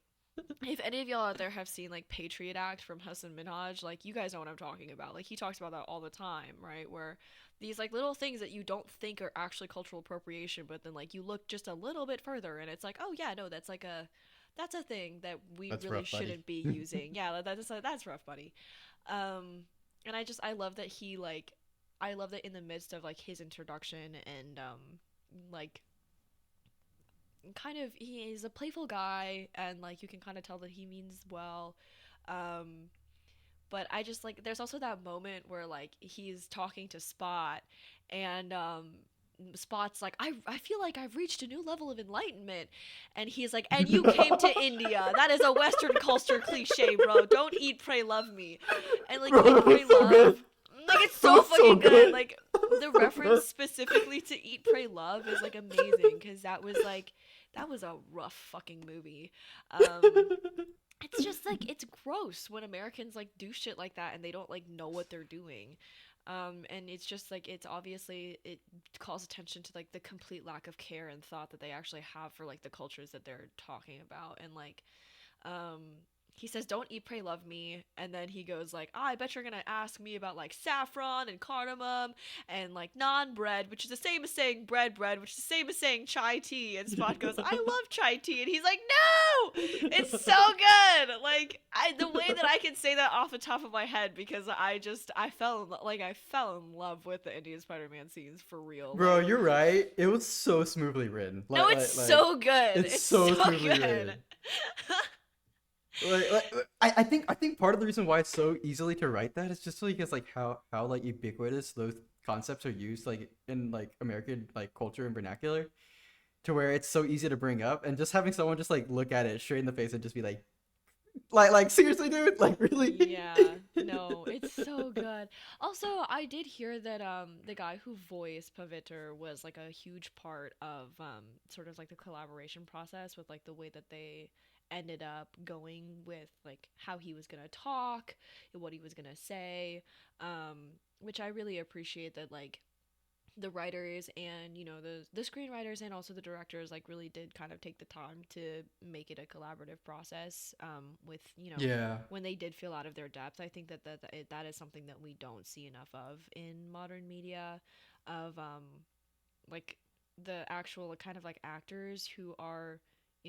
if any of y'all out there have seen like Patriot Act from Hassan Minhaj, like you guys know what I'm talking about. Like he talks about that all the time, right? Where these like little things that you don't think are actually cultural appropriation, but then like you look just a little bit further and it's like, oh yeah, no, that's a thing that we That's really rough, buddy. shouldn't be using. Yeah, that's rough, buddy. And I love that he like I love that in the midst of like his introduction and like kind of he is a playful guy and like you can kind of tell that he means well. Um but I just like there's also that moment where like he's talking to Spot and Spot's like I feel like I've reached a new level of enlightenment and he's like and you came to India. That is a western culture cliche, bro. Don't eat pray love me. And like Bro, Eat it was Pray so Love, good. like it's It so was so fucking good. good. Like the reference specifically to Eat Pray Love is like amazing cuz that was a rough fucking movie. It's just like it's gross when Americans like do shit like that and they don't like know what they're doing. And it's just like it's obviously it calls attention to like the complete lack of care and thought that they actually have for like the cultures that they're talking about. And like um he says don't eat pray love me and then he goes like I bet you're gonna ask me about like saffron and cardamom and like naan bread, which is the same as saying bread, which is the same as saying chai tea. And Spot goes I love chai tea and he's like no, it's so good. Like the way that I can say that off the top of my head because I fell in love with the Indian Spider-Man scenes for real. Bro, Like you're right. It was so smoothly written. no, it's so good, It's it's so so smoothly good. written. I think part of the reason why it's so easily to write that is just because like how like ubiquitous those concepts are used like in like American like culture and vernacular to where it's so easy to bring up and just having someone just like look at it straight in the face and just be like seriously dude like really. Yeah, no, it's so good. Also, I did hear that the guy who voiced Paviter was like a huge part of sort of like the collaboration process with like the way that they ended up going with like how he was gonna talk and what he was gonna say, which I really appreciate that like the writers and you know the screenwriters and also the directors like really did kind of take the time to make it a collaborative process with you know Yeah. when they did feel out of their depth. I think that is something that we don't see enough of in modern media of like the actual kind of like actors who are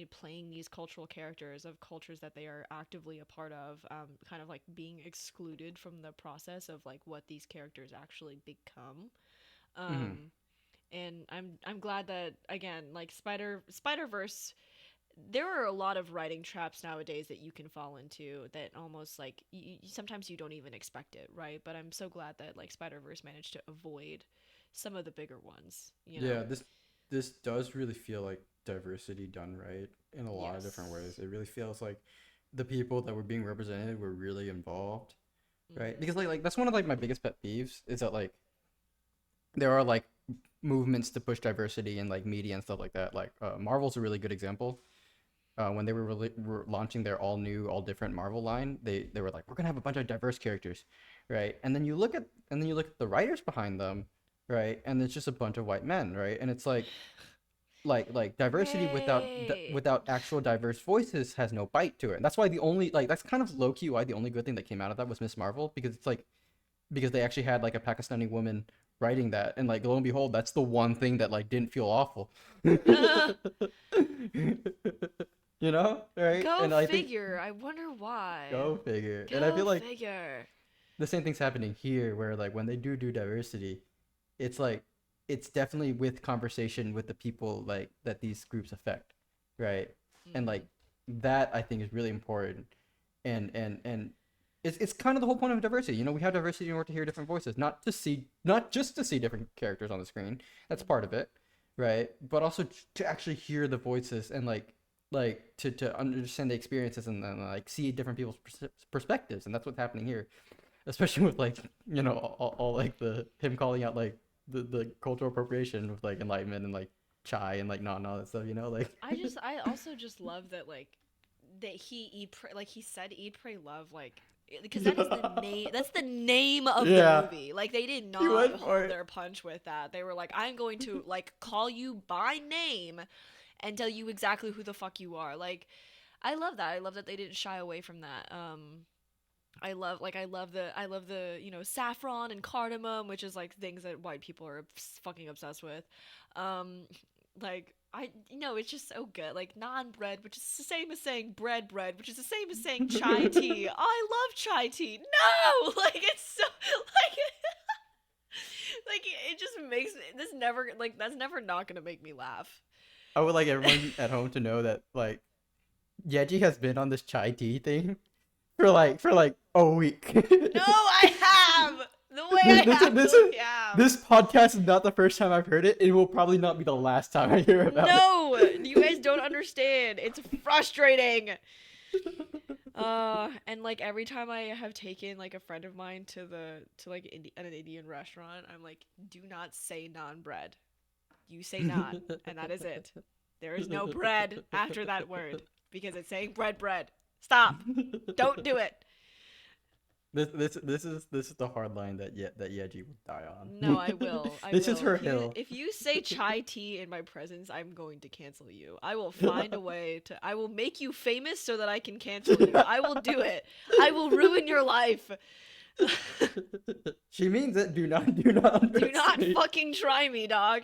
playing these cultural characters of cultures that they are actively a part of, kind of like being excluded from the process of like what these characters actually become. Hmm. um and I'm glad that again like Spider-Verse, there are a lot of writing traps nowadays that you can fall into that almost like sometimes you don't even expect it, right? But I'm so glad that like Spider-Verse managed to avoid some of the bigger ones, you know. Yeah, this does really feel like diversity done right in a lot of different ways. Yes. It really feels like the people that were being represented were really involved, right? Mm-hmm. Because like that's one of like my biggest pet peeves is that like there are like movements to push diversity in like media and stuff like that. Like Marvel's a really good example. When they were launching their all new, all different Marvel line, they were like, we're gonna have a bunch of diverse characters, right? And then you look at the writers behind them, right? And it's just a bunch of white men, right? And it's like diversity Right. without actual diverse voices has no bite to it. And that's why the only like that's kind of low key why the only good thing that came out of that was Miss Marvel because it's like because they actually had like a Pakistani woman writing that and like lo and behold that's the one thing that like didn't feel awful. You know, right? Go And I think figure. I wonder why. go figure. And I Go feel like figure. the same thing's happening here where like when they do diversity, it's like it's definitely with conversation with the people like that these groups affect, right? And Mm-hmm. like that I think is really important. And it's kind of the whole point of diversity. You know, we have diversity in order to hear different voices, not just to see different characters on the screen. That's part Mm-hmm. of it, right? But also to actually hear the voices and like to understand the experiences and then like see different people's perspectives. And that's what's happening here, especially with like all like the him calling out like the cultural appropriation with like enlightenment and like chai and like not and all that stuff. You know, like I also just love that like that he said eat pray love like because that is the name. That's the name of the Yeah, movie. Like they did he not went for hold it. their punch with that. They were like, "I'm going to like call you by name and tell you exactly who the fuck you are." Like, I love that. I love that they didn't shy away from that. I love the saffron and cardamom, which is like things that white people are fucking obsessed with. Um, like I it's just so good. Like non bread, which is the same as saying bread, which is the same as saying chai tea. I love chai tea. No, like it's so like like it just makes this never like that's never not gonna make me laugh. I would like everyone at home to know that like Yeji has been on this chai tea thing for like a week. No, I have the way this, I this, this, absolutely have. this podcast is not the first time I've heard it. It will probably not be the last time I hear about it. No, you guys don't understand. It's frustrating. And like every time I have taken like a friend of mine to like an Indian restaurant, I'm like, do not say naan bread. You say naan, and that is it. There is no bread after that word because it's saying bread. Stop. Don't do it. This is the hard line that Yeji would die No, on. I will. I This is will. her hill. If you say chai tea in my presence, I'm going to cancel you. I will find a way to I will make you famous so that I can cancel you. I will do it. I will ruin your life. She means it. Do not Do not underestimate. fucking try me, dog.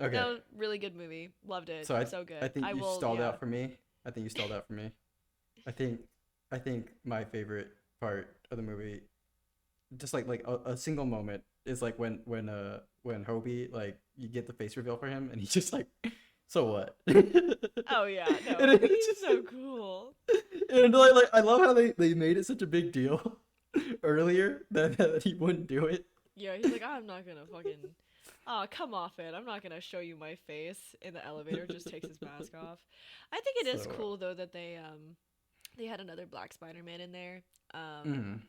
Okay, No, really good movie. Loved it. so So I good. think I you will, stalled yeah. out for me. I think you stalled out for me. I think I think my favorite part of the movie, just like a single moment, is like when Hobie, like, you get the face reveal for him and he's just like, so what? Oh yeah, no, And Hobie it's is just so cool. and like I love how they made it such a big deal earlier that he wouldn't do it. Yeah, he's like, I'm not gonna fucking. Oh, come off it. I'm not gonna show you my face in the elevator. Just takes his mask off. I think it is So cool though that they had another Black Spider-Man in there. mm,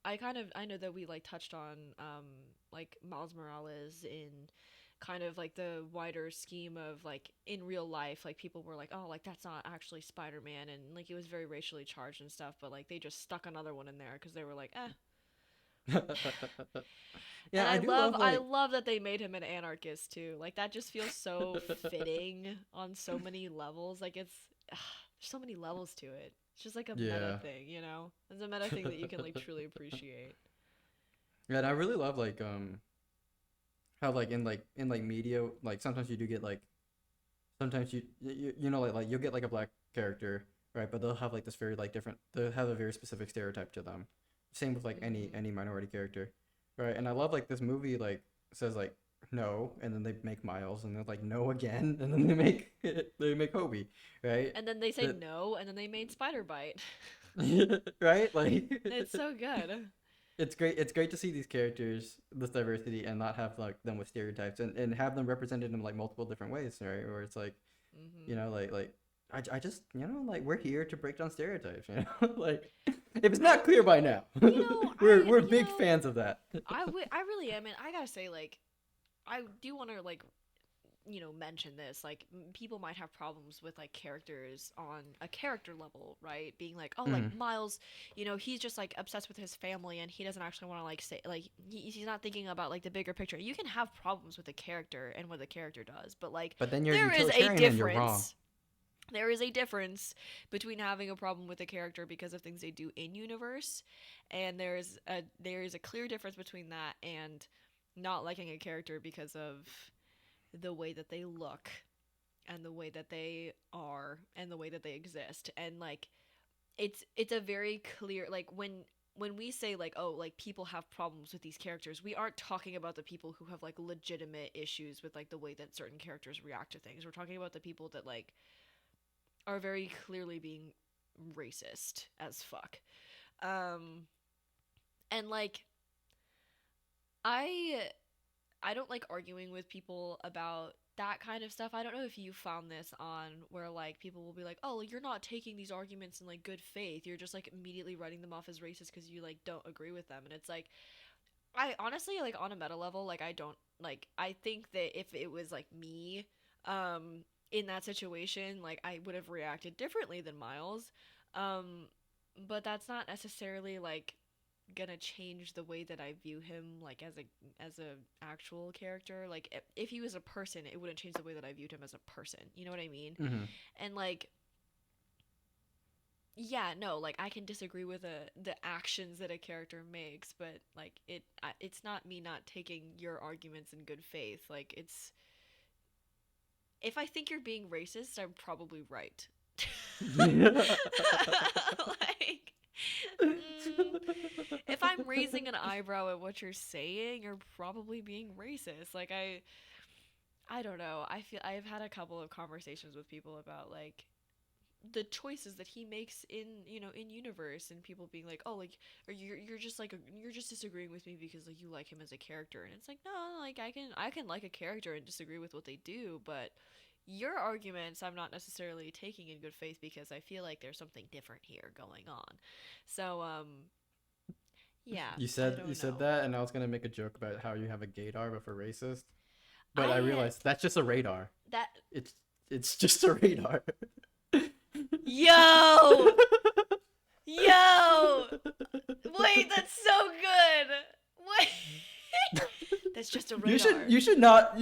I know that we like touched on like Miles Morales in kind of like the wider scheme of like in real life, like people were like, oh, like that's not actually Spider-Man, and like it was very racially charged and stuff, but like they just stuck another one in there because they were like, eh. And yeah, I do love I like love that they made him an anarchist too. Like that just feels so fitting on so many levels. Like it's there's so many levels to it. It's just like a meta yeah. thing, you know? It's a meta thing that you can like truly appreciate. Yeah, and I really love like how like in media, like sometimes you do get like sometimes you know like you'll get like a black character, right, but they'll have like this very like different, they'll have a very specific stereotype to them. Same with like Mhm. any minority character, right? And I love like this movie like says like no, and then they make Miles, and they're like no again, and then they make Hobie, right? And then they say That no, and then they made Spider Bite. right, like It's so good. it's great to see these characters, this diversity, and not have like them with stereotypes, and have them represented in like multiple different ways, right? Where it's like, Mhm. like I just, like, we're here to break down stereotypes, like, if it's not clear by now. You know, We're big fans of that. I really am, and I gotta say, like, I do want to like mention this, like people might have problems with like characters on a character level, right? Being like, oh, like Mm, Miles, he's just like obsessed with his family and he doesn't actually want to like say like he's not thinking about like the bigger picture. You can have problems with a character and what the character does, but like but then you're there is a utilitarian and you're wrong. difference. There is a difference between having a problem with a character because of things they do in universe, and there is a clear difference between that and not liking a character because of the way that they look and the way that they are and the way that they exist. And like it's a very clear, like when we say like, oh, like people have problems with these characters, we aren't talking about the people who have like legitimate issues with like the way that certain characters react to things. We're talking about the people that like are very clearly being racist as fuck. um and like i I don't like arguing with people about that kind of stuff. I don't know if you found this on where like people will be like, "Oh, you're not taking these arguments in like good faith. You're just like immediately writing them off as racist because you like don't agree with them." And it's like, I honestly, like, on a meta level, like, I don't like, I think that if it was like me in that situation, like I would have reacted differently than Miles. Um but that's not necessarily like gonna change the way that I view him like as a actual character. Like if he was a person, it wouldn't change the way that I viewed him as a person. You know what I mean? Mm-hmm. And like yeah, no, like I can disagree with the actions that a character makes, but like it's not me not taking your arguments in good faith. Like it's if I think you're being racist, I'm probably right. Like if I'm raising an eyebrow at what you're saying, you're probably being racist. Like I don't know. I feel I've had a couple of conversations with people about like the choices that he makes in in universe, and people being like, oh, like, or you're just like you're just disagreeing with me because like you like him as a character. And it's like, no, like I can like a character and disagree with what they do, but your arguments I'm not necessarily taking in good faith because I feel like there's something different here going on. So yeah, You I said don't know. that, and I was gonna make a joke about how you have a gaydar but for racist, but I I realized that's just a radar. that It's just a radar. Yo, yo, wait, that's so good. Wait, that's just a radar. You should not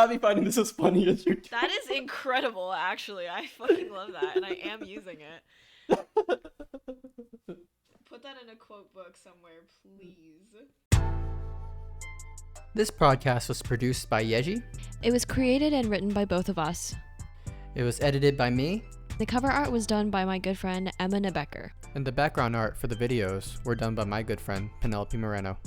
be finding this as funny as you're doing. That is incredible, actually. I fucking love that, and I am using it. Put that in a quote book somewhere, please. This podcast was produced by Yeji. It was created and written by both of us. It was edited by me. The cover art was done by my good friend Emma Nebecker. And the background art for the videos were done by my good friend Penelope Moreno.